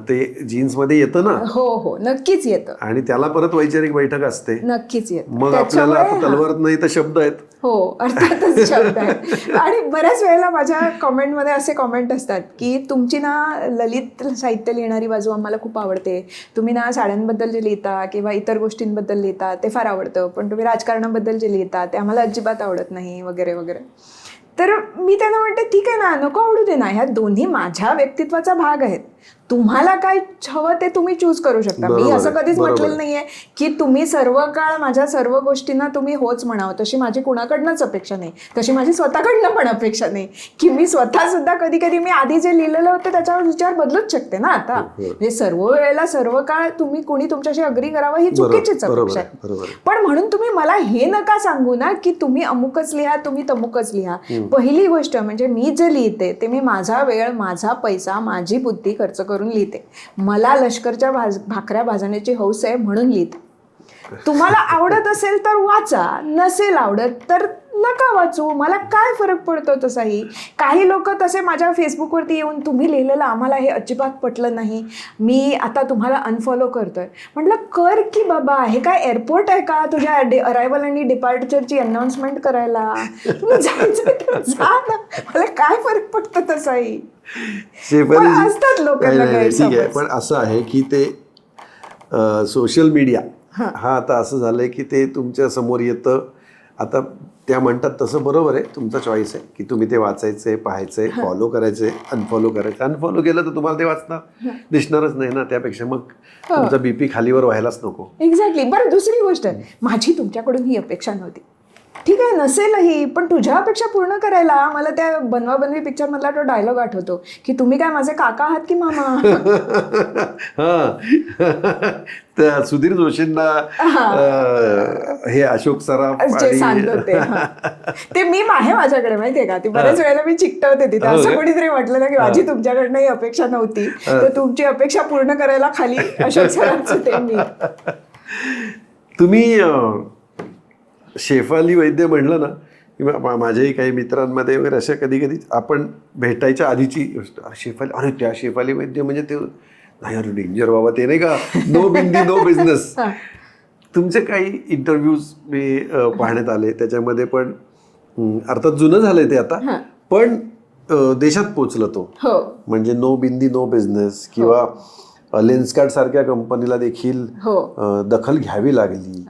B: ते जीन्स मध्ये येतं ना.
A: हो हो, नक्कीच येतं.
B: आणि त्याला परत वैचारिक बैठक असते,
A: नक्कीच येतं.
B: मग आपल्याला आता तलवार नाही तर शब्द आहेत.
A: हो, अर्थातच शब्द आहेत. आणि बऱ्याच वेळेला माझ्या कॉमेंटमध्ये असे कॉमेंट असतात की तुमची ना ललित साहित्य लिहिणारी बाजू आम्हाला खूप आवडते, तुम्ही ना साड्यांबद्दल जे लिहिता किंवा इतर गोष्टींबद्दल लिहिता ते फार आवडतं, पण तुम्ही राजकारणाबद्दल जे लिहिता ते आम्हाला अजिबात आवडत नाही वगैरे वगैरे. तर मी त्यांना म्हणते ठीक आहे ना, नको आवडू दे ना, ह्या दोन्ही माझ्या व्यक्तित्वाचा भाग आहेत. तुम्हाला काय हवं ते तुम्ही चूज करू शकता. मी असं कधीच म्हटलेलं नाहीये की तुम्ही सर्व काळ माझ्या सर्व गोष्टींना तुम्ही होच म्हणावं. तशी माझी कुणाकडनंच अपेक्षा नाही, तशी माझी स्वतःकडनं पण अपेक्षा नाही की मी स्वतः सुद्धा कधी कधी मी आधी जे लिहिलेलं होतं त्याच्यावर विचार बदलूच शकते ना आता. म्हणजे सर्व वेळेला सर्व काळ तुम्ही कोणी तुमच्याशी अग्री करावं ही चुकीचीच अपेक्षा आहे. पण म्हणून तुम्ही मला हे नका सांगू ना की तुम्ही अमुकच लिहा, तुम्ही तमुकच लिहा. पहिली गोष्ट म्हणजे मी जे लिहिते ते मी माझा वेळ, माझा पैसा, माझी बुद्धी खर्च करून लिहिते. मला लष्करच्या भाकऱ्या भाजण्याची हौस आहे म्हणून लिहिते. तुम्हाला आवडत असेल तर वाचा, नसेल आवडत तर नका वाचू, मला काय फरक पडतो तसाही. काही लोक तसे माझ्या फेसबुकवरती येऊन तुम्ही लिहिलेलं आम्हाला हे अजिबात पटलं नाही, मी आता तुम्हाला अनफॉलो करतोय. म्हटलं कर की बाबा, हे काय एअरपोर्ट आहे का तुझ्या अरायव्हल आणि डिपार्चरची अनाउन्समेंट करायला? तुम्ही जायचं तर जा ना, मला काय फरक पडतो तसाही. असतात लोकांना
B: ठीक आहे, पण असं आहे की ते सोशल मीडिया हा आता असं झालंय की ते तुमच्या समोर येतं. आता त्या म्हणतात तसं बरोबर आहे, तुमचा चॉईस आहे की तुम्ही ते वाचायचंय, पाहायचंय, फॉलो करायचंय, अनफॉलो करायचं. अनफॉलो केलं तर तुम्हाला ते वाचणं दिसणारच नाही ना, त्यापेक्षा मग तुमचा बीपी खालीवर व्हायलाच नको.
A: एक्झॅक्टली. बरं, दुसरी गोष्ट, माझी तुमच्याकडून ही अपेक्षा नव्हती, ठीक आहे, नसेलही, पण तुझ्या अपेक्षा पूर्ण करायला मला त्या बनवा बनवी पिक्चर मधला तो डायलॉग आठवतो की तुम्ही काय माझे काका आहात की मामा.
B: त्या सुधीर जोशींना हे अशोक सराफ
A: जे सांगत होते ते मी आहे माझ्याकडे, माहितीये का, ती बऱ्याच वेळेला मी चिकटवते तिथे. असं कोणीतरी म्हटलं ना की माझी तुमच्याकडनं ही अपेक्षा नव्हती, तर तुमची अपेक्षा पूर्ण करायला खाली अशोक सराफचं ते मी.
B: तुम्ही शेफाली वैद्य म्हणलं ना की माझ्याही काही मित्रांमध्ये वगैरे अशा कधी कधी आपण भेटायच्या आधीची गोष्ट, शेफाली, अरे त्या शेफाली वैद्य म्हणजे ते नाही, अरे डेंजर बाबा, ते नाही का, नो बिंदी नो बिझनेस. तुमचे काही इंटरव्ह्यूज मी पाहण्यात आले, त्याच्यामध्ये पण अर्थात जुनं झालंय ते आता, पण देशात पोचलं तो, म्हणजे नो बिंदी नो बिझनेस, किंवा लेन्सकार्ट सारख्या कंपनीला देखील दखल घ्यावी लागली.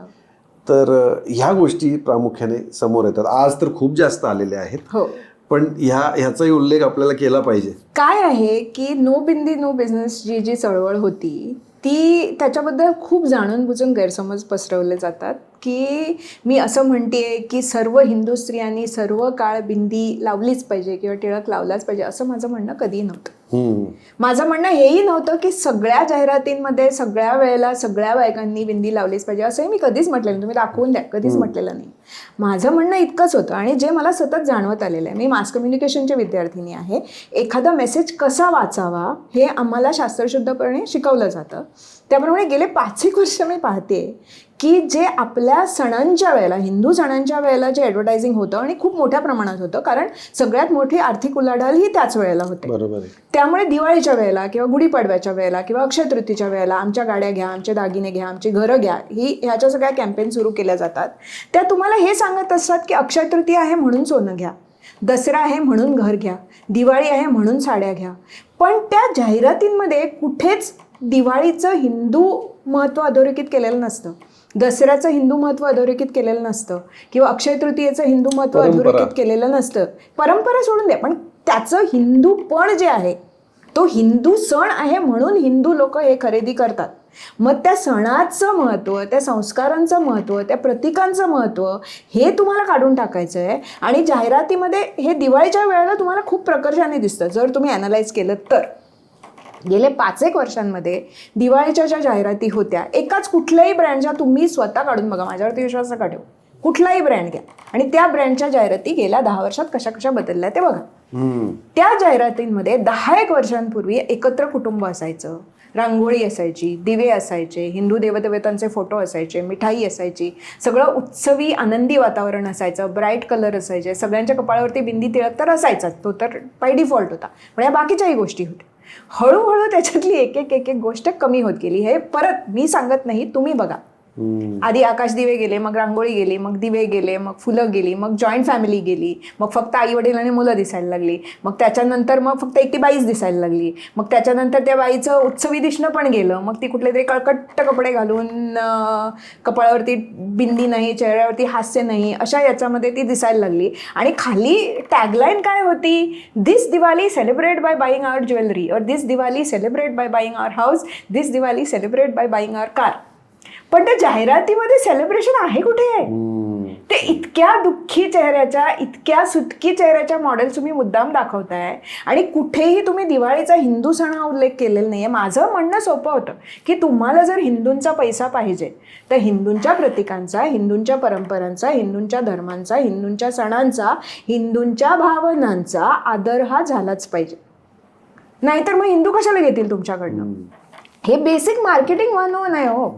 B: तर ह्या गोष्टी प्रामुख्याने समोर येतात. आज तर खूप जास्त आलेल्या आहेत, पण ह्याचाही उल्लेख आपल्याला केला पाहिजे.
A: काय आहे की नो बिंदी नो बिझनेस जी चळवळ होती ती, त्याच्याबद्दल खूप जाणून बुजून गैरसमज पसरवले जातात की मी असं म्हणतेय की सर्व हिंदू स्त्रियांनी सर्व काळ बिंदी लावलीच पाहिजे किंवा टिळक लावलाच पाहिजे, असं माझं म्हणणं कधीही नव्हतं. माझं म्हणणं हेही नव्हतं की सगळ्या जाहिरातींमध्ये सगळ्या वेळेला सगळ्या बायकांनी बिंदी लावलीच पाहिजे, असंही मी कधीच म्हटलेलं नाही. तुम्ही दाखवून द्या, कधीच म्हटलेलं नाही. माझं म्हणणं इतकंच होतं, आणि जे मला सतत जाणवत आलेलं आहे, मी मास कम्युनिकेशनची विद्यार्थिनी आहे, एखादा मेसेज कसा वाचावा हे आम्हाला शास्त्रशुद्धपणे शिकवलं जातं. त्याप्रमाणे गेले 5 वर्ष मी पाहते की जे आपल्या सणांच्या वेळेला, हिंदू सणांच्या वेळेला जे ॲडव्हर्टायझिंग होतं आणि खूप मोठ्या प्रमाणात होतं, कारण सगळ्यात मोठी आर्थिक उलाढाल ही त्याच वेळेला होते.
B: बरोबर आहे.
A: त्यामुळे दिवाळीच्या वेळेला किंवा गुढीपाडव्याच्या वेळेला किंवा अक्षय तृतीच्या वेळेला आमच्या गाड्या घ्या, आमचे दागिने घ्या, आमची घरं घ्या, ह्याच्या सगळ्या कॅम्पेन सुरू केल्या जातात. त्या तुम्हाला हे सांगत असतात की अक्षय तृतीय आहे म्हणून सोनं घ्या, दसरा आहे म्हणून घर घ्या, दिवाळी आहे म्हणून साड्या घ्या. पण त्या जाहिरातींमध्ये कुठेच दिवाळीचं हिंदू महत्त्व अधोरेखित केलेलं नसतं, दसऱ्याचं हिंदू महत्त्व अधोरेखित केलेलं नसतं, किंवा अक्षय तृतीयेचं हिंदू महत्त्व अधोरेखित केलेलं नसतं. परंपरा सोडून द्या, पण त्याचं हिंदूपण जे आहे, तो हिंदू सण आहे म्हणून हिंदू लोक हे खरेदी करतात. मग त्या सणाचं महत्त्व, त्या संस्कारांचं महत्त्व, त्या प्रतीकांचं महत्त्व हे तुम्हाला काढून टाकायचं आहे. आणि जाहिरातीमध्ये हे दिवाळीच्या वेळेला तुम्हाला खूप प्रकर्षाने दिसतं जर तुम्ही ॲनालाइज केलं तर. गेले 5-1 वर्षांमध्ये दिवाळीच्या ज्या जाहिराती होत्या, एकाच कुठल्याही ब्रँडच्या तुम्ही स्वतः काढून बघा, माझ्यावरती विश्वास नका ठेवू, कुठलाही ब्रँड घ्या आणि त्या ब्रँडच्या जाहिराती गेल्या 10 वर्षात कशा कशा बदलल्या ते बघा. त्या जाहिरातींमध्ये 10-1 वर्षांपूर्वी एकत्र कुटुंब असायचं, रांगोळी असायची, दिवे असायचे, हिंदू देवदेवतांचे फोटो असायचे, मिठाई असायची, सगळं उत्सवी आनंदी वातावरण असायचं, ब्राईट कलर असायचे, सगळ्यांच्या कपाळावरती बिंदी तिळक तर असायचाच, तो तर बाय डिफॉल्ट होता. पण या बाकीच्याही गोष्टी होत्या. हळूहळू त्याच्यातली एक एक गोष्ट कमी होत गेली. हे परत मी सांगत नाही, तुम्ही बघा. आधी आकाश दिवे गेले, मग रांगोळी गेली, मग दिवे गेले, मग फुलं गेली, मग जॉईंट फॅमिली गेली, मग फक्त आई वडील आणि मुलं दिसायला लागली, मग त्याच्यानंतर मग फक्त एकटी बाईच दिसायला लागली, मग त्याच्यानंतर त्या बाईचं उत्सवी दिसणं पण गेलं, मग ती कुठले तरी कळकट्ट कपडे घालून कपाळावरती बिंदी नाही, चेहऱ्यावरती हास्य नाही, अशा याच्यामध्ये ती दिसायला लागली. आणि खाली टॅगलाईन काय होती, दिस दिवाळी सेलिब्रेट बाय बाईंग आवर ज्वेलरी, और दिस दिवाळी सेलिब्रेट बाय बाईंग आवर हाऊस, दिस दिवाळी सेलिब्रेट बाय बाईंग आवर कार. पण त्या जाहिरातीमध्ये सेलिब्रेशन आहे कुठे? ते इतक्या दुःखी चेहऱ्याच्या, इतक्या सुटकी चेहऱ्याच्या मॉडेल्स तुम्ही मुद्दाम दाखवताय आणि कुठेही तुम्ही दिवाळीचा हिंदू सण हा उल्लेख केलेला नाहीये. माझं म्हणणं सोपं होतं की तुम्हाला जर हिंदूंचा पैसा पाहिजे तर हिंदूंच्या प्रतीकांचा, हिंदूंच्या परंपरांचा, हिंदूंच्या धर्मांचा, हिंदूंच्या सणांचा, हिंदूंच्या भावनांचा आदर हा झालाच पाहिजे. नाहीतर मग हिंदू कशाला घेतील तुमच्याकडनं? हे बेसिक मार्केटिंग 101 आहे हो.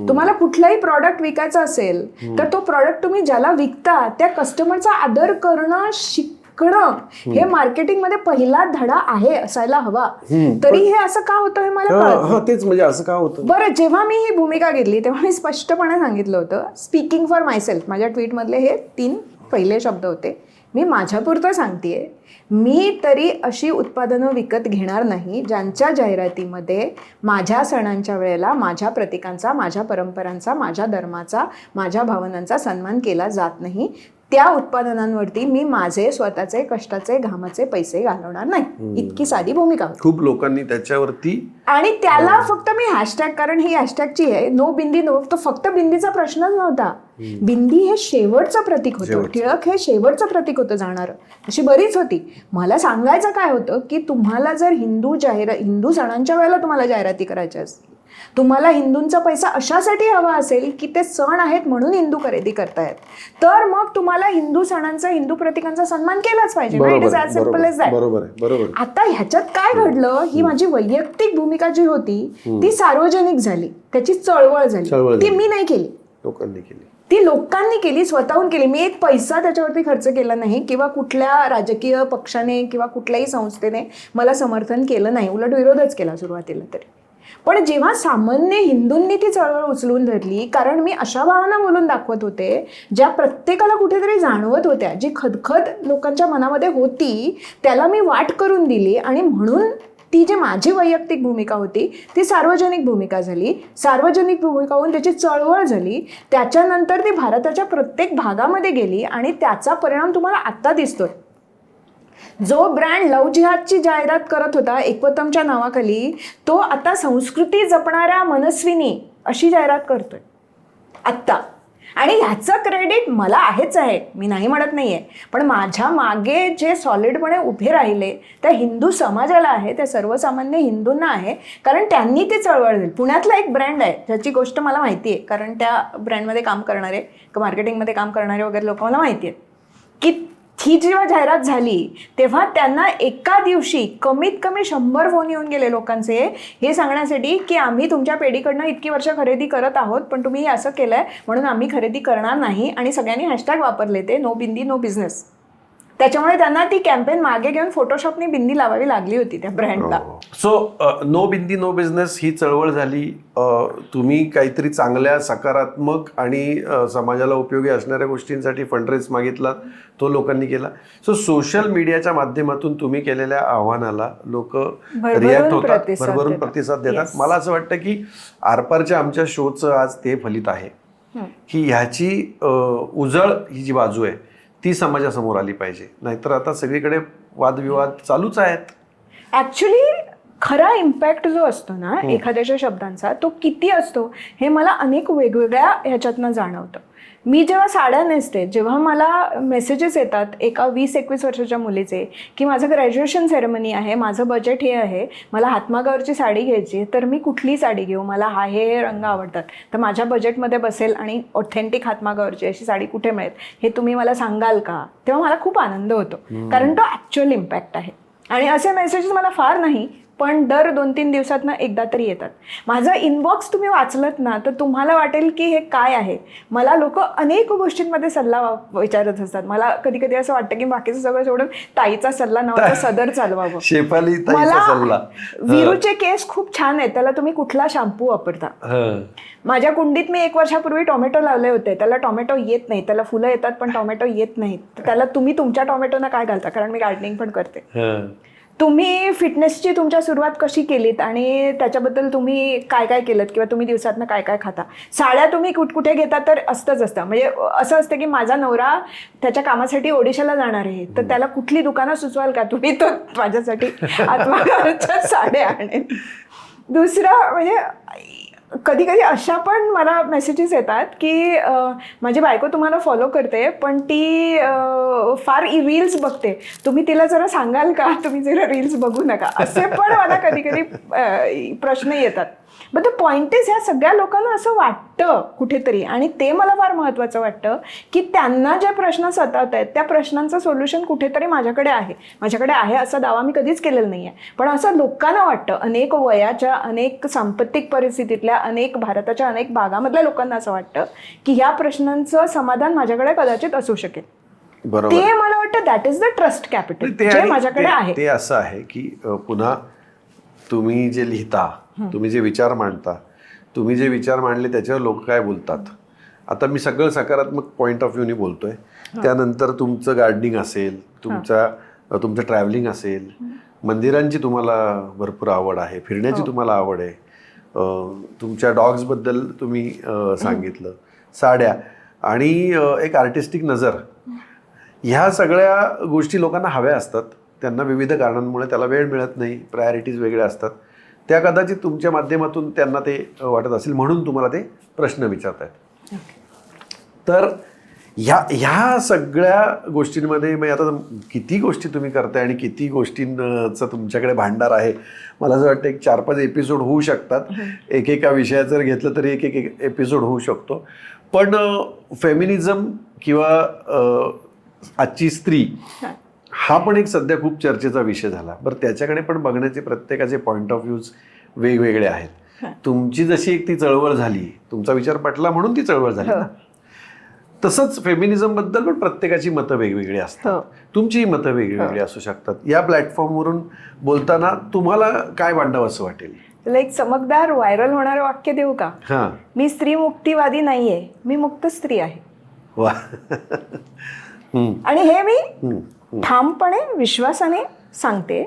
A: तुम्हाला कुठलाही प्रॉडक्ट विकायचा असेल तर तो प्रॉडक्ट तुम्ही ज्याला विकता त्या कस्टमरचा आदर करणं शिकणं हे मार्केटिंग मध्ये पहिला धडा आहे, असायला हवा. तरी हे असं का होतं हे मला कळत.
B: तेच म्हणजे असं का होतं.
A: बरं, जेव्हा मी ही भूमिका घेतली तेव्हा मी स्पष्टपणे सांगितलं होतं, स्पीकिंग फॉर मायसेल्फ, माझ्या ट्विटमधले हे 3 पहिले शब्द होते. मी माझ्यापुरतं सांगतेय, मी तरी अशी उत्पादनं विकत घेणार नाही ज्यांच्या जाहिरातीमध्ये माझ्या सणांच्या वेळेला माझ्या प्रतीकांचा, माझ्या परंपरांचा, माझ्या धर्माचा, माझ्या भावनांचा सन्मान केला जात नाही. त्या उत्पादनांवरती मी माझे स्वतःचे कष्टाचे घामाचे पैसे घालवणार नाही. इतकी साधी भूमिका.
B: खूप लोकांनी त्याच्यावरती, आणि
A: त्याला फक्त मी हॅशटॅग, कारण ही हॅशटॅगची आहे, नो बिंदी नो, तो फक्त बिंदीचा प्रश्नच नव्हता. बिंदी हे शेवटचं प्रतीक होतं, टिळक हे शेवटचं प्रतीक होतं जाणारं, अशी बरीच होती. मला सांगायचं काय होतं की तुम्हाला जर हिंदू सणांच्या वेळेला तुम्हाला जाहिराती करायच्या असतील, तुम्हाला हिंदूंचा पैसा अशासाठी हवा असेल की ते सण आहेत म्हणून हिंदू खरेदी करतायत, तर मग तुम्हाला हिंदू सणांचा, हिंदू प्रतीकांचा सन्मान केलाच पाहिजे. It is as simple as that. आता ह्याच्यात काय घडलं, ही माझी वैयक्तिक भूमिका जी होती ती सार्वजनिक झाली, त्याची चळवळ झाली. ती मी नाही केली,
B: लोकांनी केली.
A: ती लोकांनी केली, स्वतःहून केली. मी एक पैसा त्याच्यावरती खर्च केला नाही किंवा कुठल्या राजकीय पक्षाने किंवा कुठल्याही संस्थेने मला समर्थन केलं नाही, उलट विरोधच केला सुरुवातीला तरी. पण जेव्हा सामान्य हिंदूंनी ती चळवळ उचलून धरली, कारण मी अशा भावना बोलून दाखवत होते ज्या प्रत्येकाला कुठेतरी जाणवत होत्या, जी खदखद लोकांच्या मनामध्ये होती त्याला मी वाट करून दिली, आणि म्हणून ती जी माझी वैयक्तिक भूमिका होती ती सार्वजनिक भूमिका झाली. सार्वजनिक भूमिका होऊन त्याची चळवळ झाली. त्याच्यानंतर ती भारताच्या प्रत्येक भागामध्ये गेली आणि त्याचा परिणाम तुम्हाला आत्ता दिसतोय. जो ब्रँड लव जिहादची जाहिरात करत होता एकवतमच्या नावाखाली, तो आता संस्कृती जपणाऱ्या मनस्विनी अशी जाहिरात करतोय आत्ता. आणि ह्याचं क्रेडिट मला आहेच आहे, मी नाही म्हणत नाही आहे, पण माझ्या मागे जे सॉलिडपणे उभे राहिले त्या हिंदू समाजाला आहे, त्या सर्वसामान्य हिंदूंना आहे, कारण त्यांनी ते चळवळ दिली. पुण्यातला एक ब्रँड आहे ज्याची गोष्ट मला माहिती आहे, कारण त्या ब्रँडमध्ये काम करणारे, मार्केटिंगमध्ये काम करणारे वगैरे लोक मला माहिती आहेत की ही जेव्हा जाहिरात झाली तेव्हा त्यांना एका दिवशी कमीत कमी 100 फोन येऊन गेले लोकांचे, हे सांगण्यासाठी की आम्ही तुमच्या पेढीकडनं इतकी वर्ष खरेदी करत आहोत, पण तुम्ही असं केलंय म्हणून आम्ही खरेदी करणार नाही. आणि सगळ्यांनी हॅशटॅग वापरले ते नो बिंदी नो बिझनेस. त्याच्यामुळे त्यांना ती कॅम्पेन मागे घेऊन फोटोशॉपनी बिंदी लावावी लागली होती त्या ब्रँडला.
B: सो नो बिंदी नो बिझनेस ही चळवळ झाली. तुम्ही काहीतरी चांगल्या, सकारात्मक आणि समाजाला उपयोगी असणाऱ्या गोष्टींसाठी फंडरेज मागितला, तो लोकांनी केला. सो सोशल मीडियाच्या माध्यमातून तुम्ही केलेल्या आव्हानाला लोक रिॲक्ट होतात, भरभरून प्रतिसाद देतात. मला असं वाटतं की आरपारच्या आमच्या शोचं आज ते फलित आहे की ह्याची उजळ ही जी बाजू आहे ती समाजासमोर आली पाहिजे. नाहीतर आता सगळीकडे वादविवाद चालूच आहेत.
A: ऍक्च्युली खरा इम्पॅक्ट जो असतो ना एखाद्याच्या शब्दांचा तो किती असतो हे मला अनेक वेगवेगळ्या ह्याच्यातनं जाणवतं. मी जेव्हा साड्या नेसते, जेव्हा मला मेसेजेस येतात एका 20-21 वर्षाच्या मुलीचे की माझं ग्रॅज्युएशन सेरेमनी आहे, माझं बजेट हे आहे, मला हातमागावरची साडी घ्यायची, तर मी कुठली साडी घेऊ, मला हे रंग आवडतात, तर माझ्या बजेटमध्ये बसेल आणि ऑथेंटिक हातमागावरची अशी साडी कुठे मिळेल हे तुम्ही मला सांगाल का, तेव्हा मला खूप आनंद होतो, कारण तो ॲक्च्युअल इम्पॅक्ट आहे. आणि असे मेसेजेस मला फार नाही पण दर 2-3 दिवसातनं एकदा तरी येतात. माझा इनबॉक्स तुम्ही वाचलत ना तर तुम्हाला वाटेल की हे काय आहे. मला लोक अनेक गोष्टींमध्ये सल्ला विचारत असतात. मला कधी कधी असं वाटतं की बाकीचं सगळं सोडून ताईचा सल्ला नावाचा सदर चालवावं.
B: शेफाली ताईचा सल्ला.
A: वीरूचे केस खूप छान आहेत, त्याला तुम्ही कुठला शॅम्पू वापरता. माझ्या कुंडीत मी 1 वर्षापूर्वी टोमॅटो लावले होते, त्याला टोमॅटो येत नाही, त्याला फुलं येतात पण टोमॅटो येत नाहीत. त्याला तुम्ही तुमच्या टोमॅटोना काय घालता, कारण मी गार्डनिंग पण करते. तुम्ही फिटनेसची तुमच्या सुरुवात कशी केलीत आणि त्याच्याबद्दल तुम्ही काय काय केलं किंवा तुम्ही दिवसातनं काय काय खाता. साड्या तुम्ही कुठे घेता तर असतं म्हणजे असं असतं की माझा नवरा त्याच्या कामासाठी ओडिशाला जाणार आहे तर त्याला कुठली दुकानं सुचवाल का तुम्ही, तो माझ्यासाठी आत्माच्या साड्या आणेल. दुसरं म्हणजे कधी कधी अशा पण मला मेसेजेस येतात की माझी बायको तुम्हाला फॉलो करते पण ती फार रील्स बघते, तुम्ही तिला जरा सांगाल का तुम्ही जरा रील्स बघू नका. असे पण मला कधी कधी प्रश्न येतात. बट द पॉइंट इज ह्या सगळ्या लोकांना असं वाटतं कुठेतरी, आणि ते मला फार महत्त्वाचं वाटतं की त्यांना जे प्रश्न सतावत आहेत त्या प्रश्नांचं सोल्युशन कुठेतरी माझ्याकडे आहे असा दावा मी कधीच केलेला नाही आहे. पण असं लोकांना वाटतं, अनेक वयाच्या, अनेक सांपत्तिक परिस्थितीतल्या, अनेक भारताच्या अनेक भागामधल्या लोकांना असं वाटतं की ह्या प्रश्नांचं समाधान माझ्याकडे कदाचित असू शकेल.
B: बरोबर.
A: ते मला वाटतं that is the trust capital जे माझ्याकडे आहे.
B: ते असं आहे की पुन्हा तुम्ही जे लिहिता, तुम्ही जे विचार मांडता, तुम्ही जे विचार मांडले त्याच्यावर लोक काय बोलतात. आता मी सगळं सकारात्मक पॉईंट ऑफ व्ह्यूनी बोलतोय. त्यानंतर तुमचं गार्डनिंग असेल, तुमचं ट्रॅव्हलिंग असेल, मंदिरांची तुम्हाला भरपूर आवड आहे, फिरण्याची तुम्हाला आवड आहे, तुमच्या डॉग्सबद्दल तुम्ही सांगितलं, साड्या आणि एक आर्टिस्टिक नजर, ह्या सगळ्या गोष्टी लोकांना हव्या असतात. त्यांना विविध कारणांमुळे त्याला वेळ मिळत नाही, प्रायोरिटीज वेगळ्या असतात. त्या कदाचित तुमच्या माध्यमातून त्यांना ते वाटत असेल म्हणून तुम्हाला ते प्रश्न विचारतायत. तर ह्या सगळ्या गोष्टींमध्ये मग आता किती गोष्टी तुम्ही करताय आणि किती गोष्टींचं तुमच्याकडे भांडार आहे. मला असं वाटतं एक 4-5 एपिसोड होऊ शकतात. एकेका विषयात जर घेतलं तरी एक एपिसोड होऊ शकतो. पण फेमिनिझम किंवा आजची स्त्री हा पण एक सध्या खूप चर्चेचा विषय झाला. बरं, त्याच्याकडे पण बघण्याचे प्रत्येकाचे पॉईंट ऑफ व्ह्यूज वेगवेगळे आहेत. तुमची जशी एक ती चळवळ झाली, तुमचा विचार पटला म्हणून ती चळवळ झाली ना, तसंच फेमिनिझम बद्दल पण प्रत्येकाची मतं वेगवेगळी असतात. तुमचीही मतं वेगवेगळी असू शकतात. या प्लॅटफॉर्मवरून बोलताना तुम्हाला काय मांडावं असं वाटेल?
A: तुला एक चमकदार व्हायरल होणारं वाक्य देऊ का? मी स्त्री मुक्तीवादी नाहीये, मी मुक्त स्त्री आहे.
B: वा.
A: आणि हे मी ठामपणे विश्वासाने सांगते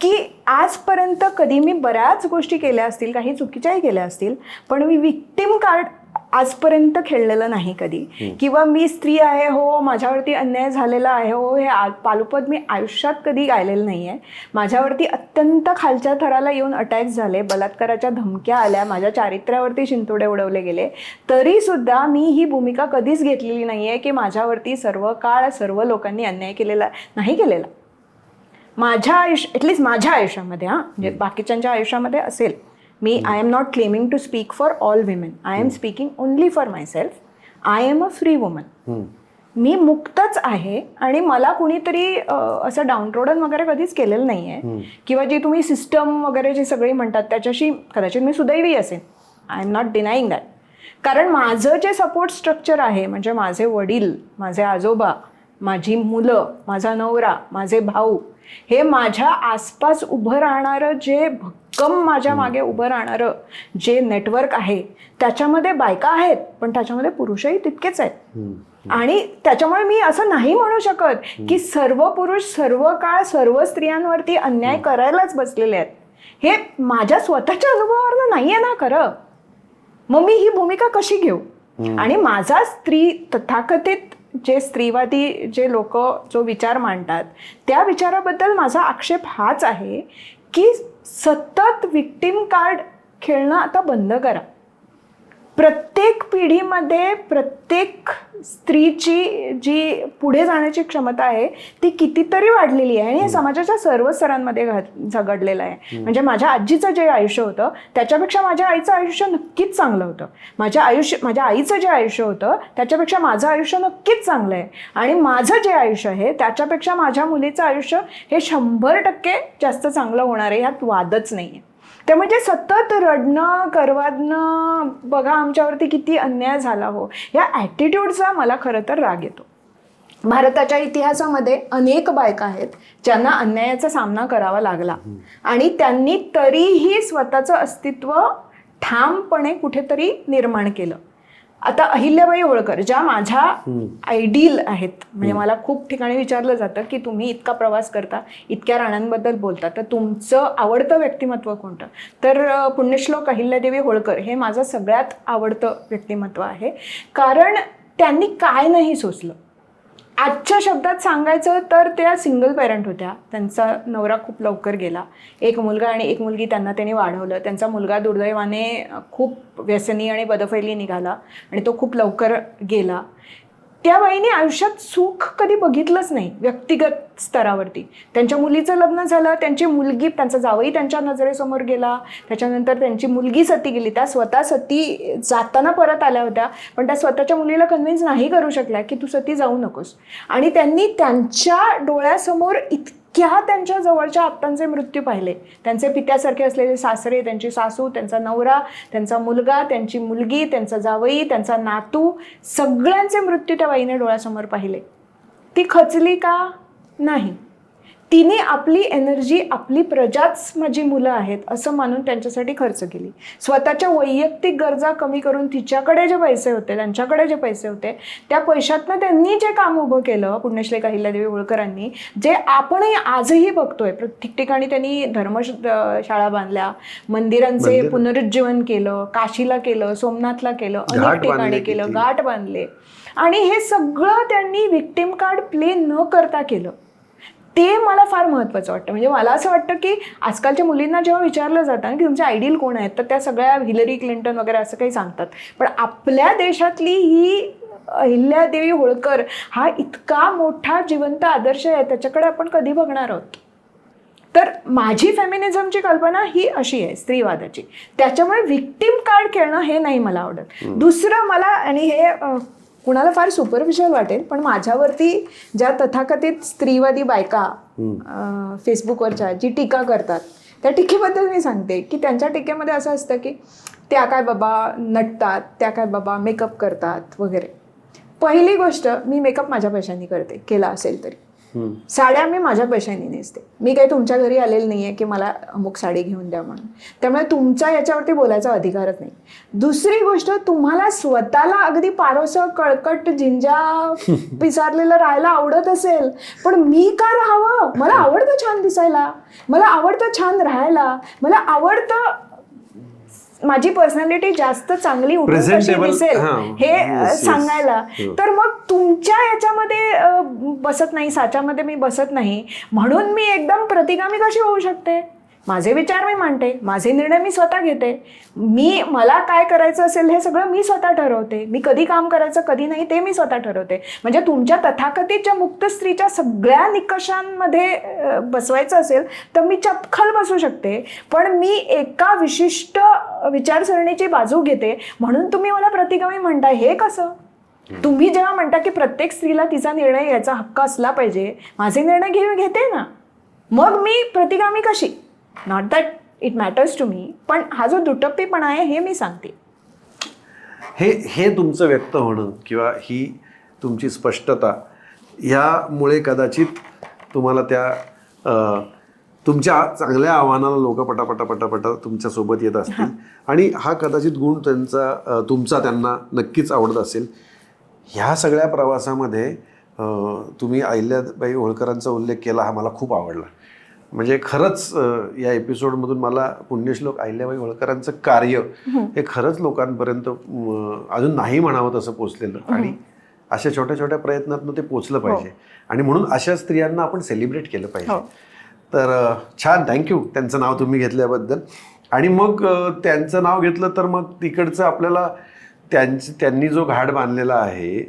A: की आजपर्यंत कधी मी बऱ्याच गोष्टी केल्या असतील, काही चुकीच्याही केल्या असतील, पण मी विक्टिम कार्ड आजपर्यंत खेळलेलं नाही कधी. किंवा मी स्त्री आहे हो, माझ्यावरती अन्याय झालेला आहे हो, हे पालुपद मी आयुष्यात कधी गायलेलं नाही आहे. माझ्यावरती अत्यंत खालच्या थराला येऊन अटॅक्स झाले, बलात्काराच्या धमक्या आल्या, माझ्या चारित्र्यावरती शिंतोडे उडवले गेले, तरीसुद्धा मी ही भूमिका कधीच घेतलेली नाही आहे की माझ्यावरती सर्व काळ सर्व लोकांनी अन्याय केलेला नाही केलेला. माझ्या ॲटलिस्ट माझ्या आयुष्यामध्ये, म्हणजे बाकीच्यांच्या आयुष्यामध्ये असेल, I am not claiming to speak for all women. I am speaking only for myself. I am a free woman. मी मुक्तच आहे आणि मला कुणीतरी असं डाऊनट्रोडन वगैरे कधीच केलेलं नाही आहे. किंवा जी तुम्ही सिस्टम वगैरे जी सगळी म्हणतात त्याच्याशी कदाचित मी सुदैवी असेन. I am not denying that. कारण माझं जे सपोर्ट स्ट्रक्चर आहे, म्हणजे माझे वडील, माझे आजोबा, माझी मुलं, माझा नवरा, माझे भाऊ, हे माझ्या आसपास उभं राहणारं जे भक्कम माझ्या मागे उभं राहणारं जे नेटवर्क आहे, त्याच्यामध्ये बायका आहेत पण त्याच्यामध्ये पुरुषही तितकेच आहेत. आणि त्याच्यामुळे मी असं नाही म्हणू शकत की सर्व पुरुष सर्व काळ सर्व स्त्रियांवरती अन्याय करायलाच बसलेले आहेत. हे माझ्या स्वतःच्या अनुभवावरनं नाही आहे ना खरं. मग मी ही भूमिका कशी घेऊ? आणि माझा तथाकथित जे स्त्रीवादी जे लोक जो विचार मांडतात त्या विचाराबद्दल माझा आक्षेप हाच आहे की सतत विक्टिम कार्ड खेळणं आता बंद करा. प्रत्येक पिढीमध्ये प्रत्येक स्त्रीची जी पुढे जाण्याची क्षमता आहे ती कितीतरी वाढलेली आहे आणि हे समाजाच्या सर्व स्तरांमध्ये झगडलेलं आहे. म्हणजे माझ्या आजीचं जे आयुष्य होतं त्याच्यापेक्षा माझ्या आईचं आयुष्य नक्कीच चांगलं होतं. माझ्या आईचं जे आयुष्य होतं त्याच्यापेक्षा माझं आयुष्य नक्कीच चांगलं आहे आणि माझं जे आयुष्य आहे त्याच्यापेक्षा माझ्या मुलीचं आयुष्य हे 100% जास्त चांगलं होणार आहे, ह्यात वादच नाही आहे. त्यामुळे सतत रडणं करवादणं, बघा आमच्यावरती किती अन्याय झाला हो, या ॲटिट्यूडचा मला खरं तर राग येतो. भारताच्या इतिहासामध्ये अनेक बायका आहेत ज्यांना अन्यायाचा सामना करावा लागला आणि त्यांनी तरीही स्वतःचं अस्तित्व ठामपणे कुठेतरी निर्माण केलं. आता अहिल्याबाई होळकर ज्या माझ्या आयडियल आहेत, म्हणजे मला खूप ठिकाणी विचारलं जातं की तुम्ही इतका प्रवास करता, इतक्या राण्यांबद्दल बोलता, तर तुमचं आवडतं व्यक्तिमत्व कोणतं? तर पुण्यश्लोक अहिल्यादेवी होळकर हे माझं सगळ्यात आवडतं व्यक्तिमत्व आहे. कारण त्यांनी काय नाही सोसलं. आजच्या शब्दात सांगायचं तर त्या सिंगल पेरेंट होत्या. त्यांचा नवरा खूप लवकर गेला. एक मुलगा आणि एक मुलगी त्यांनी वाढवलं. त्यांचा मुलगा दुर्दैवाने खूप व्यसनी आणि बदफैली निघाला आणि तो खूप लवकर गेला. त्या बाईने आयुष्यात सुख कधी बघितलंच नाही व्यक्तिगत स्तरावरती. त्यांच्या मुलीचं लग्न झालं, त्यांचा जावई त्यांच्या नजरेसमोर गेला, त्याच्यानंतर त्यांची मुलगी सती गेली. त्या स्वतः सती जाताना परत आल्या होत्या, पण त्या स्वतःच्या मुलीला कन्व्हिन्स नाही करू शकल्या की तू सती जाऊ नकोस. आणि त्यांनी त्यांच्या डोळ्यासमोर इतक्या त्यांच्या जवळच्या आप्तांचे मृत्यू पाहिले. त्यांचे पित्यासारखे असलेले सासरे, त्यांची सासू, त्यांचा नवरा, त्यांचा मुलगा, त्यांची मुलगी, त्यांचा जावई, त्यांचा नातू, सगळ्यांचे मृत्यू त्या बाईने डोळ्यासमोर पाहिले. ती खचली का? नाही. तिने आपली एनर्जी, आपली प्रजाच माझी मुलं आहेत असं मानून त्यांच्यासाठी खर्च केली. स्वतःच्या वैयक्तिक गरजा कमी करून तिच्याकडे जे पैसे होते, त्यांच्याकडे जे पैसे होते, त्या पैशातनं त्यांनी जे काम उभं केलं पुण्यश्लोक अहिल्यादेवी होळकरांनी, जे आपणही आजही बघतोय. प्रत्येक ठिकाणी त्यांनी धर्मशाळा बांधल्या, मंदिरांचे पुनरुज्जीवन केलं, काशीला केलं, सोमनाथला केलं, अनेक ठिकाणी केलं, घाट बांधले. आणि हे सगळं त्यांनी विक्टिम कार्ड प्ले न करता केलं. ते मला फार महत्त्वाचं वाटतं. म्हणजे मला असं वाटतं की आजकालच्या मुलींना जेव्हा विचारलं जातं की तुमचे आयडियल कोण आहेत, तर त्या सगळ्या हिलरी क्लिंटन वगैरे असं काही सांगतात. पण आपल्या देशातली ही अहिल्यादेवी होळकर हा इतका मोठा जिवंत आदर्श आहे, त्याच्याकडे आपण कधी बघणार आहोत? तर माझी फेमिनिझमची कल्पना ही अशी आहे स्त्रीवादाची. त्याच्यामुळे विक्टिम कार्ड खेळणं हे नाही मला आवडत. दुसरं मला, आणि हे कुणाला फार सुपरफिशियल वाटेल, पण माझ्यावरती ज्या तथाकथित स्त्रीवादी बायका फेसबुकवरच्या जी टीका करतात, त्या टीकेबद्दल मी सांगते की त्यांच्या टीकेमध्ये असं असतं की त्या काय बाबा नटतात, त्या काय बाबा मेकअप करतात वगैरे. पहिली गोष्ट, मी मेकअप माझ्या पैशांनी करते, केला असेल तरी. साड्या मी माझ्या पैशांनी नेसते. मी काही तुमच्या घरी आलेलं नाही आहे की मला अमुक साडी घेऊन द्या म्हणून. त्यामुळे तुमचा याच्यावरती बोलायचा अधिकारच नाही. दुसरी गोष्ट, तुम्हाला स्वतःला अगदी पारोसं कळकट जिंजा पिसारलेलं राहायला आवडत असेल, पण मी का राहावं? मला आवडतं छान दिसायला, मला आवडतं छान राहायला, मला आवडतं माझी पर्सनॅलिटी जास्त चांगली उठून कशी दिसेल हे सांगायला. तर मग तुमच्या याच्यामध्ये बसत नाही, साच्यामध्ये मी बसत नाही म्हणून मी एकदम प्रतिगामी कशी होऊ शकते? माझे विचार मी मांडते, माझे निर्णय मी स्वतः घेते. मला काय करायचं असेल हे सगळं मी स्वतः ठरवते. मी कधी काम करायचं कधी नाही ते मी स्वतः ठरवते. म्हणजे तुमच्या तथाकथित ज्या मुक्त स्त्रीच्या सगळ्या निकषांमध्ये बसवायचं असेल तर मी चपखल बसू शकते, पण मी एका विशिष्ट विचारसरणीची बाजू घेते म्हणून तुम्ही मला प्रतिगामी म्हणताय. हे कसं? तुम्ही जेव्हा म्हणता की प्रत्येक स्त्रीला तिचा निर्णय घ्यायचा हक्क असला पाहिजे, माझे निर्णय घेते ना, मग मी प्रतिगामी कशी? Not that it matters to me, पण हा जो दुटप्पीपणा आहे हे मी सांगते.
B: हे तुमचं व्यक्त होणं किंवा ही तुमची स्पष्टता, ह्यामुळे कदाचित तुम्हाला त्या तुमच्या चांगल्या आव्हानाला लोक पटापटा तुमच्यासोबत येत असतील आणि हा कदाचित गुण तुमचा त्यांना नक्कीच आवडत असेल. ह्या सगळ्या प्रवासामध्ये तुम्ही अहिल्याबाई होळकरांचा उल्लेख केला, हा मला खूप आवडला. म्हणजे खरंच या एपिसोडमधून मला पुण्यश्लोक अहिल्याबाई होळकरांचं कार्य हे खरंच लोकांपर्यंत अजून नाही म्हणावं तसं पोचलेलं आणि अशा छोट्या छोट्या प्रयत्नातून ते पोचलं पाहिजे आणि म्हणून अशा स्त्रियांना आपण सेलिब्रेट केलं पाहिजे. तर छान, थँक्यू त्यांचं नाव तुम्ही घेतल्याबद्दल. आणि मग त्यांचं नाव घेतलं तर मग तिकडचं आपल्याला त्यांनी जो घाट बांधलेला आहे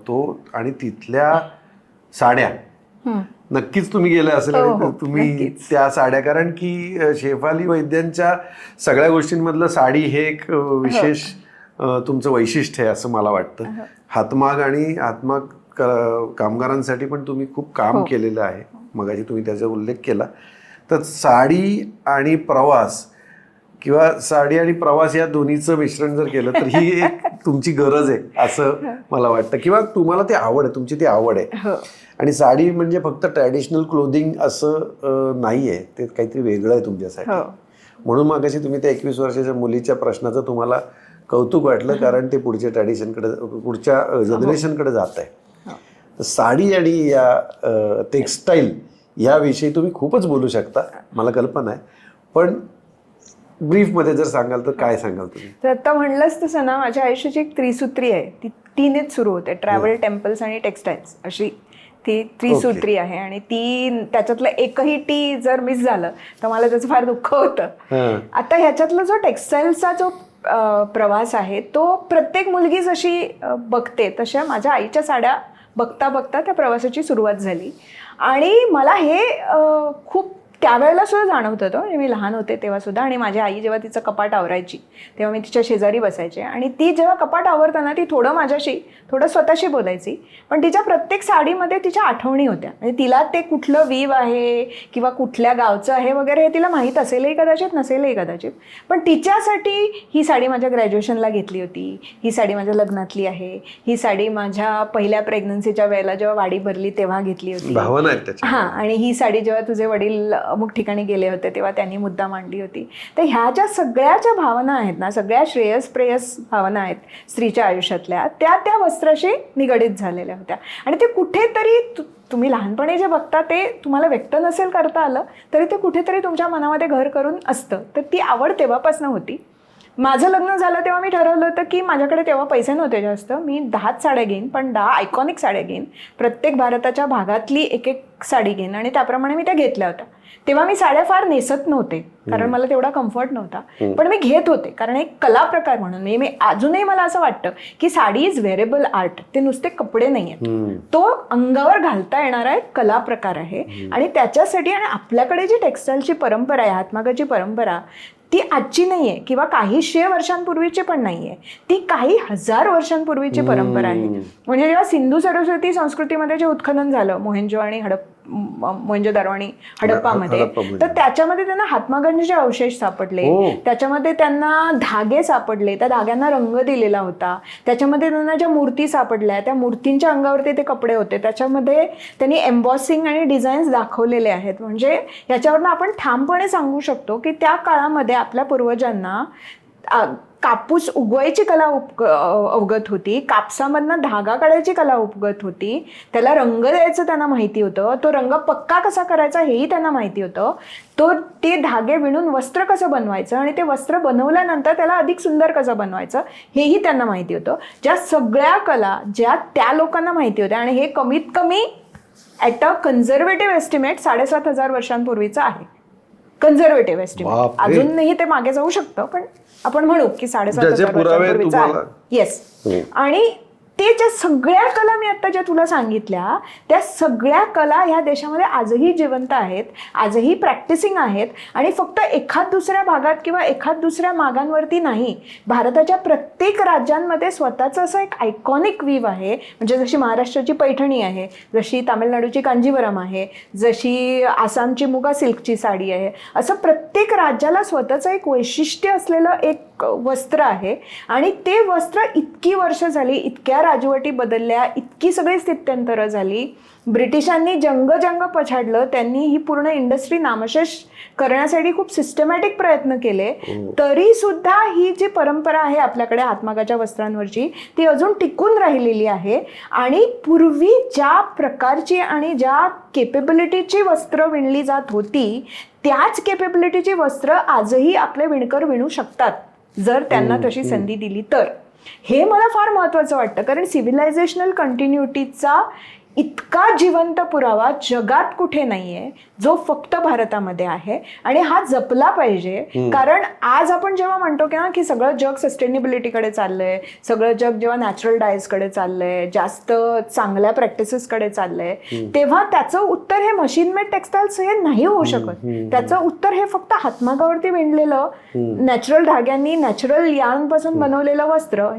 B: तो आणि तिथल्या साड्या नक्कीच तुम्ही गेले असेल आणि तुम्ही त्या साड्या, कारण की शेफाली वैद्यांच्या सगळ्या गोष्टींमधलं साडी हे एक विशेष तुमचं वैशिष्ट्य आहे असं मला वाटतं. हातमाग आणि हातमाग कामगारांसाठी पण तुम्ही खूप काम केलेलं आहे, मगाशी तुम्ही त्याचा उल्लेख केला. तर साडी आणि प्रवास किंवा साडी आणि प्रवास या दोन्हीचं मिश्रण जर केलं तर ही एक तुमची गरज आहे असं मला वाटतं, किंवा तुम्हाला ती आवड आहे, तुमची ती आवड आहे. आणि साडी म्हणजे फक्त ट्रॅडिशनल क्लोदिंग असं नाही आहे, ते काहीतरी वेगळं आहे तुमच्यासाठी. म्हणून मगाशी तुम्ही त्या 21 वर्षाच्या मुलीच्या प्रश्नाचं तुम्हाला कौतुक वाटलं, कारण ते पुढच्या पुढच्या जनरेशनकडे जात आहे. तर साडी आणि या टेक्स्टाईल याविषयी तुम्ही खूपच बोलू शकता, मला कल्पना आहे. पण ब्रीफमध्ये जर सांगाल तर काय सांगाल तुम्ही?
A: तर आता म्हणलंच तसं ना, माझ्या आयुष्याची एक त्रिसूत्री आहे, ती तीनच सुरू होते, ट्रॅव्हल, टेम्पल्स आणि टेक्स्टाईल्स अशी ती त्रिसूत्री आहे. आणि ती त्याच्यातलं एकही टी जर मिस झालं तर मला त्याचं फार दुःख होतं. आता ह्याच्यातला जो टेक्स्टाईलचा जो प्रवास आहे तो प्रत्येक मुलगी जशी बघते तशा माझ्या आईच्या साड्या बघता बघता त्या प्रवासाची सुरुवात झाली. आणि मला हे खूप त्यावेळेला सुद्धा जाणवत होतं, म्हणजे मी लहान होते तेव्हा सुद्धा. आणि माझी आई जेव्हा तिचं कपाट आवरायची तेव्हा मी तिच्या शेजारी बसायचे, आणि ती जेव्हा कपाट आवरताना ती थोडं स्वतःशी बोलायची, पण तिच्या प्रत्येक साडीमध्ये तिच्या आठवणी होत्या. म्हणजे तिला ते कुठलं वीव आहे किंवा कुठल्या गावचं आहे वगैरे हे तिला माहीत असेलही कदाचित, नसेलही कदाचित, पण तिच्यासाठी ही साडी माझ्या ग्रॅज्युएशनला घेतली होती, ही साडी माझ्या लग्नातली आहे, ही साडी माझ्या पहिल्या प्रेग्नन्सीच्या वेळेला जेव्हा वाडी भरली तेव्हा घेतली होती. हां, आणि ही साडी जेव्हा तुझे वडील अमुक ठिकाणी गेले होते तेव्हा त्यांनी मुद्दा मांडली होती. तर ह्या ज्या सगळ्या ज्या भावना आहेत ना, सगळ्या श्रेयस प्रेयस भावना आहेत स्त्रीच्या आयुष्यातल्या, त्या वस्त्राशी निगडीत झालेल्या होत्या. आणि ते कुठेतरी तुम्ही लहानपणी जे बघता ते तुम्हाला व्यक्त नसेल करता आलं तरी ते कुठेतरी तुमच्या मनामध्ये घर करून असतं. तर ती आवड तेव्हापासून होती. माझं लग्न झालं तेव्हा मी ठरवलं होतं की माझ्याकडे तेव्हा पैसे नव्हते जास्त, मी 10 साड्या घेईन, पण 10 आयकॉनिक साड्या घेईन, प्रत्येक भारताच्या भागातली एक साडी घेईन. आणि त्याप्रमाणे मी त्या घेतल्या होत्या. तेव्हा मी साड्या फार नेसत नव्हते कारण मला तेवढा कम्फर्ट नव्हता, पण मी घेत होते कारण एक कला प्रकार म्हणून. मी अजूनही मला असं वाटतं की साडी इज व्हेरेबल आर्ट, ते नुसते कपडे नाही आहेत, तो अंगावर घालता येणारा एक कला प्रकार आहे. आणि त्याच्यासाठी आणि आपल्याकडे जी टेक्स्टाईलची परंपरा आहे, हातमागाची परंपरा, ती आजची नाहीये किंवा काही 100 वर्षांपूर्वीची पण नाहीये, ती काही 1000 वर्षांपूर्वीची परंपरा आहे. म्हणजे जेव्हा सिंधू सरस्वती संस्कृतीमध्ये जे उत्खनन झालं मोहेंजोदारो आणि हडप्पामध्ये, तर त्याच्यामध्ये त्यांना हातमागांचे अवशेष सापडले, त्याच्यामध्ये त्यांना धागे सापडले, त्या धाग्यांना रंग दिलेला होता, त्याच्यामध्ये त्यांना ज्या मूर्ती सापडल्या त्या मूर्तींच्या अंगावरती ते कपडे होते, त्याच्यामध्ये त्यांनी एम्बॉसिंग आणि डिझाईन्स दाखवलेले आहेत. म्हणजे याच्यावरनं आपण ठामपणे सांगू शकतो की त्या काळामध्ये आपल्या पूर्वजांना कापूस उगवायची कला अवगत होती, कापसामधनं धागा काढायची कला अवगत होती, त्याला रंग द्यायचं त्यांना माहिती होतं, तो रंग पक्का कसा करायचा हेही त्यांना माहिती होतं, ते धागे विणून वस्त्र कसं बनवायचं आणि ते वस्त्र बनवल्यानंतर त्याला अधिक सुंदर कसं बनवायचं हेही त्यांना माहिती होतं. ज्या सगळ्या कला ज्या त्या लोकांना माहिती होत्या, आणि हे कमीत कमी ॲट अ कन्झर्वेटिव्ह एस्टिमेट 7500 वर्षांपूर्वीचं आहे. कन्झर्वेटिव्ह एस्टिमेट, अजूनही ते मागे जाऊ शकतं, पण आपण म्हणू की 7500 वर्षांपूर्वीचं आहे. येस. आणि ते ज्या सगळ्या कला मी आता ज्या तुला सांगितल्या त्या सगळ्या कला ह्या देशामध्ये आजही जिवंत आहेत, आजही प्रॅक्टिसिंग आहेत. आणि फक्त एखाद दुसऱ्या भागात किंवा एखाद दुसऱ्या मागांवरती नाही, भारताच्या प्रत्येक राज्यांमध्ये स्वतःचं असं एक आयकॉनिक वीव आहे. म्हणजे जशी महाराष्ट्राची पैठणी आहे, जशी तामिळनाडूची कांजीवरम आहे, जशी आसामची मुगा सिल्कची साडी आहे, असं प्रत्येक राज्याला स्वतःचं एक वैशिष्ट्य असलेलं एक वस्त्र आहे. आणि ते वस्त्र इतकी वर्ष झाली, इतक्या राजवटी बदलल्या, इतकी सगळी स्थित्यंतरं झाली, ब्रिटिशांनी जंग पछाडलं, त्यांनी ही पूर्ण इंडस्ट्री नामशेष करण्यासाठी खूप सिस्टमॅटिक प्रयत्न केले, तरी सुद्धा ही जी परंपरा आहे आपल्याकडे हातमागाच्या वस्त्रांवरची ती अजून टिकून राहिलेली आहे. आणि पूर्वी ज्या प्रकारची आणि ज्या केपेबिलिटीची वस्त्र विणली जात होती त्याच केपेबिलिटीची वस्त्र आजही आपले विणकर विणू शकतात जर त्यांना तशी संधी दिली तर. हे मला फार महत्त्वाचं वाटतं, कारण सिव्हिलायझेशनल कंटिन्युटीचा इतका जिवंत पुरावा जगात कुठे नाहीये जो फक्त भारतामध्ये आहे आणि हा जपला पाहिजे. कारण आज आपण जेव्हा म्हणतो की सगळं जग सस्टेनेबिलिटीकडे चाललंय, सगळं जग जेव्हा नॅचरल डाएट्सकडे चाललंय, जास्त चांगल्या प्रॅक्टिसेसकडे चाललंय, तेव्हा त्याचं उत्तर हे मशीन मेड टेक्सटाईल्स हे नाही होऊ शकत. त्याचं उत्तर हे फक्त हातमागावरती विणलेलं नॅचरल धाग्यांनी नॅचरल यार्नपासून बनवलेलं वस्त्र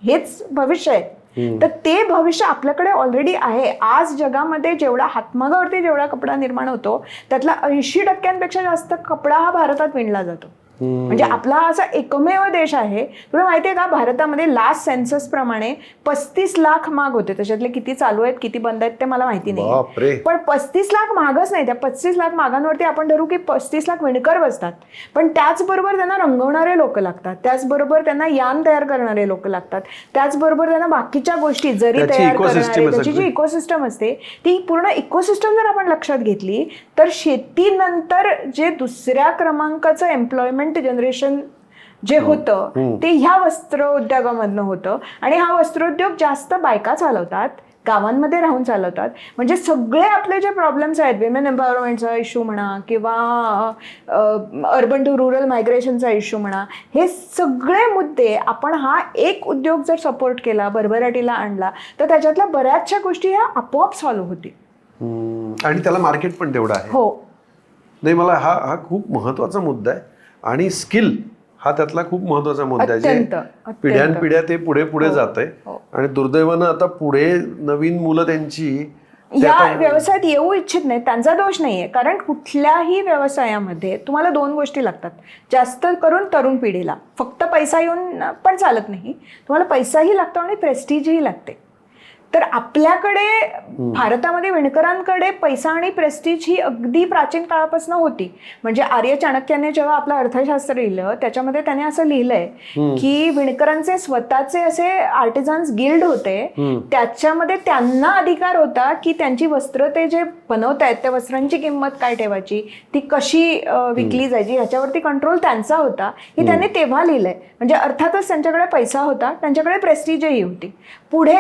A: हेच भविष्य आहे. तर ते भविष्य आपल्याकडे ऑलरेडी आहे. आज जगामध्ये जेवढा हातमागावरती जेवढा कपडा निर्माण होतो त्यातला 80% जास्त कपडा हा भारतात विणला जातो. म्हणजे आपला असा एकमेव देश आहे. तुला माहितीये का, भारतामध्ये लास्ट सेन्सस प्रमाणे 35 लाख माग होते. त्याच्यातले किती चालू आहेत किती बंद आहेत ते मला माहिती नाही, पण 35 लाख मागच नाही. त्या 35 लाख मागांवरती आपण धरू की 35 लाख विणकर बसतात, पण त्याचबरोबर त्यांना रंगवणारे लोक लागतात, त्याचबरोबर त्यांना यान तयार करणारे लोक लागतात, त्याचबरोबर त्यांना बाकीच्या गोष्टी जरी तयार करणारे त्याची जी इकोसिस्टम असते ती पूर्ण इकोसिस्टम जर आपण लक्षात घेतली तर शेतीनंतर जे दुसऱ्या क्रमांकाचं एम्प्लॉयमेंट जनरेशन जे होतं ते ह्या वस्त्र उद्योगामधनं होतं. आणि हा वस्त्रोद्योग जास्त बायका चालवतात, गावांमध्ये राहून चालवतात. म्हणजे सगळे आपले जे प्रॉब्लेम्स आहेत, विमेन एम्पॉवरमेंटचा इश्यू म्हणा किंवा अर्बन टू रुरल मायग्रेशनचा इश्यू म्हणा, हे सगळे मुद्दे आपण हा एक उद्योग जर सपोर्ट केला, भरभराटीला आणला, तर त्याच्यातल्या बऱ्याचशा गोष्टी ह्या आपोआप सॉल्व्ह होतील.
B: आणि त्याला मार्केट पण तेवढं आहे.
A: हो, नाही,
B: मला हा खूप महत्वाचा मुद्दा आहे. आणि स्किल हा त्यातला खूप महत्वाचा मुद्दा आहे, जे पिढ्यानपिढ्या ते पुढे जात आहे. आणि दुर्दैवानं आता पुढे नवीन मुलं त्यांची
A: या व्यवसायात येऊ इच्छित नाही. त्यांचा दोष नाहीये, कारण कुठल्याही व्यवसायामध्ये तुम्हाला 2 गोष्टी लागतात, जास्त करून तरुण पिढीला. फक्त पैसा येऊन पण चालत नाही, तुम्हाला पैसाही लागतो आणि प्रेस्टिजही लागते. तर आपल्याकडे भारतामध्ये विणकरांकडे पैसा आणि प्रेस्टिज ही अगदी प्राचीन काळापासून होती. म्हणजे आर्य चाणक्याने जेव्हा आपलं अर्थशास्त्र लिहिलं त्याच्यामध्ये त्याने असं लिहिलंय की विणकरांचे स्वतःचे असे आर्टिझन्स गिल्ड होते, त्याच्यामध्ये त्यांना अधिकार होता की त्यांची वस्त्र ते जे बनवतायत त्या वस्त्रांची किंमत काय ठेवायची, ती कशी विकली जायची, ह्याच्यावरती कंट्रोल त्यांचा होता. हे त्यांनी तेव्हा लिहिलंय. म्हणजे अर्थातच त्यांच्याकडे पैसा होता, त्यांच्याकडे प्रेस्टिजही होती. पुढे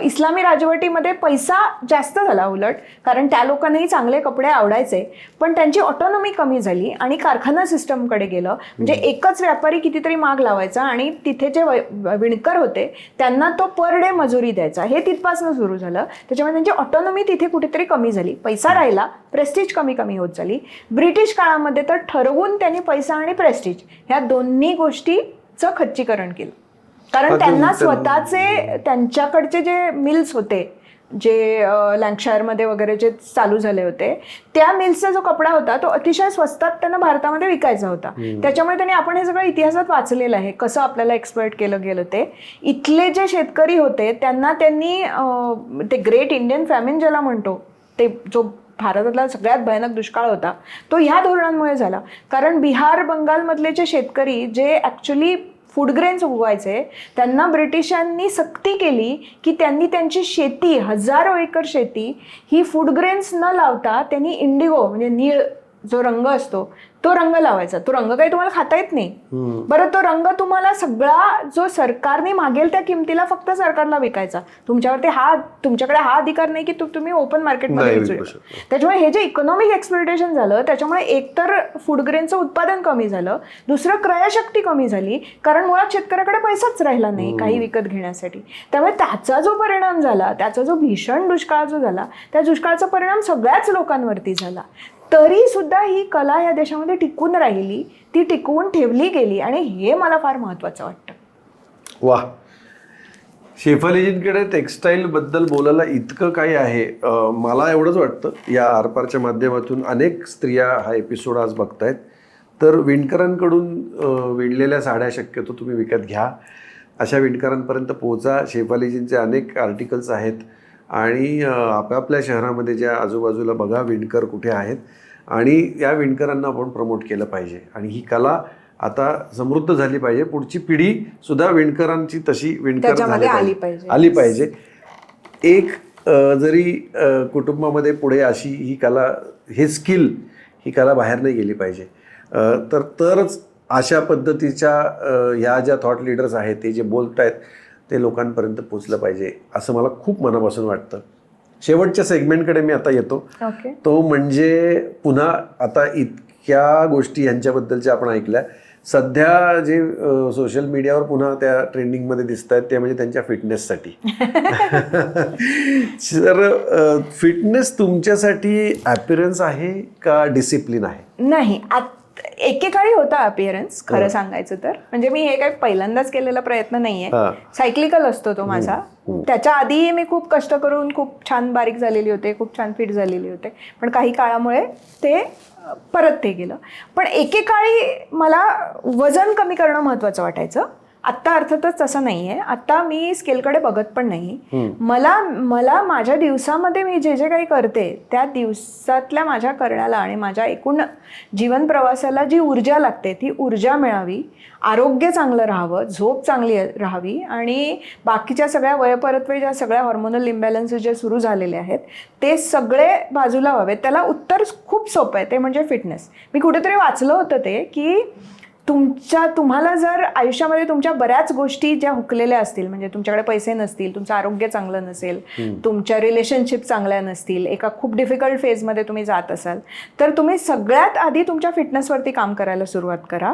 A: इस्लामी राजवटीमध्ये पैसा जास्त झाला उलट, कारण त्या लोकांनाही चांगले कपडे आवडायचे, पण त्यांची ऑटोनॉमी कमी झाली आणि कारखाना सिस्टमकडे गेलं. म्हणजे एकच व्यापारी कितीतरी माग लावायचा आणि तिथे जे विणकर होते त्यांना तो पर डे मजुरी द्यायचा. हे तिथपासून सुरू झालं. त्याच्यामुळे त्यांची ऑटोनॉमी तिथे कुठेतरी कमी झाली, पैसा राहिला, प्रेस्टिज कमी होत झाली. ब्रिटिश काळामध्ये तर ठरवून त्यांनी पैसा आणि प्रेस्टिज ह्या दोन्ही गोष्टीचं खच्चीकरण केलं. कारण त्यांना स्वतःचे त्यांच्याकडचे जे मिल्स होते, जे लँकशायरमध्ये वगैरे जे चालू झाले होते, त्या मिल्सचा जो कपडा होता तो अतिशय स्वस्तात त्यांना भारतामध्ये विकायचा होता. त्याच्यामुळे त्यांनी, आपण हे सगळं इतिहासात वाचलेलं आहे कसं आपल्याला एक्सप्लॉइट केलं गेलं ते. इथले जे शेतकरी होते त्यांना त्यांनी ते ग्रेट इंडियन फॅमिन ज्याला म्हणतो, ते जो भारतातला सगळ्यात भयानक दुष्काळ होता, तो ह्या धोरणांमुळे झाला. कारण बिहार बंगालमधले जे शेतकरी जे ॲक्च्युली फूड ग्रेन्स उगवायचे, त्यांना ब्रिटिशांनी सक्ती केली की त्यांनी त्यांची शेती, हजारो एकर शेती ही फूड ग्रेन्स न लावता त्यांनी इंडिगो म्हणजे नीळ जो रंग असतो तो रंग लावायचा. तो रंग काही तुम्हाला खाता येत नाही. बरं, तो रंग तुम्हाला सगळा जो सरकारने मागेल त्या किमतीला फक्त सरकारला विकायचा. तुमच्याकडे हा अधिकार नाही की तुम्ही ओपन मार्केटमध्ये विकू शकता. त्याच्यामुळे हे जे इकॉनॉमिक एक्सप्लॉयटेशन झालं त्याच्यामुळे एकतर फूड ग्रेनचं उत्पादन कमी झालं, दुसरं क्रयशक्ती कमी झाली, कारण मुळात शेतकऱ्याकडे पैसाच राहिला नाही काही विकत घेण्यासाठी. त्यामुळे त्याचा जो परिणाम झाला, त्याचा जो भीषण दुष्काळ जो झाला, त्या दुष्काळाचा परिणाम सगळ्याच लोकांवरती झाला. तरी सुद्धा ही कला या देशामध्ये टिकून राहिली, ती टिकवून ठेवली गेली, आणि हे मला फार महत्त्वाचं वाटतं.
B: वा, शेफालीजींकडे टेक्स्टाईल बद्दल बोलायला इतकं काही आहे. मला एवढंच वाटतं, या आरपारच्या माध्यमातून अनेक स्त्रिया हा एपिसोड आज बघतायत, तर विणकरांकडून विणलेल्या साड्या शक्यतो तुम्ही विकत घ्या, अशा विणकरांपर्यंत पोहोचा. शेफालीजींचे अनेक आर्टिकल्स आहेत आणि आपापल्या शहरामध्ये ज्या आजूबाजूला बघा विणकर कुठे आहेत, आणि या विणकरांना आपण प्रमोट केलं पाहिजे. आणि ही कला आता समृद्ध झाली पाहिजे, पुढची पिढी सुद्धा विणकरांची तशी विणकर आली पाहिजे. एक जरी कुटुंबामध्ये पुढे अशी ही कला, हे स्किल, ही कला बाहेर नाही गेली पाहिजे, तरच अशा पद्धतीच्या ह्या ज्या थॉट लीडर्स आहेत ते जे बोलत आहेत ते लोकांपर्यंत पोचलं पाहिजे असं मला खूप मनापासून वाटतं. शेवटच्या सेगमेंटकडे मी आता येतो.
A: ओके.
B: तो म्हणजे पुन्हा आता इतक्या गोष्टी यांच्याबद्दलच्या आपण ऐकल्या, सध्या जे सोशल मीडियावर पुन्हा त्या ट्रेंडिंगमध्ये दिसत आहेत ते म्हणजे त्यांच्या फिटनेससाठी. तर फिटनेस तुमच्यासाठी अपीअरन्स आहे का डिसिप्लिन आहे?
A: नाही, एकेकाळी होता अपिअरन्स खरं सांगायचं तर. म्हणजे मी हे काही पहिल्यांदाच केलेला प्रयत्न नाहीये, सायक्लिकल असतो तो माझा. त्याच्या आधी मी खूप कष्ट करून खूप छान बारीक झालेली होते, खूप छान फिट झालेली होते, पण काही काळामुळे ते परत ते गेलं. पण एकेकाळी मला वजन कमी करणं महत्वाचं वाटायचं. आत्ता अर्थातच तसं नाहीये. आता मी स्केलकडे बघत पण नाही. मला माझ्या दिवसामध्ये मी जे जे काही करते त्या दिवसातल्या माझ्या करण्याला आणि माझ्या एकूण जीवन प्रवासाला जी ऊर्जा लागते ती ऊर्जा मिळावी, आरोग्य चांगलं राहावं, झोप चांगली राहावी आणि बाकीच्या सगळ्या वयपरत्वे ज्या सगळ्या हॉर्मोनल इम्बॅलन्सेस जे सुरू झालेले आहेत ते सगळे बाजूला व्हावेत. त्याला उत्तर खूप सोपं आहे, ते म्हणजे फिटनेस. मी कुठेतरी वाचलं होतं ते की तुम्हाला जर आयुष्यामध्ये तुमच्या बऱ्याच गोष्टी ज्या हुकलेल्या असतील, म्हणजे तुमच्याकडे पैसे नसतील, तुमचं आरोग्य चांगलं नसेल, तुमच्या रिलेशनशिप चांगल्या नसतील, एका खूप डिफिकल्ट फेजमध्ये तुम्ही जात असाल, तर तुम्ही सगळ्यात आधी तुमच्या फिटनेसवरती काम करायला सुरुवात करा.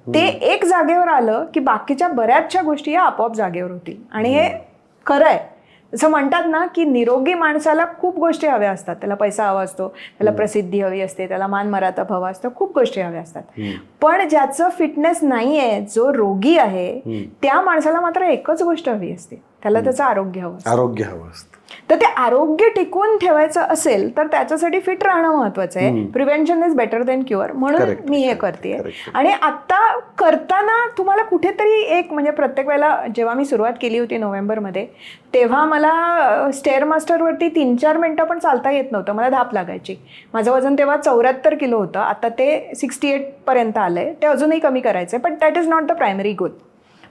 A: ते एक जागेवर आलं की बाकीच्या बऱ्याचशा गोष्टी या आपोआप जागेवर होतील. आणि हे खरं आहे. असं म्हणतात ना की निरोगी माणसाला खूप गोष्टी हव्या असतात. त्याला पैसा हवा असतो, त्याला प्रसिद्धी हवी असते, त्याला मान मरातब हवा असतो, खूप गोष्टी हव्या असतात. पण ज्याचं फिटनेस नाही आहे, जो रोगी आहे, त्या माणसाला मात्र एकच गोष्ट हवी असते, त्याला त्याचं आरोग्य हवं असतं.
B: आरोग्य हवं असतं.
A: तर ते आरोग्य टिकवून ठेवायचं असेल तर त्याच्यासाठी फिट राहणं महत्वाचं आहे. Prevention is better than cure, म्हणून मी हे करते. आणि आता करताना तुम्हाला कुठेतरी एक म्हणजे प्रत्येक वेळेला जेव्हा मी सुरुवात केली होती नोव्हेंबरमध्ये, तेव्हा मला स्टेअर मास्टरवरती 3-4 मिनिटं पण चालता येत नव्हतं, मला धाप लागायची. माझं वजन तेव्हा 74 किलो होतं, आता ते 68 पर्यंत आलंय. ते अजूनही कमी करायचंय, पण that is not the primary goal.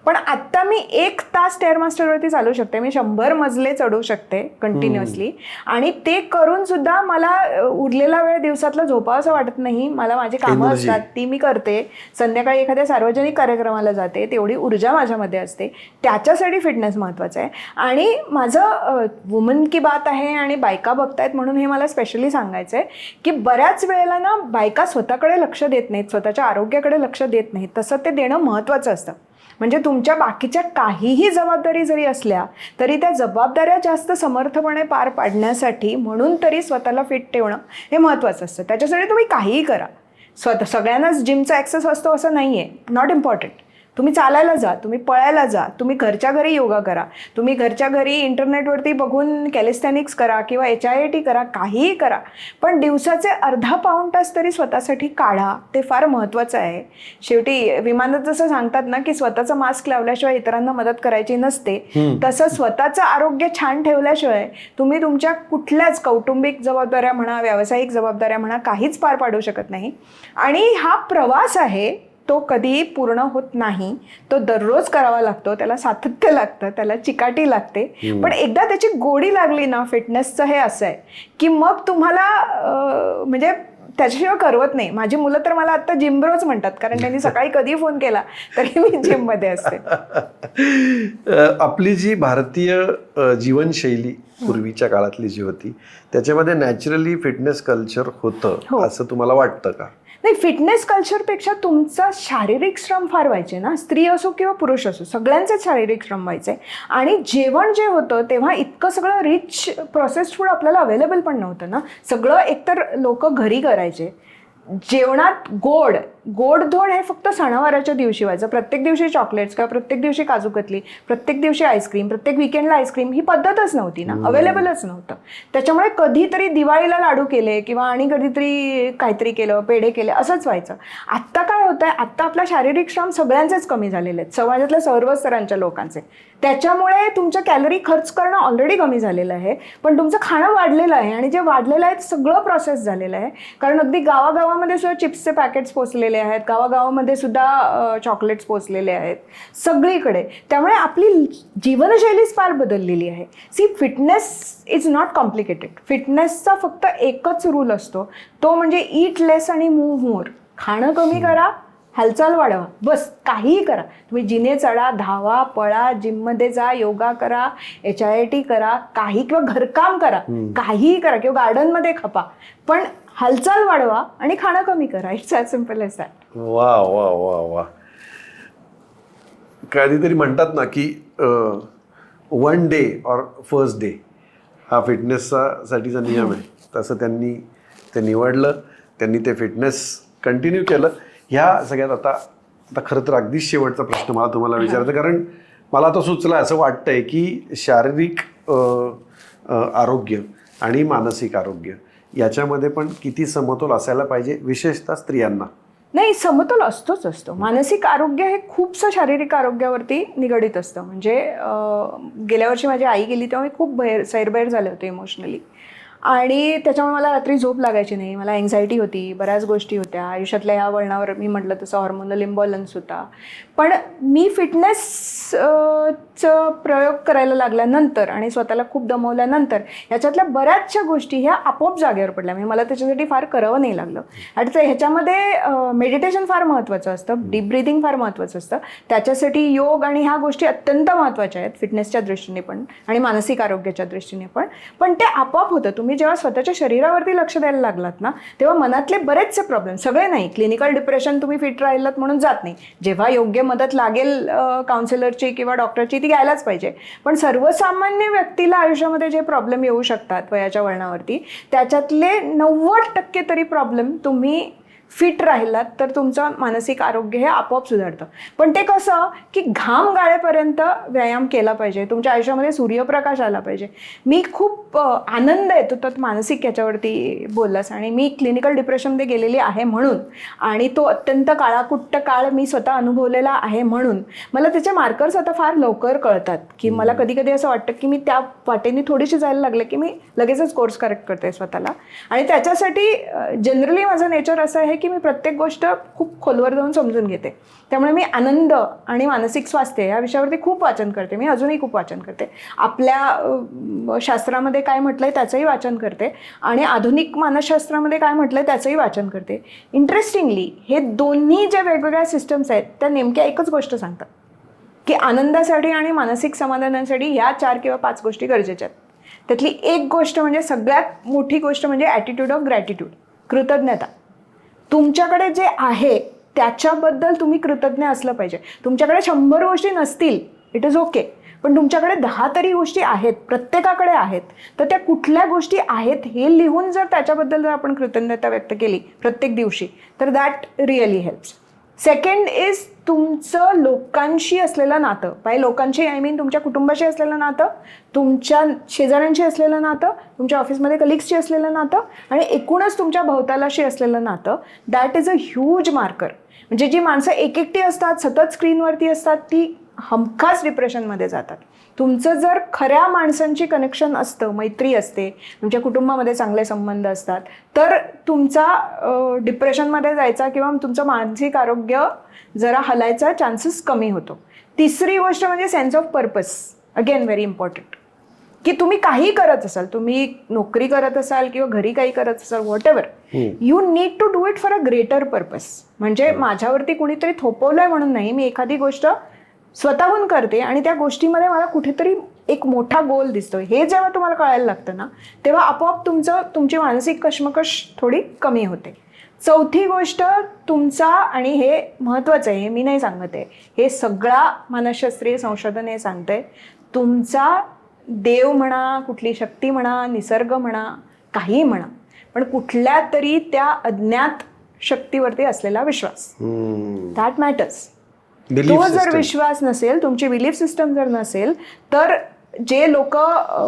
A: पण आत्ता मी 1 तास स्टेअर मास्टरवरती चालू शकते, मी 100 मजले चढू शकते कंटिन्युअसली. आणि ते करून सुद्धा मला उरलेला वेळ दिवसातला झोपावं असं वाटत नाही. मला माझी कामं असतात ती मी करते, संध्याकाळी एखाद्या सार्वजनिक कार्यक्रमाला जाते, तेवढी ऊर्जा माझ्यामध्ये असते. त्याच्यासाठी फिटनेस महत्त्वाचं आहे. आणि माझं वुमन की बात आहे आणि बायका बघतायत म्हणून हे मला स्पेशली सांगायचं आहे की बऱ्याच वेळेला ना बायका स्वतःकडे लक्ष देत नाहीत, स्वतःच्या आरोग्याकडे लक्ष देत नाहीत. तसं ते देणं महत्त्वाचं असतं. म्हणजे तुमच्या बाकीच्या काहीही जबाबदारी जरी असल्या तरी त्या जबाबदाऱ्या जास्त समर्थपणे पार पाडण्यासाठी म्हणून तरी स्वतःला फिट ठेवणं हे महत्त्वाचं असतं. त्याच्यासाठी तुम्ही काहीही करा. सगळ्यांनाच जिमचा ॲक्सेस असतो असं नाही आहे, नॉट इम्पॉर्टंट. तुम्ही चालायला जा, तुम्ही पळायला जा, तुम्ही घरच्या घरी योगा करा, तुम्ही घरच्या घरी इंटरनेटवरती बघून कॅलिस्थेनिक्स करा किंवा HIIT करा, काहीही करा. पण दिवसाचे अर्धा पाऊण तास तरी स्वतःसाठी काढा, ते फार महत्त्वाचं आहे. शेवटी विमानात जसं सांगतात ना की स्वतःचं मास्क लावल्याशिवाय इतरांना मदत करायची नसते, तसं स्वतःचं आरोग्य छान ठेवल्याशिवाय तुम्ही तुमच्या कुठल्याच कौटुंबिक जबाबदाऱ्या म्हणा, व्यावसायिक जबाबदाऱ्या म्हणा, काहीच पार पाडू शकत नाही. आणि हा प्रवास आहे, तो कधीही पूर्ण होत नाही. तो दररोज करावा लागतो, त्याला सातत्य लागतं, त्याला चिकाटी लागते. पण एकदा त्याची गोडी लागली ना फिटनेसचं, हे असं आहे की मग तुम्हाला म्हणजे त्याच्याशिवाय करवत नाही. माझी मुलं तर मला आता जिम ब्रोच म्हणतात, कारण त्यांनी सकाळी कधी फोन केला तरी मी जिममध्ये असते.
B: आपली जी भारतीय जीवनशैली पूर्वीच्या काळातली जी होती त्याच्यामध्ये नॅचरली फिटनेस कल्चर होतं असं तुम्हाला वाटतं का?
A: नाही, फिटनेस कल्चरपेक्षा तुमचा शारीरिक श्रम फार व्हायचे ना, स्त्री असो किंवा पुरुष असो, सगळ्यांचेच शारीरिक श्रम व्हायचे. आणि जेवण जे होतं तेव्हा इतकं सगळं रिच प्रोसेस्ड फूड आपल्याला अवेलेबल पण नव्हतं ना. सगळं एकतर लोक घरी करायचे. जेवणात गोडधोड हे फक्त सणावाराच्या दिवशी व्हायचं. प्रत्येक दिवशी चॉकलेट्स किंवा प्रत्येक दिवशी काजू कतली, प्रत्येक दिवशी आईस्क्रीम, प्रत्येक विकेंडला आईस्क्रीम, ही पद्धतच नव्हती ना, अवेलेबलच नव्हतं. त्याच्यामुळे कधीतरी दिवाळीला लाडू केले किंवा आणि कधीतरी काहीतरी केलं, पेढे केले, असंच व्हायचं. आत्ता काय होतं आहे, आत्ता आपला शारीरिक श्रम सगळ्यांचेच कमी झालेले आहेत, समाजातल्या सर्व स्तरांच्या लोकांचे. त्याच्यामुळे तुमचं कॅलरी खर्च करणं ऑलरेडी कमी झालेलं आहे, पण तुमचं खाणं वाढलेलं आहे. आणि जे वाढलेलं आहे ते सगळं प्रोसेस झालेलं आहे. कारण अगदी गावागावामध्ये सुद्धा चिप्सचे पॅकेट्स पोचलेले आहेत, गावागावामध्ये सुद्धा चॉकलेट्स पोचलेले आहेत, सगळीकडे. त्यामुळे आपली जीवनशैलीच फार बदललेली आहे. Fitness is not complicated. फिटनेसचा फक्त एकच रूल असतो, तो म्हणजे ईट लेस आणि मूव्ह मोर. खाणं कमी करा, हालचाल वाढवा, बस काहीही करा. तुम्ही जिने चढा, धावा, पळा, जिममध्ये जा, योगा करा, HIIT करा, काही किंवा घरकाम करा, काहीही करा किंवा गार्डनमध्ये खपा, पण हालचाल वाढवा आणि खाणं कमी करा. It's as simple as that.
B: वा वा वा वा. कधीतरी म्हणतात ना की 1 डे और फर्स्ट डे हा फिटनेससाठीचा नियम आहे. तसं त्यांनी ते निवडलं, त्यांनी ते फिटनेस कंटिन्यू केलं. ह्या सगळ्यात आता खरं तर अगदीच शेवटचा प्रश्न मला तुम्हाला विचारायचा, कारण मला आता सुचलं असं वाटतंय की शारीरिक आरोग्य आणि मानसिक आरोग्य याच्यामध्ये पण किती समतोल असायला पाहिजे, विशेषतः स्त्रियांना.
A: नाही, समतोल असतो. मानसिक आरोग्य हे खूपसं शारीरिक आरोग्यावरती निगडीत असतं. म्हणजे गेल्या वर्षी माझी आई गेली तेव्हा मी खूप सैरभैर झाले होते इमोशनली, आणि त्याच्यामुळे मला रात्री झोप लागायची नाही. मला एन्झायटी होती, बऱ्याच गोष्टी होत्या आयुष्यातल्या. ह्या वळणावर मी म्हटलं तसं हॉर्मोनल इम्बॅलन्स होता. पण मी फिटनेसचं प्रयोग करायला लागल्यानंतर आणि स्वतःला खूप दमवल्यानंतर ह्याच्यातल्या बऱ्याचशा गोष्टी ह्या आपोआप जागेवर पडल्या. म्हणजे मला त्याच्यासाठी फार करावं नाही लागलं. आणि ह्याच्यामध्ये मेडिटेशन फार महत्त्वाचं असतं, डीप ब्रिदिंग फार महत्त्वाचं असतं. त्याच्यासाठी योग आणि ह्या गोष्टी अत्यंत महत्त्वाच्या आहेत, फिटनेसच्या दृष्टीने पण आणि मानसिक आरोग्याच्या दृष्टीने पण ते आपोआप होतं. तुम्ही जेव्हा स्वतःच्या शरीरावरती लक्ष द्यायला लागलात ना, तेव्हा मनातले बरेचसे प्रॉब्लेम, सगळे नाही, क्लिनिकल डिप्रेशन तुम्ही फिट राहिलात म्हणून जात नाही. जेव्हा योग्य मदत लागेल काउन्सिलरची किंवा डॉक्टरची ती घ्यायलाच पाहिजे. पण सर्वसामान्य व्यक्तीला आयुष्यामध्ये जे प्रॉब्लेम येऊ शकतात वयाच्या वळणावरती, त्याच्यातले 90% तरी प्रॉब्लेम तुम्ही फिट राहिलात तर तुमचं मानसिक आरोग्य हे आपोआप सुधारतं. पण ते कसं की घाम गाळेपर्यंत व्यायाम केला पाहिजे, तुमच्या आयुष्यामध्ये सूर्यप्रकाश आला पाहिजे. मी खूप आनंद येतो तर मानसिक याच्यावरती बोललास, आणि मी क्लिनिकल डिप्रेशनमध्ये गेलेली आहे म्हणून, आणि तो अत्यंत काळाकुट्ट काळ मी स्वतः अनुभवलेला आहे म्हणून मला त्याचे मार्कर्स आता फार लवकर कळतात. की मला कधी कधी असं वाटतं की मी त्या वाटेने थोडीशी जायला लागले की मी लगेचच कोर्स करेक्ट करते स्वतःला. आणि त्याच्यासाठी जनरली माझं नेचर असं आहे की मी प्रत्येक गोष्ट खूप खोलवर जाऊन समजून घेते. त्यामुळे मी आनंद आणि मानसिक स्वास्थ्य या विषयावरती खूप वाचन करते. मी अजूनही खूप वाचन करते. आपल्या शास्त्रामध्ये काय म्हटलंय त्याचंही वाचन करते, आणि आधुनिक मानसशास्त्रामध्ये काय म्हटलंय त्याचंही वाचन करते. इंटरेस्टिंगली हे दोन्ही ज्या वेगवेगळ्या सिस्टम्स आहेत त्या नेमक्या एकच गोष्ट सांगतात की आनंदासाठी आणि मानसिक समाधानासाठी ह्या 4 किंवा 5 गोष्टी गरजेच्या आहेत. त्यातली एक गोष्ट म्हणजे सगळ्यात मोठी गोष्ट म्हणजे ॲटिट्यूड ऑफ ग्रॅटिट्यूड, कृतज्ञता. तुमच्याकडे जे आहे त्याच्याबद्दल तुम्ही कृतज्ञ असलं पाहिजे. तुमच्याकडे 100 गोष्टी नसतील, इट इज ओके, पण तुमच्याकडे 10 तरी गोष्टी आहेत, प्रत्येकाकडे आहेत. तर त्या कुठल्या गोष्टी आहेत हे लिहून जर त्याच्याबद्दल जर आपण कृतज्ञता व्यक्त केली प्रत्येक दिवशी तर that really helps. Second is तुमचं लोकांशी असलेलं नातं. बाय लोकांशी आय मीन तुमच्या कुटुंबाशी असलेलं नातं, तुमच्या शेजाऱ्यांशी असलेलं नातं, तुमच्या ऑफिसमध्ये कलिग्सशी असलेलं नातं, आणि एकूणच तुमच्या भोवतालाशी असलेलं नातं. That is a huge marker. म्हणजे जी माणसं एकटी असतात, सतत स्क्रीनवरती असतात, ती हमखास डिप्रेशनमध्ये जातात. तुमचं जर खऱ्या माणसांची कनेक्शन असतं, मैत्री असते, तुमच्या कुटुंबामध्ये चांगले संबंध असतात, तर तुमचा डिप्रेशनमध्ये जायचा किंवा तुमचं मानसिक आरोग्य जरा हलायचा चान्सेस कमी होतो. तिसरी गोष्ट म्हणजे sense of purpose. Again very important. की तुम्ही काही करत असाल, तुम्ही नोकरी करत असाल किंवा घरी काही करत असाल, whatever, you need to do it for a greater purpose. म्हणजे माझ्यावरती कुणीतरी थोपवलंय म्हणून नाही, मी एखादी गोष्ट स्वतःहून करते आणि त्या गोष्टीमध्ये मला कुठेतरी एक मोठा गोल दिसतोय. हे जेव्हा तुम्हाला कळायला लागतं ना, तेव्हा आपोआप तुमची मानसिक कश्मकश थोडी कमी होते. चौथी गोष्ट तुमचा, आणि हे महत्त्वाचं आहे, हे मी नाही सांगत आहे, हे सगळा मानसशास्त्रीय संशोधन हे सांगतंय, तुमचा देव म्हणा, कुठली शक्ती म्हणा, निसर्ग म्हणा, काही म्हणा, पण कुठल्या तरी त्या अज्ञात शक्तीवरती असलेला विश्वास, दॅट मॅटर्स. तो जर विश्वास नसेल, तुमची बिलीफ सिस्टम जर नसेल, तर जे लोक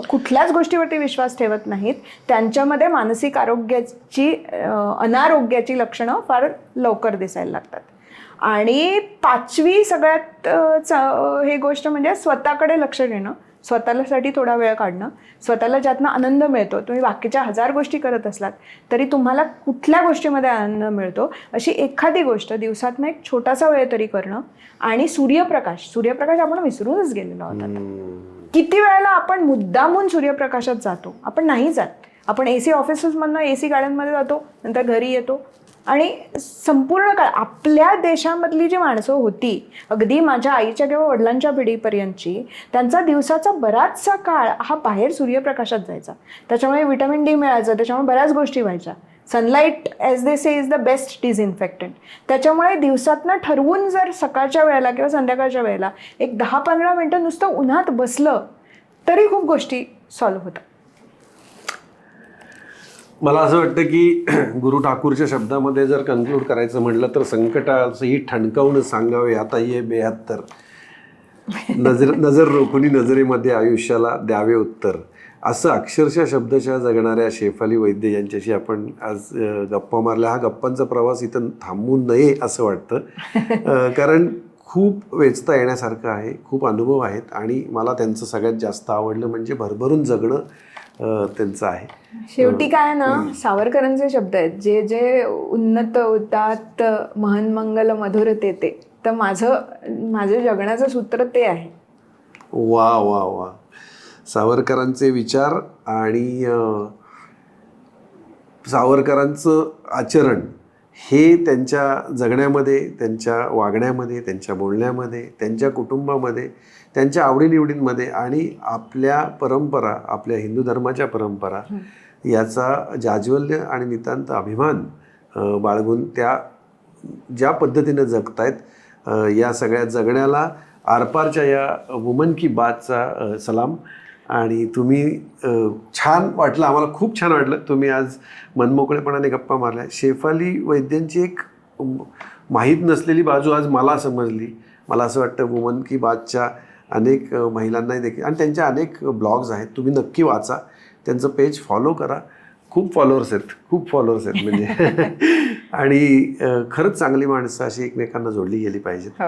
A: कुठल्याच गोष्टीवरती विश्वास ठेवत नाहीत त्यांच्यामध्ये मानसिक आरोग्याची अनारोग्याची लक्षणं फार लवकर दिसायला लागतात. आणि 5वी सगळ्यात हे गोष्ट म्हणजे स्वतःकडे लक्ष देणं, स्वतःसाठी थोडा वेळ काढणं, स्वतःला ज्यातनं आनंद मिळतो. तुम्ही बाकीच्या 1000 गोष्टी करत असलात तरी तुम्हाला कुठल्या गोष्टीमध्ये आनंद मिळतो अशी एखादी गोष्ट दिवसातनं एक छोटासा वेळ तरी करणं. आणि सूर्यप्रकाश आपण विसरूनच गेलेलो आहोत आता. किती वेळेला आपण मुद्दामून सूर्यप्रकाशात जातो? आपण नाही जात. आपण AC ऑफिसेसमधनं AC गाड्यांमध्ये जातो, नंतर घरी येतो, आणि संपूर्ण काळ आपल्या देशामधली जी माणसं होती, अगदी माझ्या आईच्या किंवा वडिलांच्या पिढीपर्यंतची, त्यांचा दिवसाचा बराचसा काळ हा बाहेर सूर्यप्रकाशात जायचा. त्याच्यामुळे व्हिटॅमिन डी मिळायचं, त्याच्यामुळे बऱ्याच गोष्टी व्हायच्या. Sunlight as they say is the best disinfectant. त्याच्यामुळे दिवसातनं ठरवून जर सकाळच्या वेळेला किंवा संध्याकाळच्या वेळेला एक 10-15 मिनटं नुसतं उन्हात बसलं तरी खूप गोष्टी सॉल्व्ह होतात.
B: मला असं वाटतं की गुरु ठाकूरच्या शब्दामध्ये जर कन्क्लूड करायचं म्हटलं तर संकटाचंही ठणकावून सांगावे आता ये 72. नजर रोखुनी नजरेमध्ये आयुष्याला द्यावे उत्तर. असं अक्षरशः शब्दशः जगणाऱ्या शेफाली वैद्य यांच्याशी आपण आज गप्पा मारल्या. हा गप्पांचा प्रवास इथं थांबू नये असं वाटतं, कारण खूप वेचता येण्यासारखं आहे, खूप अनुभव आहेत आणि मला त्यांचं सगळ्यात जास्त आवडलं म्हणजे भरभरून जगणं त्यांचं आहे.
A: शेवटी काय ना, सावरकरांचे शब्द आहेत, जे जे उन्नत उदात्त महन मंगल मधुर ते. तर माझं जगण्याचं सूत्र ते आहे.
B: वा वा वा. सावरकरांचे विचार आणि सावरकरांचं आचरण हे त्यांच्या जगण्यामध्ये, त्यांच्या वागण्यामध्ये, त्यांच्या बोलण्यामध्ये, त्यांच्या कुटुंबामध्ये, त्यांच्या आवडीनिवडींमध्ये आणि आपल्या परंपरा, आपल्या हिंदू धर्माच्या परंपरा याचा जाज्वल्य आणि नितांत अभिमान बाळगून त्या ज्या पद्धतीनं जगतायत या सगळ्या जगण्याला आरपारच्या या वुमन की बातचा सलाम. आणि तुम्ही छान वाटलं, आम्हाला खूप छान वाटलं. तुम्ही आज मनमोकळेपणाने गप्पा मारल्या. शेफाली वैद्यांची एक माहीत नसलेली बाजू आज मला समजली. मला असं वाटतं वुमन की बातच्या अनेक महिलांनाही देखील, आणि त्यांच्या अनेक ब्लॉग्स आहेत, तुम्ही नक्की वाचा, त्यांचं पेज फॉलो करा. खूप फॉलोअर्स आहेत म्हणजे आणि खरंच चांगली माणसं अशी एकमेकांना जोडली गेली पाहिजेत.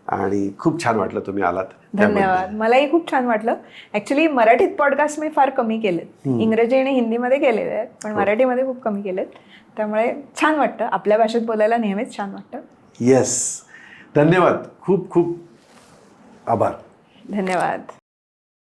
B: आणि खूप छान वाटलं तुम्ही आलात.
A: धन्यवाद. मलाही खूप छान वाटलं. ॲक्च्युली मराठीत पॉडकास्ट मी फार कमी केलेत, इंग्रजी आणि हिंदीमध्ये केलेले आहेत, पण मराठीमध्ये खूप कमी केलेत. त्यामुळे छान वाटतं, आपल्या भाषेत बोलायला नेहमीच छान वाटतं.
B: येस, धन्यवाद. खूप खूप आभार.
A: धन्यवाद.